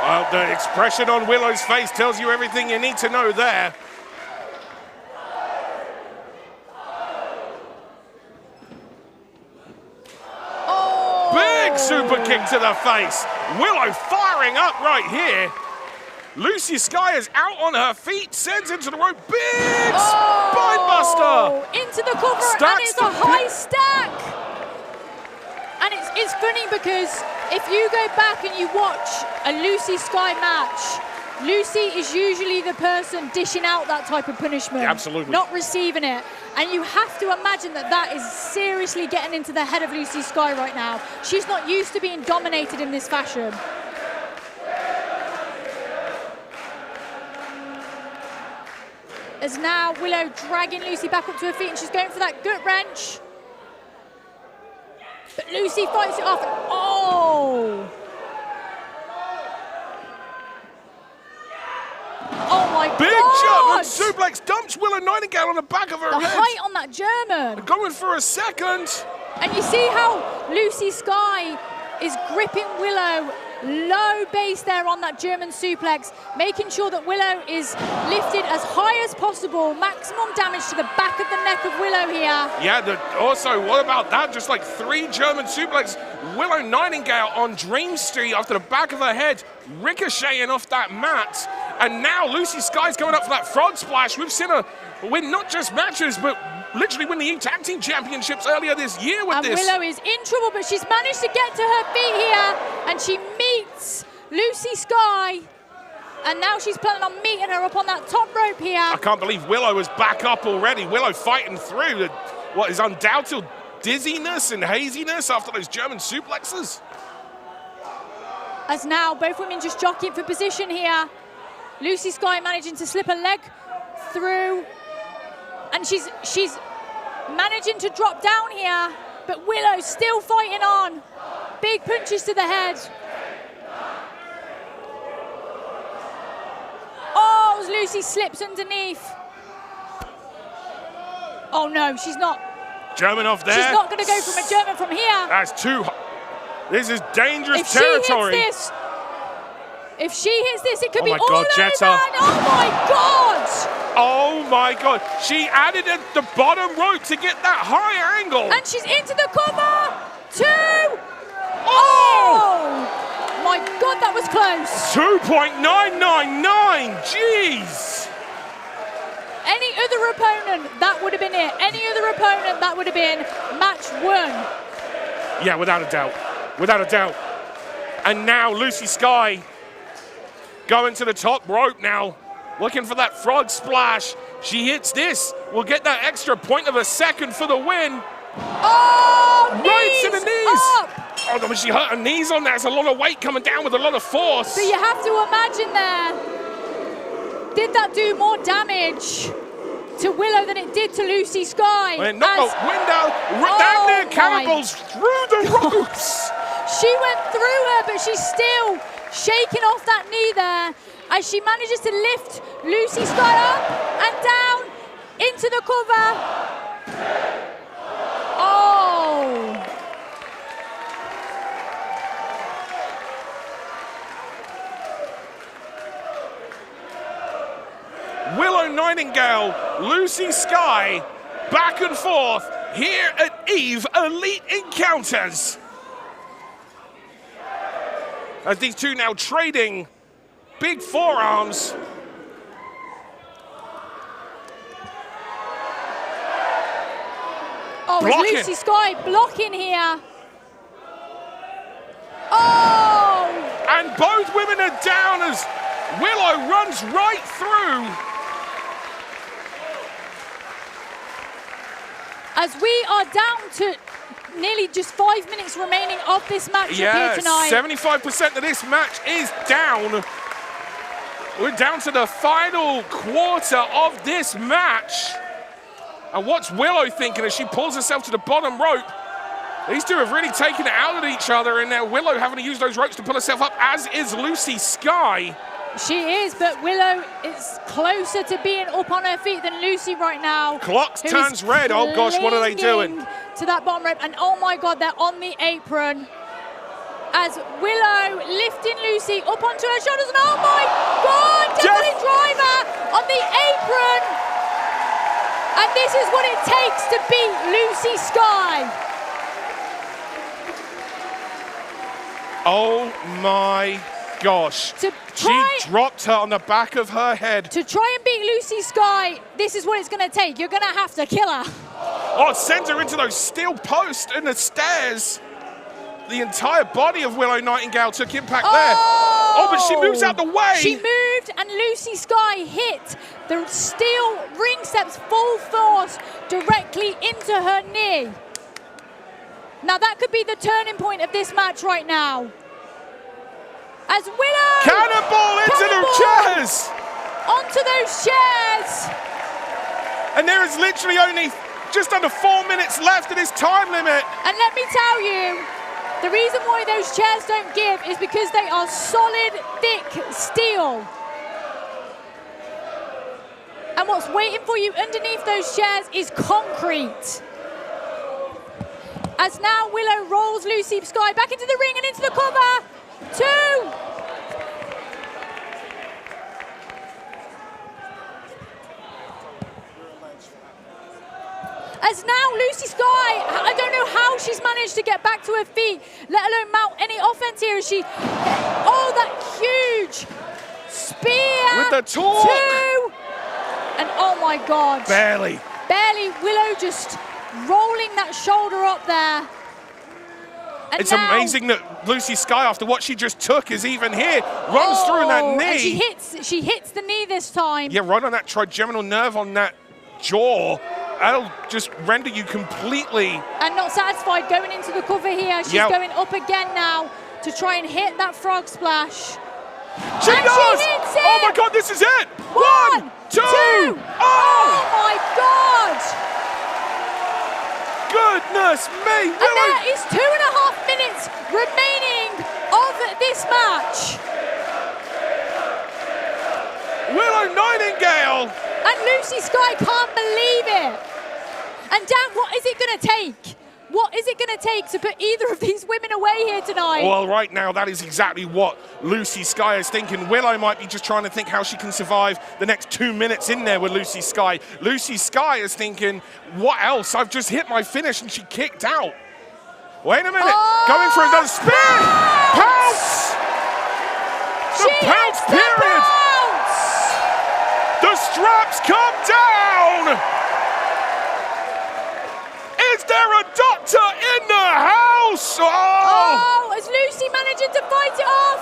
Well, the expression on Willow's face tells you everything you need to know there. Big super kick to the face. Willow firing up right here. Nyte-Skye is out on her feet, sends into the rope. Big spine buster. Into the cover, and it's a high stack. And it's funny because if you go back and you watch a Nyte-Skye match, Lucy is usually the person dishing out that type of punishment. Yeah, absolutely. Not receiving it. And you have to imagine that that is seriously getting into the head of Nyte-Skye right now. She's not used to being dominated in this fashion. As now Willow dragging Lucy back up to her feet, and she's going for that gut wrench. But Lucy fights it off. Oh! Oh my Big God! German suplex dumps Willow Nightingale on the back of her The head. height on that German. Going for a second. And you see how Nyte-Skye is gripping Willow low base there on that German suplex, making sure that Willow is lifted as high as possible. Maximum damage to the back of the neck of Willow here. Yeah, also, what about that? Just like 3 German suplex. Willow Nightingale on Dream Street after the back of her head, ricocheting off that mat. And now Nyte-Skye's going up for that frog splash. We've seen her win not just matches, but literally win the Tag Team Championships earlier this year with this. And Willow is in trouble, but she's managed to get to her feet here, and she meets Nyte-Skye And now she's planning on meeting her up on that top rope here. I can't believe Willow is back up already. Willow fighting through what is undoubted dizziness and haziness after those German suplexes. As now both women just jockeying for position here. Nyte-Skye managing to slip a leg through. And she's managing to drop down here. But Willow still fighting on. Big punches to the head. Oh, as Lucy slips underneath. Oh no, she's not. German off there. She's not going to go from a German from here. That's too hot. This is dangerous territory. If she hits this, it could be all God, over. Jetta. Oh my God! Oh my God. She added at the bottom rope to get that high angle. And she's into the cover. 2. Oh! My God, that was close. 2.999. Jeez. Any other opponent, that would have been it. Any other opponent, that would have been match 1. Yeah, without a doubt. Without a doubt. And now Nyte-Skye going to the top rope now, looking for that frog splash. She hits this, will get that extra point of a second for the win. Oh, right to the knees. Up. Oh, but she hurt her knees on that. There's a lot of weight coming down with a lot of force. But you have to imagine there, did that do more damage to Willow than it did to Nyte-Skye? Well, knocked the window down there, cannibals through the ropes. She went through her, but she's still shaking off that knee there as she manages to lift Nyte-Skye up and down into the cover. Oh! Willow Nightingale, Nyte-Skye, back and forth here at EVE Elite Encounters. As these two now trading big forearms. Oh, Nyte-Skye blocking here. Oh! And both women are down as Willow runs right through. As we are down to nearly just 5 minutes remaining of this match here tonight. 75% of this match is down. We're down to the final quarter of this match. And what's Willow thinking as she pulls herself to the bottom rope? These two have really taken it out at each other, and now Willow having to use those ropes to pull herself up, as is Nyte-Skye. She is, but Willow is closer to being up on her feet than Lucy right now. Clock turns red. Oh gosh, what are they doing? To that bottom rope, and oh my God, they're on the apron. As Willow lifting Lucy up onto her shoulders, and oh my God, Definitely Driver on the apron. And this is what it takes to beat Nyte-Skye. Oh my gosh. She dropped her on the back of her head. To try and beat Nyte-Skye, this is what it's going to take. You're going to have to kill her. Oh, it sends her into those steel posts and the stairs. The entire body of Willow Nightingale took impact there. Oh, but she moves out the way. She moved, and Nyte-Skye hit the steel ring steps full force directly into her knee. Now that could be the turning point of this match right now. As Willow... Cannonball into the chairs! Onto those chairs! And there is literally only just under 4 minutes left of this time limit. And let me tell you, the reason why those chairs don't give is because they are solid, thick steel. And what's waiting for you underneath those chairs is concrete. As now Willow rolls Nyte-Skye back into the ring and into the cover. 2. As now Nyte-Skye, I don't know how she's managed to get back to her feet, let alone mount any offense here. As she, oh, that huge spear. With the torque. 2. And oh my God. Barely. Willow just rolling that shoulder up there. And it's now, amazing that Nyte-Skye, after what she just took, is even here. Runs through that knee. And she hits the knee this time. Yeah, right on that trigeminal nerve on that jaw. That'll just render you completely... And not satisfied, going into the cover here. She's going up again now to try and hit that frog splash. She does! She hits it! Oh my God, this is it! 1, 2! Oh my God! Goodness me! And there is 2.5 minutes remaining of this match. Willow Nightingale! And Nyte-Skye can't believe it. And Dan, what is it going to take? What is it going to take to put either of these women away here tonight? Well, right now, that is exactly what Nyte-Skye is thinking. Willow might be just trying to think how she can survive the next 2 minutes in there with Nyte-Skye. Nyte-Skye is thinking, what else? I've just hit my finish and she kicked out. Wait a minute. Going for another spin. Pounce! The pounce period! The straps come down! Is there a doctor in the house? Oh, is Lucy managing to fight it off?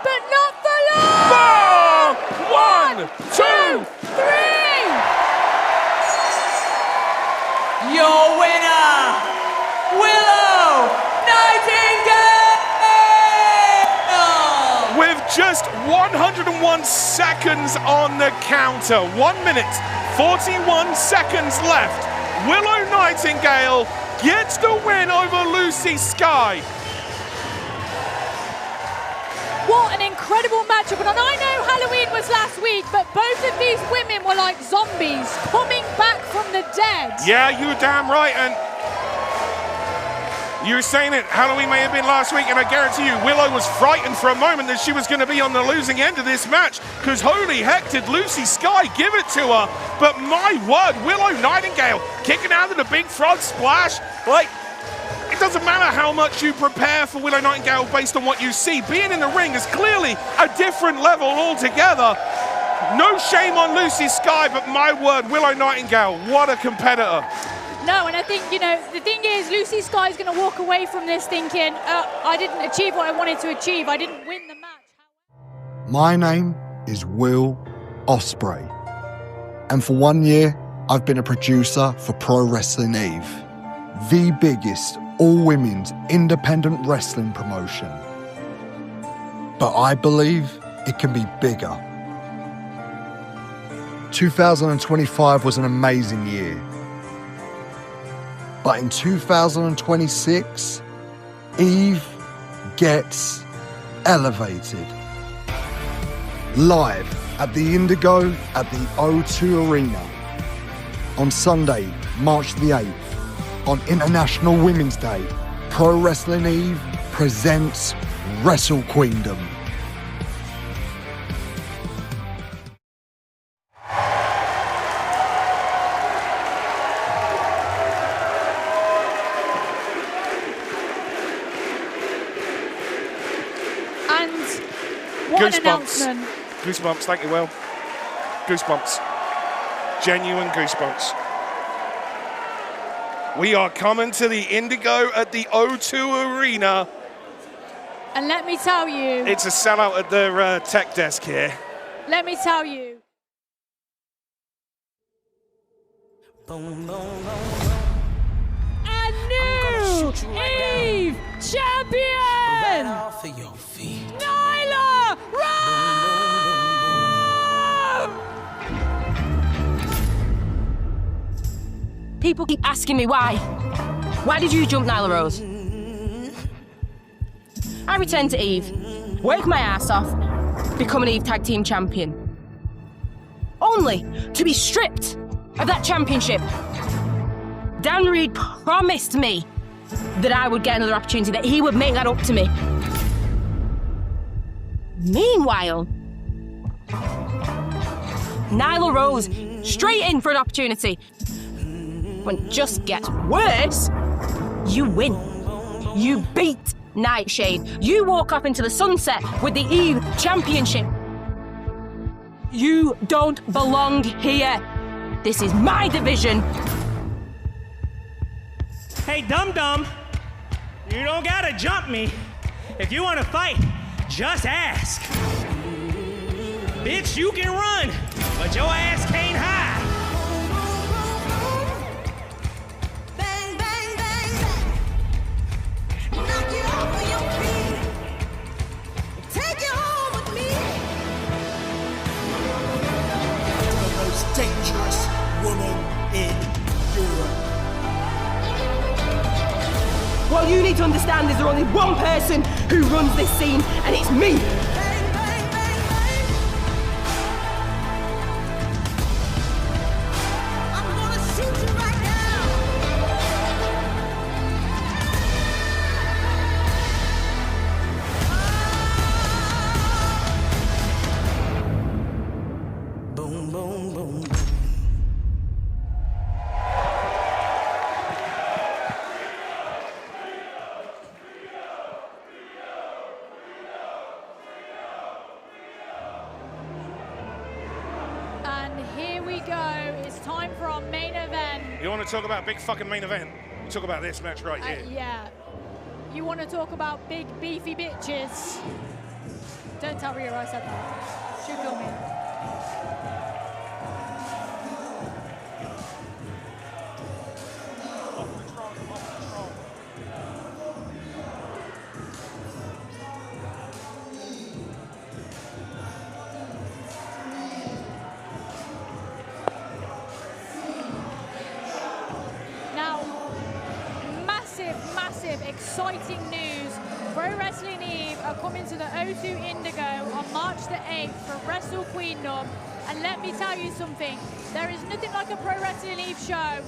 But not for long! 1, 2, 3! Your winner, Willow Nightingale! With just 101 seconds on the counter, 1 minute, 41 seconds left. Willow Nightingale gets the win over Nyte-Skye. What an incredible matchup. And I know Halloween was last week, but both of these women were like zombies coming back from the dead. Yeah, you're damn right. And you were saying it, Halloween may have been last week, and I guarantee you, Willow was frightened for a moment that she was going to be on the losing end of this match, because holy heck, did Nyte-Skye give it to her. But my word, Willow Nightingale kicking out of the big frog splash. Like, it doesn't matter how much you prepare for Willow Nightingale based on what you see. Being in the ring is clearly a different level altogether. No shame on Nyte-Skye, but my word, Willow Nightingale, what a competitor. No, and I think, you know, the thing is, Nyte-Skye is going to walk away from this thinking, I didn't achieve what I wanted to achieve. I didn't win the match. My name is Will Ospreay. And for 1 year, I've been a producer for Pro Wrestling Eve, the biggest all-women's independent wrestling promotion. But I believe it can be bigger. 2025 was an amazing year. But in 2026, Eve gets elevated. Live at the Indigo at the O2 Arena on Sunday, March the 8th, on International Women's Day, Pro Wrestling Eve presents Wrestle Queendom. What an announcement. Goosebumps, thank you, Will. Goosebumps. Genuine goosebumps. We are coming to the Indigo at the O2 Arena. And let me tell you... It's a sellout at their tech desk here. Let me tell you... A new Eve champion! Off of your feet. Nyla! People keep asking me why. Why did you jump Nyla Rose? I returned to Eve, worked my ass off, become an Eve Tag Team Champion. Only to be stripped of that championship. Dan Reed promised me that I would get another opportunity, that he would make that up to me. Meanwhile, Nyla Rose straight in for an opportunity. When it just gets worse, you win. You beat Nightshade. You walk off into the sunset with the Eve Championship. You don't belong here. This is my division. Hey, dum-dum. You don't gotta jump me. If you wanna fight, just ask. Bitch, you can run, but your ass can't hide. Bang, bang, bang, bang. Knock you off of your feet. Take you home with me. The most dangerous woman in Europe. What you need to understand is there's only one person who runs this scene, and it's me. Boom, boom, boom. And here we go. It's time for our main event. You want to talk about big fucking main event? You talk about this match right here. Yeah. You want to talk about big beefy bitches? Don't tell RHIO I said that. She'll kill me. Now, massive, exciting news. Pro Wrestling Eve are coming to the O2 Indigo on March the 8th for Wrestle Queendom. And let me tell you something, there is nothing like a Pro Wrestling Eve show.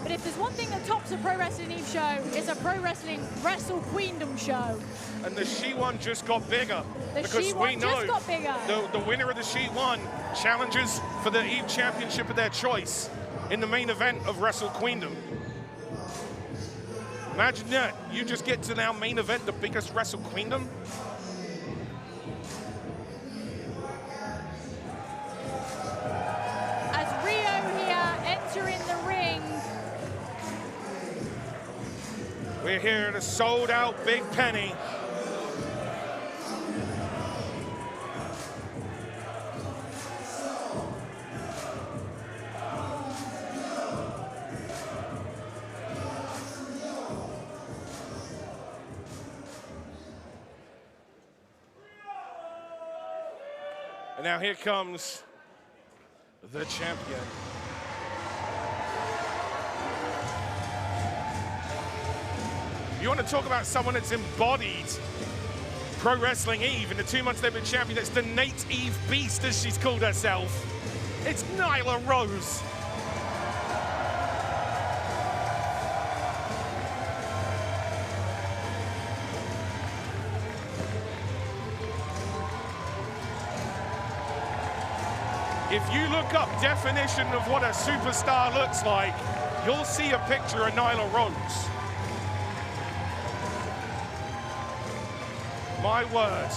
But if there's one thing that tops a Pro Wrestling Eve show, it's a Pro Wrestling Wrestle Queendom show. And the She One just got bigger. The because She we One know just got bigger. The winner of the She One challenges for the Eve Championship of their choice in the main event of Wrestle Queendom. Imagine that, you just get to now main event the biggest Wrestle Queendom. As RHIO here entering the ring. We're here at a sold out Big Penny. And now here comes the champion. You want to talk about someone that's embodied Pro Wrestling Eve in the 2 months they've been champion? That's the Nyte-Eve Beast, as she's called herself. It's Nyla Rose. If you look up definition of what a superstar looks like, you'll see a picture of Nyla Rose. My word.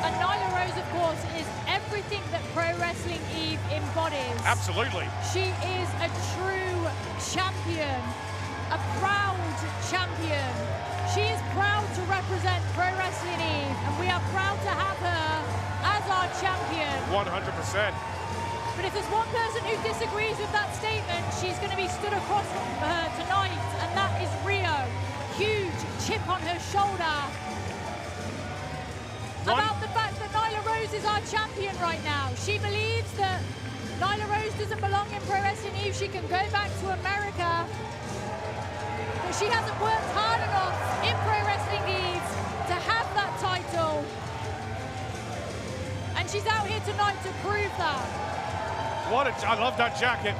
And Nyla Rose, of course, is everything that Pro Wrestling Eve embodies. Absolutely. She is a true champion, a proud champion. She is proud to represent Pro Wrestling Eve, and we are proud to have her as our champion. 100%. But if there's one person who disagrees with that statement, she's going to be stood across from her tonight, and that is RHIO. Huge chip on her shoulder about the fact that Nyla Rose is our champion right now. She believes that Nyla Rose doesn't belong in Pro Wrestling Eve. She can go back to America. But she hasn't worked hard enough in Pro Wrestling Eve to have that title. And she's out here tonight to prove that. I love that jacket.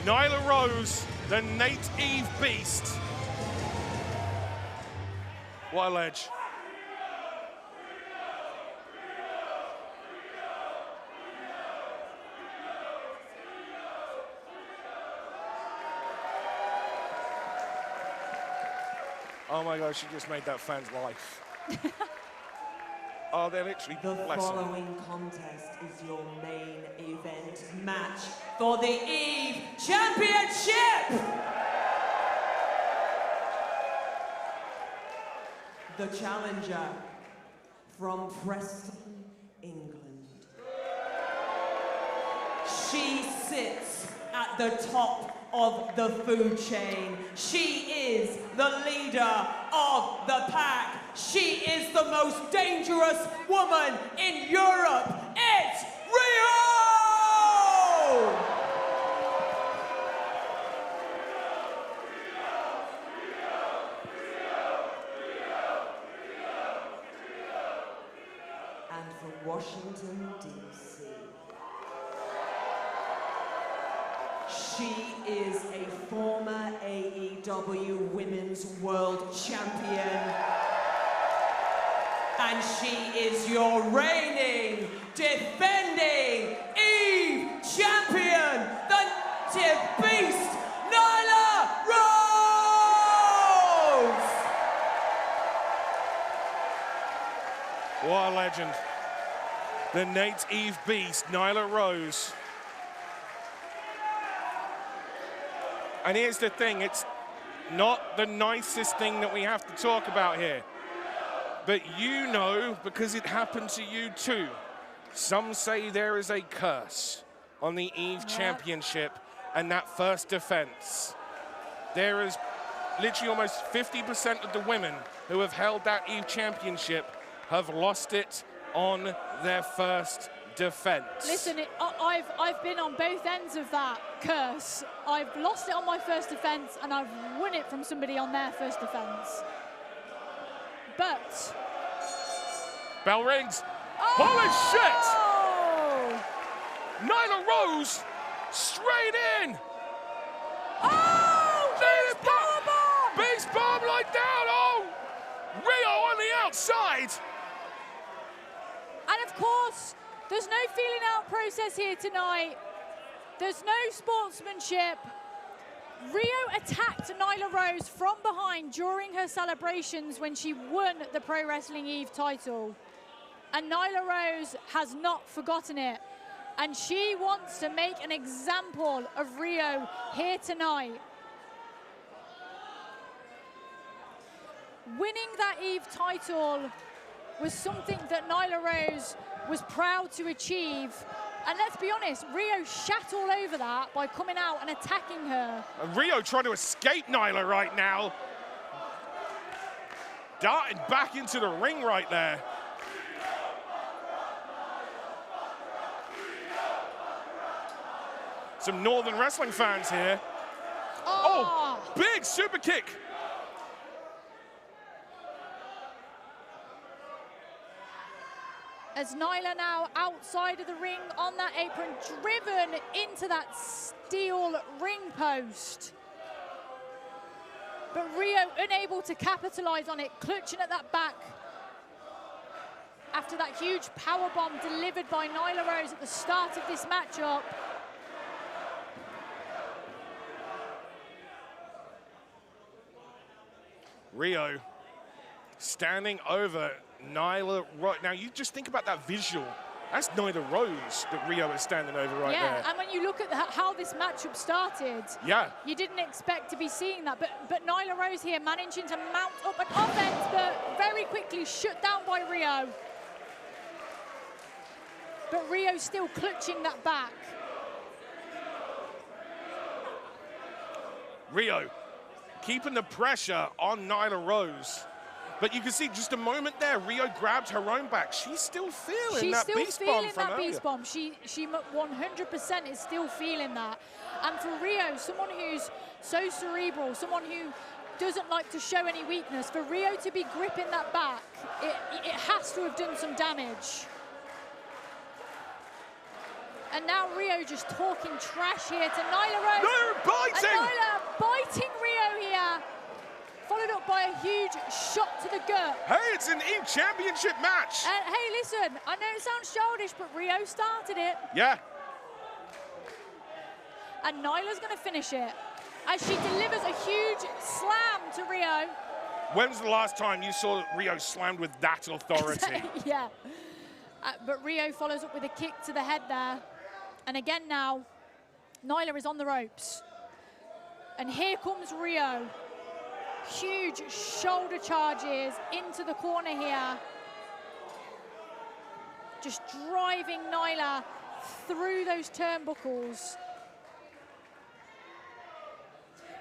Nyla Rose, the Nyte-Eve Beast. What a ledge. Oh my God, she just made that fan's life. Oh, they're literally The blessing. following contest is your main event match for the EVE Championship! The challenger from Preston, England. She sits at the top of the food chain. She is the leader of the pack. She is the most dangerous woman in Europe. It's RHIO! And from Washington, D.C. She is a former AEW Women's World Champion. And she is your reigning, defending EVE Champion, the native beast, Nyla Rose! What a legend. The Nate Eve beast, Nyla Rose. And here's the thing, it's not the nicest thing that we have to talk about here. But you know, because it happened to you too, some say there is a curse on the EVE Championship and that first defense. There is literally almost 50% of the women who have held that EVE Championship have lost it on their first defense. Listen, I've been on both ends of that curse. I've lost it on my first defense and I've won it from somebody on their first defense. But bell rings. Oh! Holy shit! Nyla Rose straight in. Oh! Beast bomb! Beast bomb like that. Oh! RHIO on the outside. And of course, there's no feeling out process here tonight. There's no sportsmanship. RHIO attacked Nyla Rose from behind during her celebrations when she won the Pro Wrestling EVE title. And Nyla Rose has not forgotten it. And she wants to make an example of RHIO here tonight. Winning that EVE title was something that Nyla Rose was proud to achieve. And let's be honest, RHIO shat all over that by coming out and attacking her. And RHIO trying to escape Nyla right now. Darting back into the ring right there. Some Northern Wrestling fans here. Oh, big super kick. As Nyla now outside of the ring on that apron, driven into that steel ring post. But RHIO unable to capitalize on it, clutching at that back after that huge powerbomb delivered by Nyla Rose at the start of this matchup. RHIO standing over Nyla Rose. Now, you just think about that visual. That's Nyla Rose that RHIO is standing over right there. Yeah, and when you look at how this matchup started, you didn't expect to be seeing that. But Nyla Rose here managing to mount up an offense, but very quickly shut down by RHIO. But RHIO still clutching that back. RHIO keeping the pressure on Nyla Rose. But you can see just a moment there, RHIO grabbed her own back. She's still feeling that beast bomb from earlier. Beast bomb. She 100% is still feeling that. And for RHIO, someone who's so cerebral, someone who doesn't like to show any weakness, for RHIO to be gripping that back, it has to have done some damage. And now RHIO just talking trash here to Nyla Rose. No, biting! And Nyla biting RHIO here. Followed up by a huge shot to the gut. Hey, it's an EVE Championship match. And hey, listen, I know it sounds childish, but RHIO started it. Yeah. And Nyla's going to finish it as she delivers a huge slam to RHIO. When's the last time you saw RHIO slammed with that authority? Yeah. But RHIO follows up with a kick to the head there. And again now, Nyla is on the ropes. And here comes RHIO. Huge shoulder charges into the corner here. Just driving Nyla through those turnbuckles.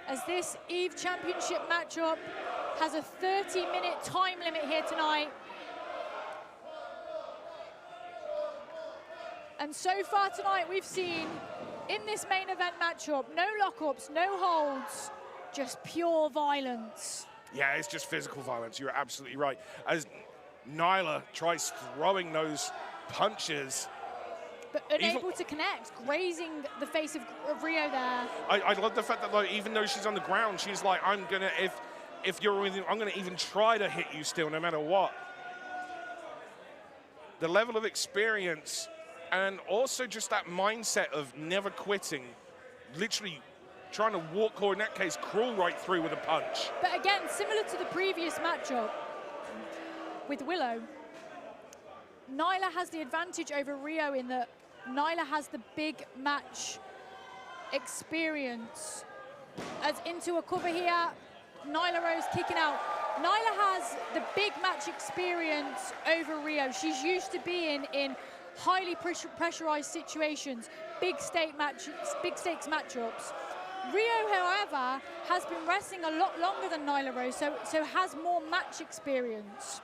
As this EVE Championship matchup has a 30-minute time limit here tonight. And so far tonight, we've seen in this main event matchup, no lockups, no holds, just pure violence. Yeah, it's just physical violence. You're absolutely right. As Nyla tries throwing those punches, but unable to connect, grazing the face of RHIO there. I love the fact that, like, even though she's on the ground, she's like, I'm gonna, if you're with me, I'm gonna even try to hit you still, no matter what. The level of experience, and also just that mindset of never quitting, literally trying to walk, or in that case, crawl right through with a punch. But again, similar to the previous matchup with Willow, Nyla has the advantage over RHIO in that Nyla has the big match experience. As into a cover here, Nyla Rose kicking out. Nyla has the big match experience over RHIO. She's used to being in highly pressurized situations, big stakes matchups. RHIO, however, has been wrestling a lot longer than Nyla Rose, so has more match experience.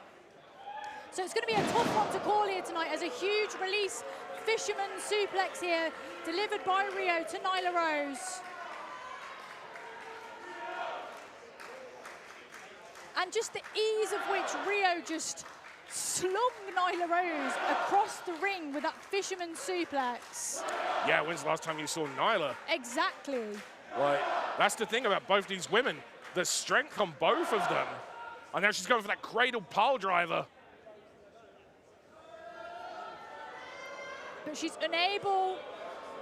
So it's going to be a tough one to call here tonight, as a huge release fisherman suplex here, delivered by RHIO to Nyla Rose. And just the ease of which RHIO just slung Nyla Rose across the ring with that fisherman suplex. Yeah, when's the last time you saw Nyla? Exactly. Like, that's the thing about both these women, the strength on both of them. And now she's going for that cradle pile driver. But she's unable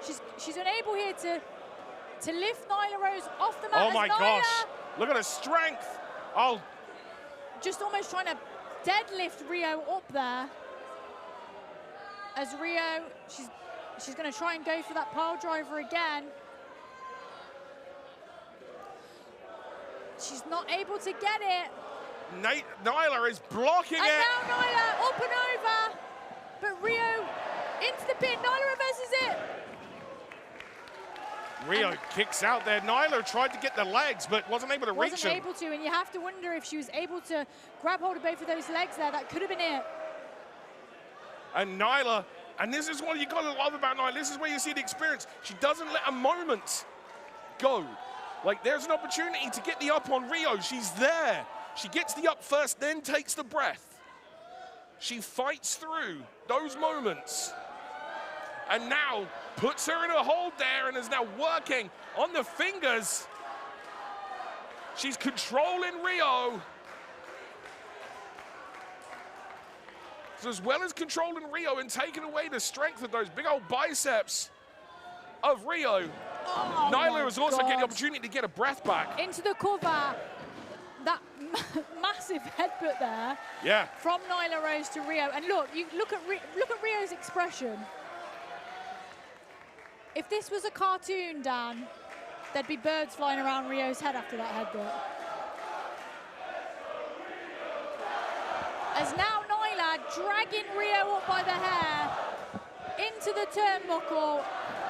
here to lift Nyla Rose off the mat. Oh my gosh, look at her strength. Oh. Just almost trying to deadlift RHIO up there. As RHIO, she's going to try and go for that pile driver again. She's not able to get it. Nyla is blocking it. And now Nyla up and over. But RHIO into the pin. Nyla reverses it. RHIO kicks out there. Nyla tried to get the legs, but wasn't able to reach Wasn't him. able to, and you have to wonder if she was able to grab hold of both of those legs there. That could have been it. And Nyla, and this is what you got to love about Nyla. This is where you see the experience. She doesn't let a moment go. Like, there's an opportunity to get the up on RHIO. She's there. She gets the up first, then takes the breath. She fights through those moments. And now puts her in a hold there and is now working on the fingers. She's controlling RHIO. So as well as controlling RHIO and taking away the strength of those big old biceps of RHIO, Nyla is also getting the opportunity to get a breath back. Into the cover. That massive headbutt there. Yeah. From Nyla Rose to RHIO. And look, you look at RHIO's expression. If this was a cartoon, Dan, there'd be birds flying around RHIO's head after that headbutt. As now Nyla dragging RHIO up by the hair into the turnbuckle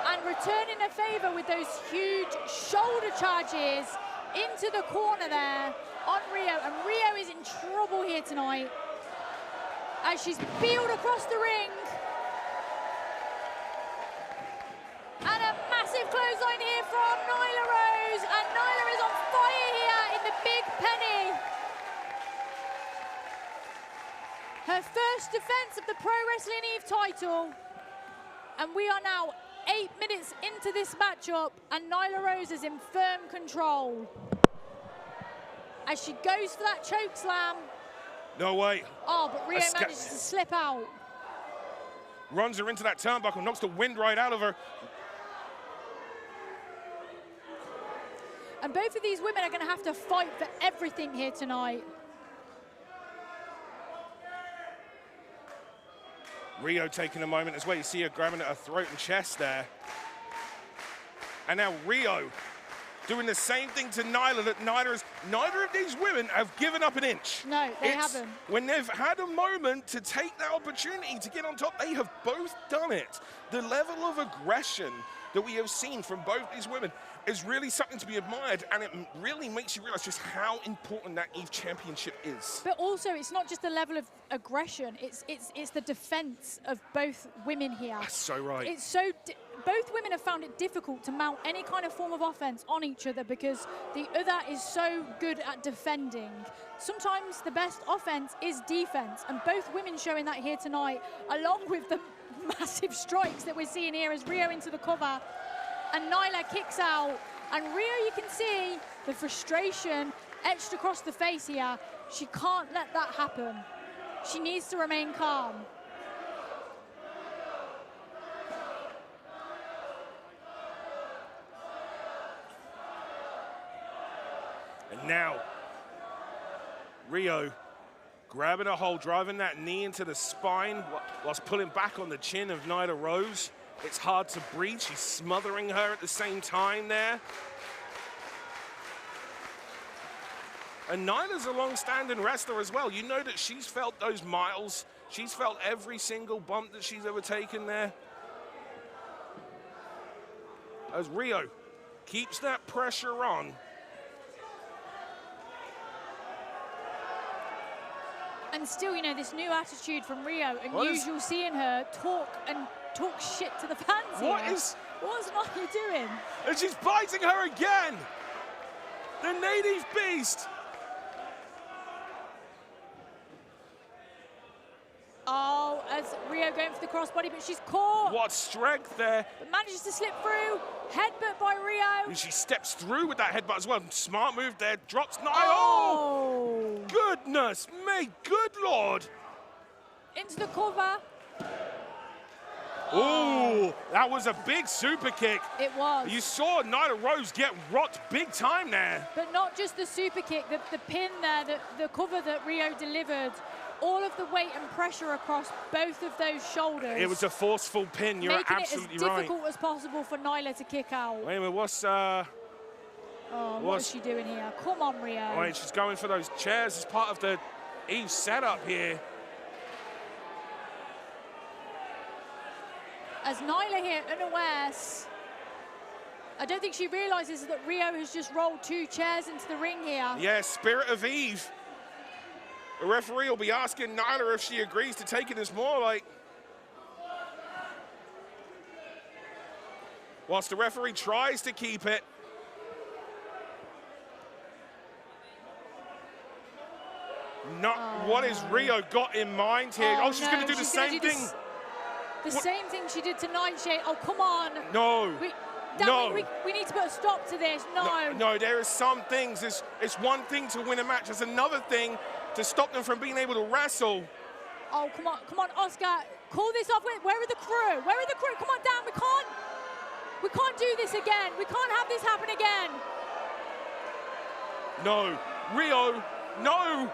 and returning a favor with those huge shoulder charges into the corner there on RHIO. And RHIO is in trouble here tonight as she's peeled across the ring. And a massive clothesline here from Nyla Rose. And Nyla is on fire here in the big penny. Her first defense of the Pro Wrestling Eve title. And we are now 8 minutes into this matchup, and Nyla Rose is in firm control. As she goes for that choke slam. No way. Oh, but RHIO manages to slip out. Runs her into that turnbuckle, knocks the wind right out of her. And both of these women are going to have to fight for everything here tonight. RHIO taking a moment as well. You see her grabbing at her throat and chest there. And now RHIO doing the same thing to Nyla that neither of these women have given up an inch. No, they haven't. When they've had a moment to take that opportunity to get on top, they have both done it. The level of aggression that we have seen from both these women is really something to be admired, and it really makes you realize just how important that EVE Championship is. But also, it's not just the level of aggression, it's the defense of both women here. That's so right. It's so both women have found it difficult to mount any kind of form of offense on each other because the other is so good at defending. Sometimes the best offense is defense, and both women showing that here tonight, along with the massive strikes that we're seeing here as RHIO into the cover, and Nyla kicks out, and RHIO, you can see the frustration etched across the face here. She can't let that happen. She needs to remain calm. And now, RHIO grabbing a hold, driving that knee into the spine whilst pulling back on the chin of Nyla Rose. It's hard to breathe. She's smothering her at the same time there. And Nyla's a long-standing wrestler as well. You know that she's felt those miles. She's felt every single bump that she's ever taken there. As RHIO keeps that pressure on. And still, you know, this new attitude from RHIO, unusual seeing her talk shit to the fans What here. is Nyla doing? And she's biting her again! The native beast! Oh, as RHIO going for the crossbody, but she's caught. What strength there. But manages to slip through. Headbutt by RHIO. And she steps through with that headbutt as well. Smart move there. Drops Nyla. Oh! Goodness me, good Lord. Into the cover. Oh, that was a big super kick. It was. You saw Nyla Rose get rocked big time there. But not just the super kick, the pin there, the cover that RHIO delivered. All of the weight and pressure across both of those shoulders. It was a forceful pin, you're absolutely right. Making it as difficult as possible for Nyla to kick out. Wait a minute, what is she doing here? Come on, RHIO. Wait, she's going for those chairs as part of the EVE setup here. As Nyla here, unawares. I don't think she realizes that RHIO has just rolled 2 chairs into the ring here. Yeah, Spirit of Eve. The referee will be asking Nyla if she agrees to taking this more like. Whilst the referee tries to keep it. What has RHIO got in mind here? Oh, she's going to do the same thing. The same thing she did to Nyte-Skye. Oh, come on. No. Dani, we need to put a stop to this. No, there are some things. It's one thing to win a match. There's another thing to stop them from being able to wrestle. Oh, come on, Oscar. Call this off. Where are the crew? Where are the crew? Come on, Dan. We can't do this again. We can't have this happen again. No. RHIO, no.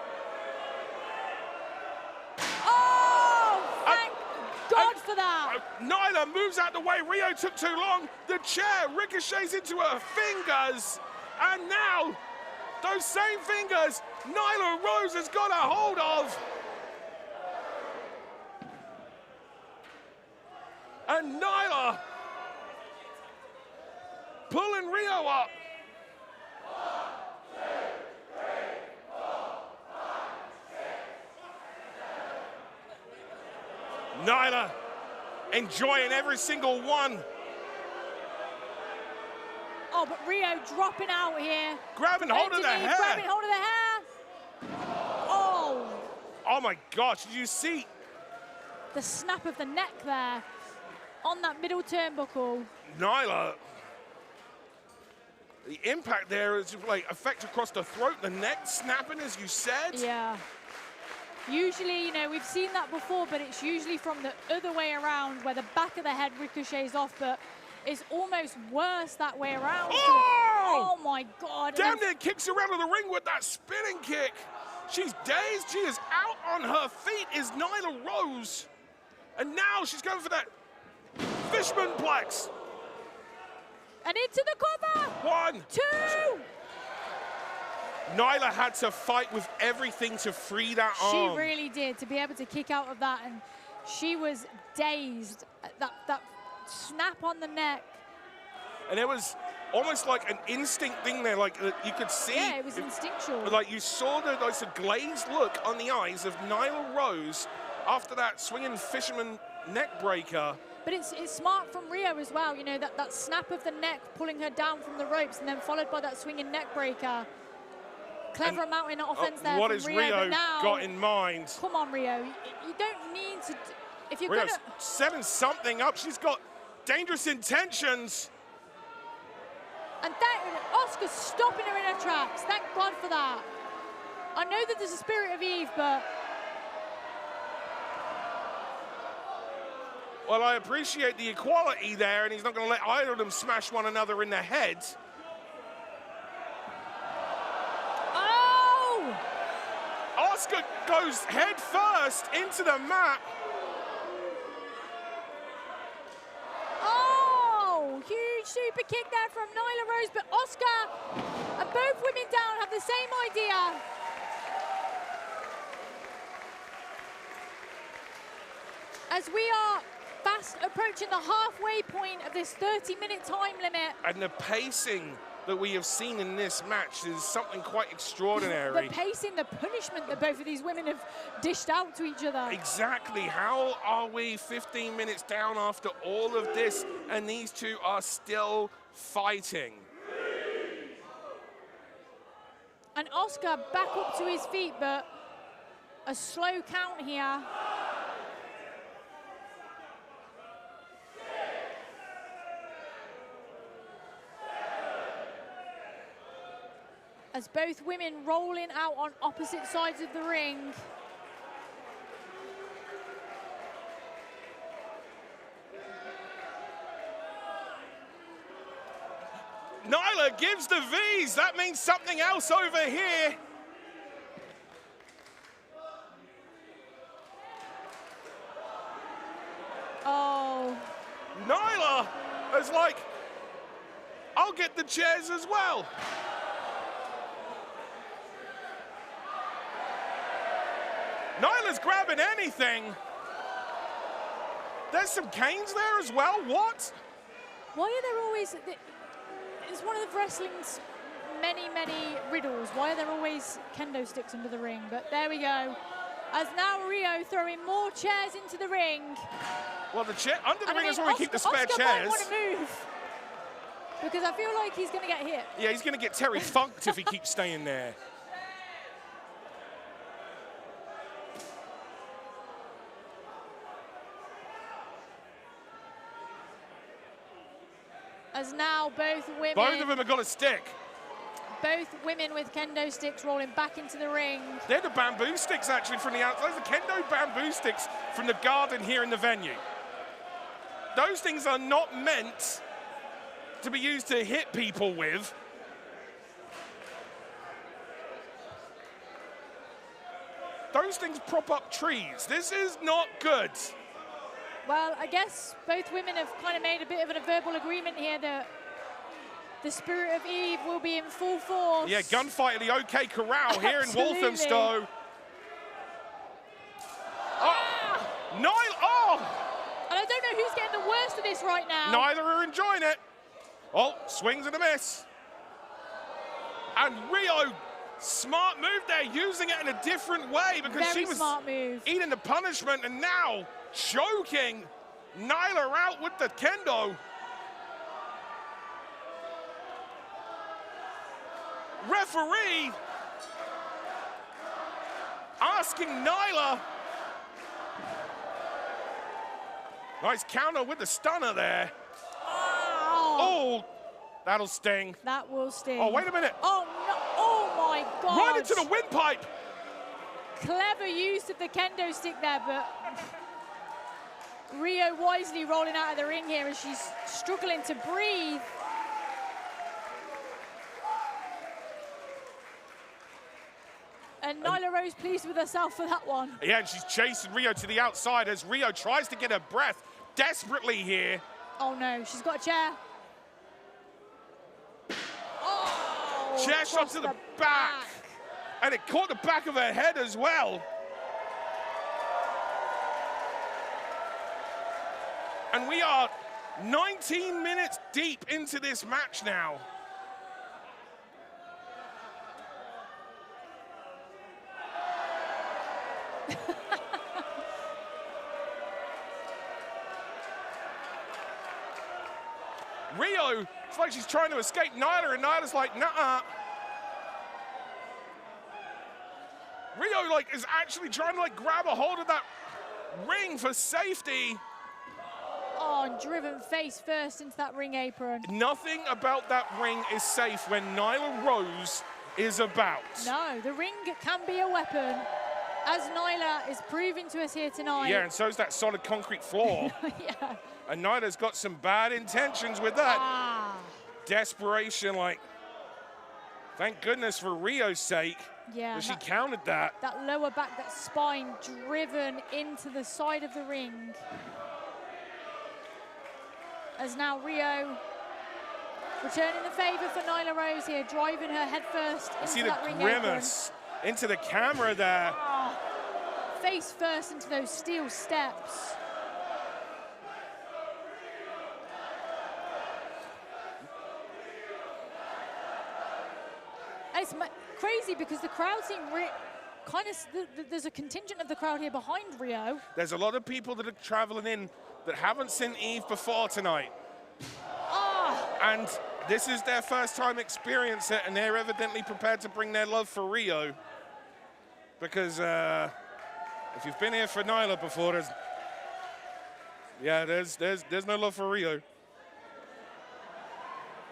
Oh, thank God for that. Nyla moves out the way. RHIO took too long. The chair ricochets into her fingers. And now, those same fingers, Nyla Rose has got a hold of. And Nyla pulling RHIO up. 1, 2, 3, 4, 5, 6. Nyla enjoying every single one. Oh, but RHIO dropping out here. Grabbing hold of the hair. Grabbing hold of the hair. Oh. Oh my gosh, did you see? The snap of the neck there on that middle turnbuckle. Nyla, the impact there is like effect across the throat, the neck snapping, as you said. Yeah. Usually, you know, we've seen that before, but it's usually from the other way around where the back of the head ricochets off, but it's almost worse that way around. Oh my God. Damn near kicks around in the ring with that spinning kick. She's dazed. She is out on her feet. Is Nyla Rose. And now she's going for that Fishman Plex. And into the cover. 1, 2. Nyla had to fight with everything to free that arm. She really did, to be able to kick out of that, and she was dazed at that snap on the neck. And it was almost like an instinct thing there, like you could see. Yeah, it was instinctual. Like you saw the glazed look on the eyes of Nyla Rose after that swinging fisherman neck breaker. But it's smart from RHIO as well, you know, that snap of the neck pulling her down from the ropes and then followed by that swinging neck breaker. Clever amount in offense there what from has RHIO, but now, got in mind? Come on, RHIO. You don't need to... If you're RHIO's gonna... setting something up. She's got dangerous intentions. And Oscar's stopping her in her tracks. Thank God for that. I know that there's a spirit of Eve, but... Well, I appreciate the equality there, and he's not going to let either of them smash one another in the head. Oh! Oscar goes head first into the mat. Oh! Huge super kick there from Nyla Rose, but Oscar and both women down have the same idea. As we are fast approaching the halfway point of this 30-minute time limit. And the pacing that we have seen in this match is something quite extraordinary. The pacing, the punishment that both of these women have dished out to each other. Exactly. How are we 15 minutes down after all of this, and these two are still fighting? And Oscar back up to his feet, but a slow count here. As both women rolling out on opposite sides of the ring. Nyla gives the V's. That means something else over here. Oh. Nyla is like, I'll get the chairs as well. Nyla's grabbing anything. There's some canes there as well. What? Why are there always... It's one of the wrestling's many, many riddles. Why are there always kendo sticks under the ring? But there we go. As now RHIO throwing more chairs into the ring. Well, the chair under the ring is where we keep the spare Oscar chairs. Might want to move. Because I feel like he's going to get hit. Yeah, he's going to get Terry funked if he keeps staying there. As now both women... Both of them have got a stick. Both women with kendo sticks rolling back into the ring. They're the bamboo sticks, actually, from the outside. The kendo bamboo sticks from the garden here in the venue. Those things are not meant to be used to hit people with. Those things prop up trees. This is not good. Well, I guess both women have kind of made a bit of a verbal agreement here that the spirit of Eve will be in full force. Yeah, gunfight at the OK Corral here in Walthamstow. Oh, Nyla, oh! And I don't know who's getting the worst of this right now. Neither are enjoying it. Oh, swings and a miss. And RHIO, smart move there, using it in a different way because Very she was smart move. eating the punishment and now choking Nyla out with the kendo. Referee asking Nyla. Nice counter with the stunner there. Oh, that'll sting. That will sting. Oh, wait a minute. Oh, no. Oh, my God. Right into the windpipe. Clever use of the kendo stick there, but RHIO wisely rolling out of the ring here as she's struggling to breathe. And Nyla Rose pleased with herself for that one. Yeah, and she's chasing RHIO to the outside as RHIO tries to get her breath desperately here. Oh no, she's got a chair. Oh, Chair shot to the back. And it caught the back of her head as well. And we are 19 minutes deep into this match now. RHIO, it's like she's trying to escape Nyla, and Nyla's like, nuh-uh. RHIO, like, is actually trying to, like, grab a hold of that ring for safety. Oh, and driven face first into that ring apron. Nothing about that ring is safe when Nyla Rose is about. No, the ring can be a weapon, as Nyla is proving to us here tonight. Yeah, and so's that solid concrete floor. Yeah. And Nyla's got some bad intentions with that. Desperation, like, thank goodness for RHIO's sake Yeah, that she countered that. That lower back, that spine driven into the side of the ring. As now RHIO returning the favor for Nyla Rose here, driving her head first into that ring apron. See the grimace into the camera there. Face first into those steel steps. And it's crazy because the crowd seem kind of, there's a contingent of the crowd here behind RHIO. There's a lot of people that are traveling in that haven't seen Eve before tonight. And this is their first time experiencing it, and they're evidently prepared to bring their love for RHIO. Because if you've been here for Nyla before, there's no love for RHIO.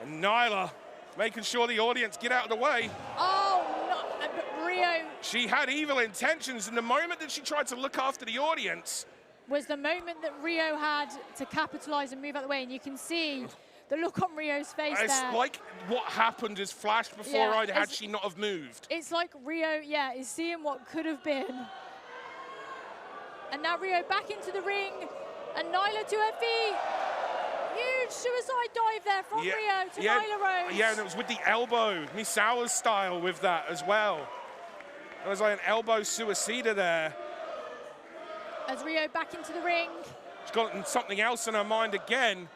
And Nyla making sure the audience get out of the way. Oh, no, but RHIO. She had evil intentions, and the moment that she tried to look after the audience was the moment that RHIO had to capitalize and move out of the way, and you can see the look on RHIO's face it's there. like what happened is flashed before her had she not have moved. It's like RHIO, is seeing what could have been. And now RHIO back into the ring, and Nyla to her feet. Huge suicide dive there from RHIO to Nyla Rose. Yeah, and it was with the elbow, Misawa style with that as well. It was like an elbow suicida there. As RHIO back into the ring. She's got something else in her mind again.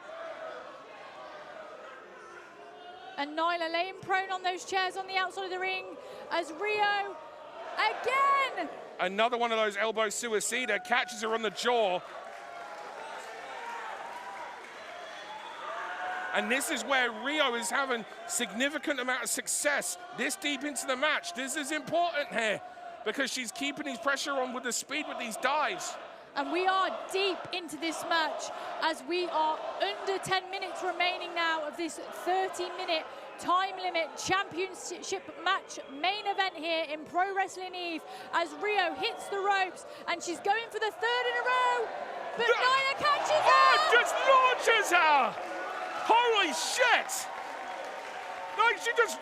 And Nyla laying prone on those chairs on the outside of the ring as RHIO again. Another one of those elbow suicida, catches her on the jaw. And this is where RHIO is having significant amount of success this deep into the match. This is important here because she's keeping these pressure on with the speed with these dives. And we are deep into this match as we are under 10 minutes remaining now of this 30-minute time limit championship match main event here in Pro Wrestling Eve as RHIO hits the ropes and she's going for the third in a row, but Nyla catches her! Just launches her! Holy shit! Like she just,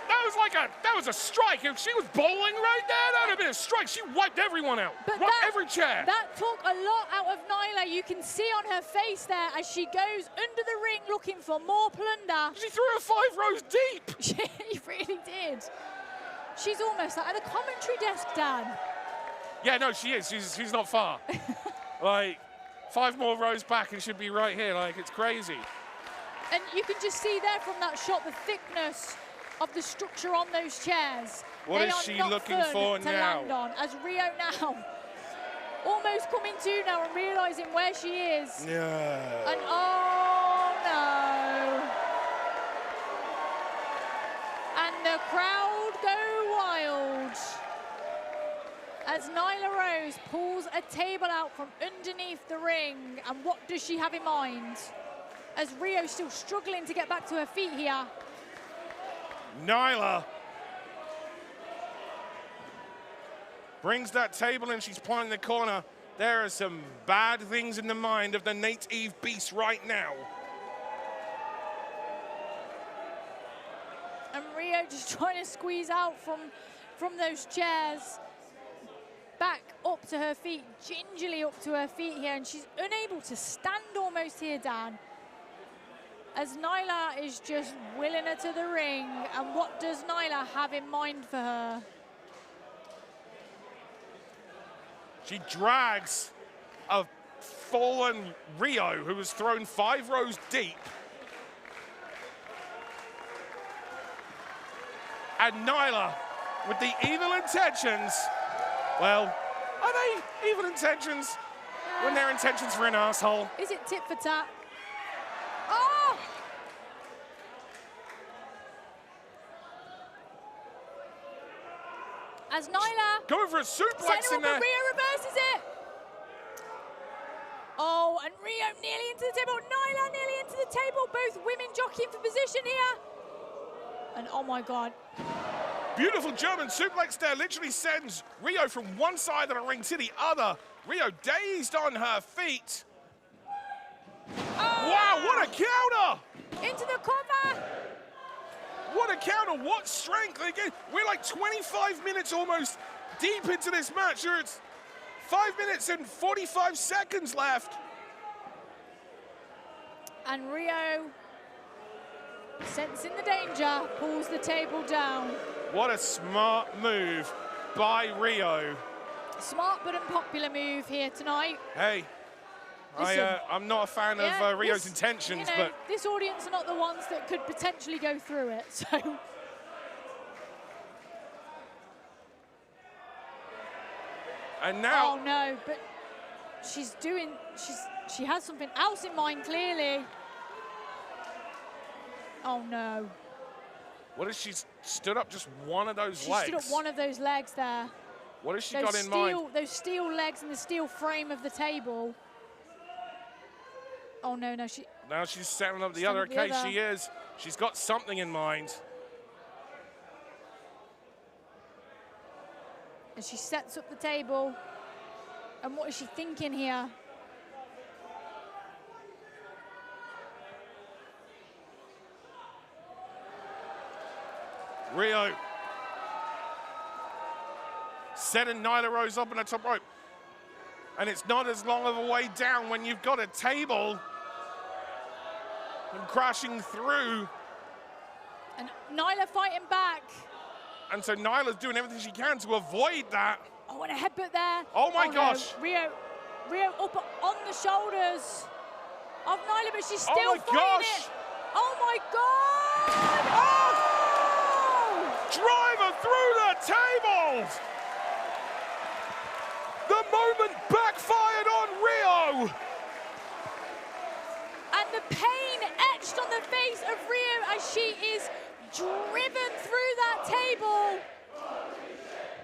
that was a strike. If she was bowling right there, that would have been a strike. She wiped everyone out, wiped every chair. That took a lot out of Nyla. You can see on her face there as she goes under the ring looking for more plunder. She threw her 5 rows deep. She really did. She's almost like at the commentary desk, Dan. Yeah, no, she is. She's not far. Like 5 more rows back and she'd be right here. Like, it's crazy. And you can just see there from that shot the thickness of the structure on those chairs. What is she looking for now? Land on, as RHIO now almost coming to now and realizing where she is. Yeah. And oh no. And the crowd go wild as Nyla Rose pulls a table out from underneath the ring. And what does she have in mind? As RHIO still struggling to get back to her feet here. Nyla brings that table and she's playing the corner. There are some bad things in the mind of the Nate Eve Beast right now. And RHIO just trying to squeeze out from from those chairs, back up to her feet, gingerly up to her feet here, and she's unable to stand almost here, Dan. As Nyla is just willing her to the ring, and what does Nyla have in mind for her? She drags a fallen RHIO who was thrown 5 rows deep. And Nyla, with the evil intentions, well, are they evil intentions when their intentions for an asshole? Is it tit for tat? Oh! As Nyla going for a suplex in there. RHIO reverses it. Oh, and RHIO nearly into the table. Nyla nearly into the table. Both women jockeying for position here. And oh my God. Beautiful German suplex there. Literally sends RHIO from one side of the ring to the other. RHIO dazed on her feet. Oh. Wow, what a counter! Into the cover. What a counter, what strength. Again, we're like 25 minutes almost deep into this match. It's 5 minutes and 45 seconds left. And RHIO, sensing the danger, pulls the table down. What a smart move by RHIO. Smart but unpopular move here tonight. Hey, I'm not a fan of RHIO's intentions, you know, but this audience are not the ones that could potentially go through it, so. And now. Oh no, but she has something else in mind, clearly. Oh no. What has she stood up just one of those legs? She stood up one of those legs there. What has she got in mind? Those steel legs and the steel frame of the table. Oh no, no, now she's setting up the other. Okay, she is. She's got something in mind. And she sets up the table. And what is she thinking here? RHIO setting Nyla Rose up in the top rope. And it's not as long of a way down when you've got a table and crashing through. And Nyla fighting back. And so Nyla's doing everything she can to avoid that. Oh, and a headbutt there. Oh my gosh. No. RHIO up on the shoulders of Nyla, but she's still fighting it. Oh my God. Oh! Driver through the tables. The moment backfired on RHIO. And the pain etched on the face of RHIO as she is driven through that table.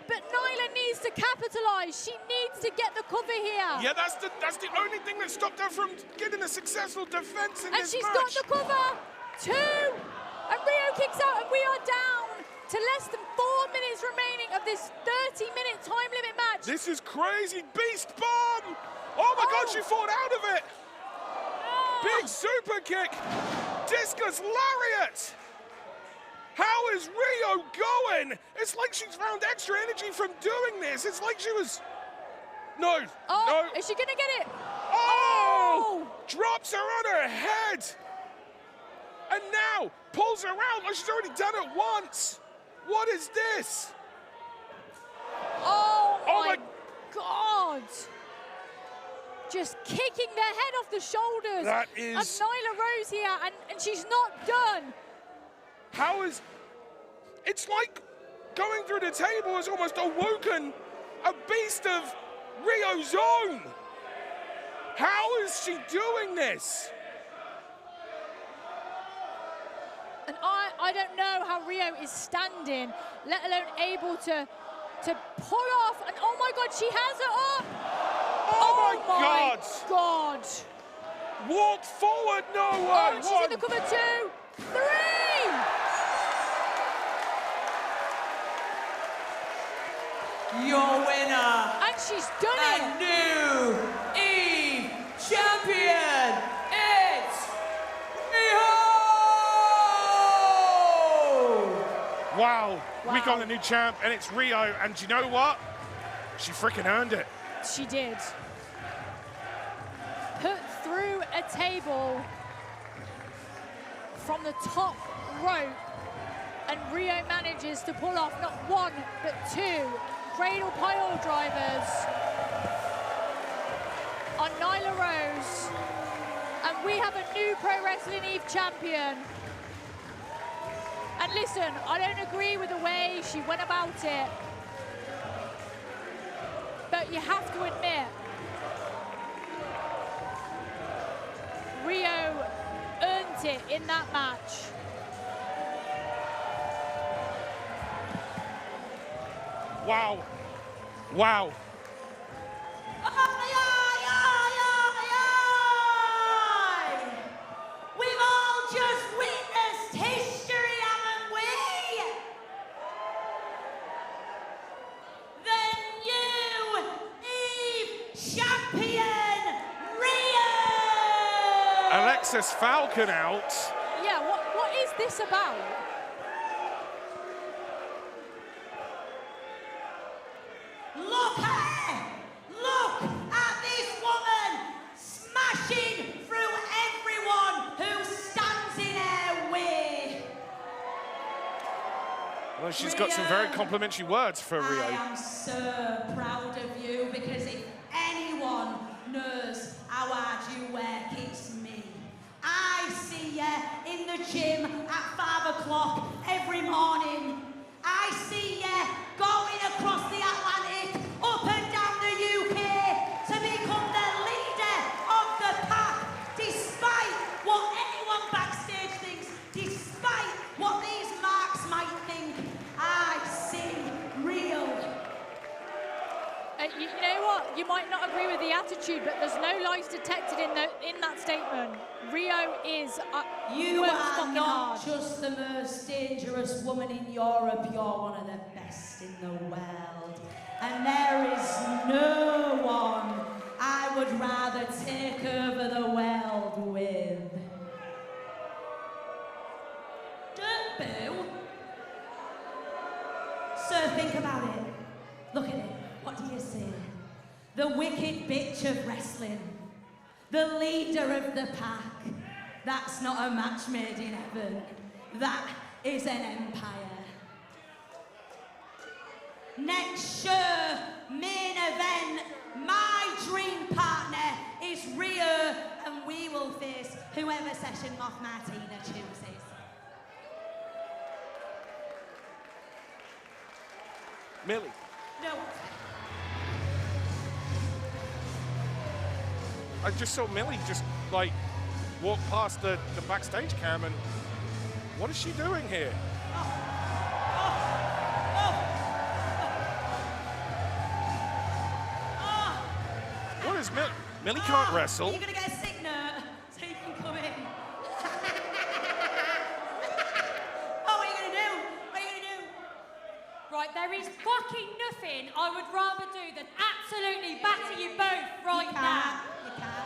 But Nyla needs to capitalize. She needs to get the cover here. Yeah, that's the only thing that stopped her from getting a successful defense in this match. And she's got the cover. 2. And RHIO kicks out, and we are down to less than 4 minutes remaining of this 30-minute time limit match. This is crazy. Beast bomb. Oh my God, she fought out of it. Big super kick. Discus lariat. How is RHIO going? It's like she's found extra energy from doing this. It's like she was... No, oh, no. Is she gonna get it? Oh! Drops her on her head. And now pulls her around like she's already done it once. What is this? Oh my God. Just kicking the head off the shoulders of Nyla Rose here, and she's not done. How is... It's like going through the table has almost awoken a beast of RHIO's own. How is she doing this? And I don't know how RHIO is standing, let alone able to pull off. And oh my God, she has it up. Oh my God. Walk forward, no one. Oh, she's in the cover. 2, 3. Your winner. And she's done it. New Eve champion. It's RHIO. Wow. We got a new champ, and it's RHIO. And you know what? She freaking earned it. She did. Put through a table from the top rope, and RHIO manages to pull off not one, but two cradle pile drivers on Nyla Rose. And we have a new Pro Wrestling Eve champion. And listen, I don't agree with the way she went about it, but you have to admit, RHIO earned it in that match. Wow. Wow. We've all just witnessed history, haven't we? The new Eve champion, RHIO! Alexxis Falcon out. Yeah, what is this about? Look at her! Look at this woman smashing through everyone who stands in her way. Well, she's got some very complimentary words for I RHIO. am so proud of you, because if anyone knows how hard you work, it's me. I see you in the gym at 5 o'clock every morning. I see you going across the Atlantic, up and down the UK, to become the leader of the pack, despite what anyone backstage thinks, despite what these marks might think. I see RHIO. You know what? You might not agree with the attitude, but there's no lies detected in that statement. RHIO is You works are fucking not hard. just the most dangerous woman in Europe, you're one of the best in the world. And there is no one I would rather take over the world with. Don't boo. So think about it. Look at it. What do you see? The wicked bitch of wrestling. The leader of the pack. That's not a match made in heaven. That is an empire. Next show, main event, my dream partner is RHIO, and we will face whoever Session Moth Martina chooses. Millie. No. I just saw Millie just like walk past the backstage cam, and what is she doing here? What is Millie? Millie can't wrestle. You're gonna get a sick note so you can come in. Oh, what are you gonna do? What are you gonna do? Right, there is fucking nothing I would rather do than absolutely batter you both right now. You can't.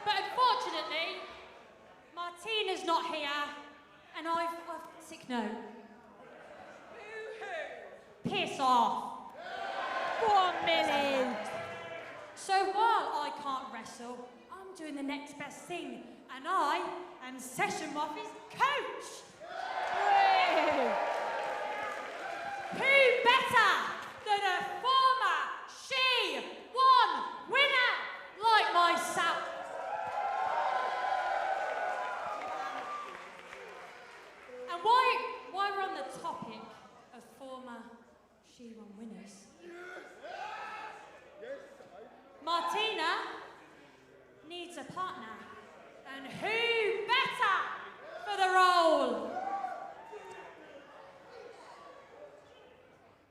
But unfortunately, Martina's not here, and I've sick note. Piss off. Go on, Millie. So while I can't wrestle, I'm doing the next best thing, and I am Session Moth's coach. Who better than a former She-1 winner like myself? And why we're on the topic of former She-1 winners, Martina needs a partner, and who better for the role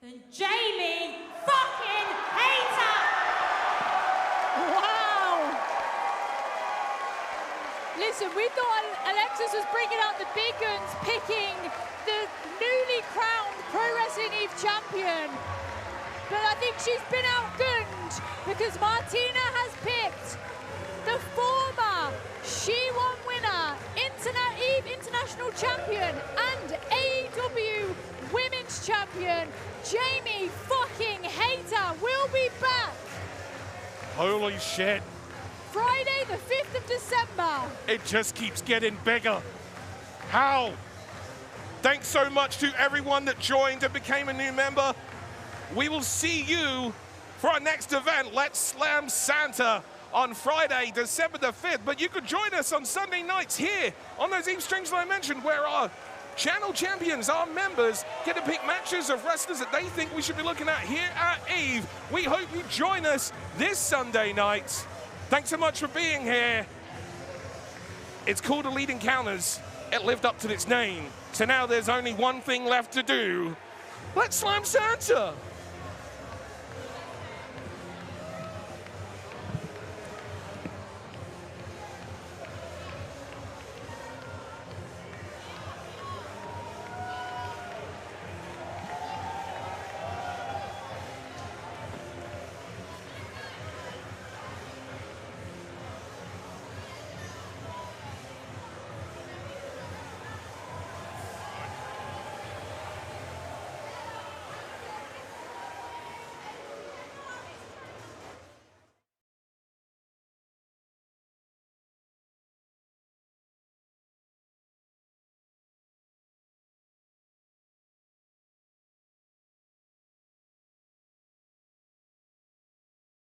than Jamie fucking Hater! Wow! Listen, we thought Alexxis was bringing out the big guns, picking the newly crowned Pro Wrestling Eve champion. But I think she's been outgunned because Martina has picked the former She-1 winner, Eve International National Champion and AEW Women's Champion, Jamie fucking Hayter, will be back Holy shit. Friday the 5th of December. It just keeps getting bigger. How? Thanks so much to everyone that joined and became a new member. We will see you for our next event, Let's Slam Santa, on Friday, December the 5th. But you could join us on Sunday nights here on those Eve streams that I mentioned, where our channel champions, our members, get to pick matches of wrestlers that they think we should be looking at here at Eve. We hope you join us this Sunday night. Thanks so much for being here. It's called Elite Encounters. It lived up to its name. So now there's only one thing left to do. Let's Slam Santa!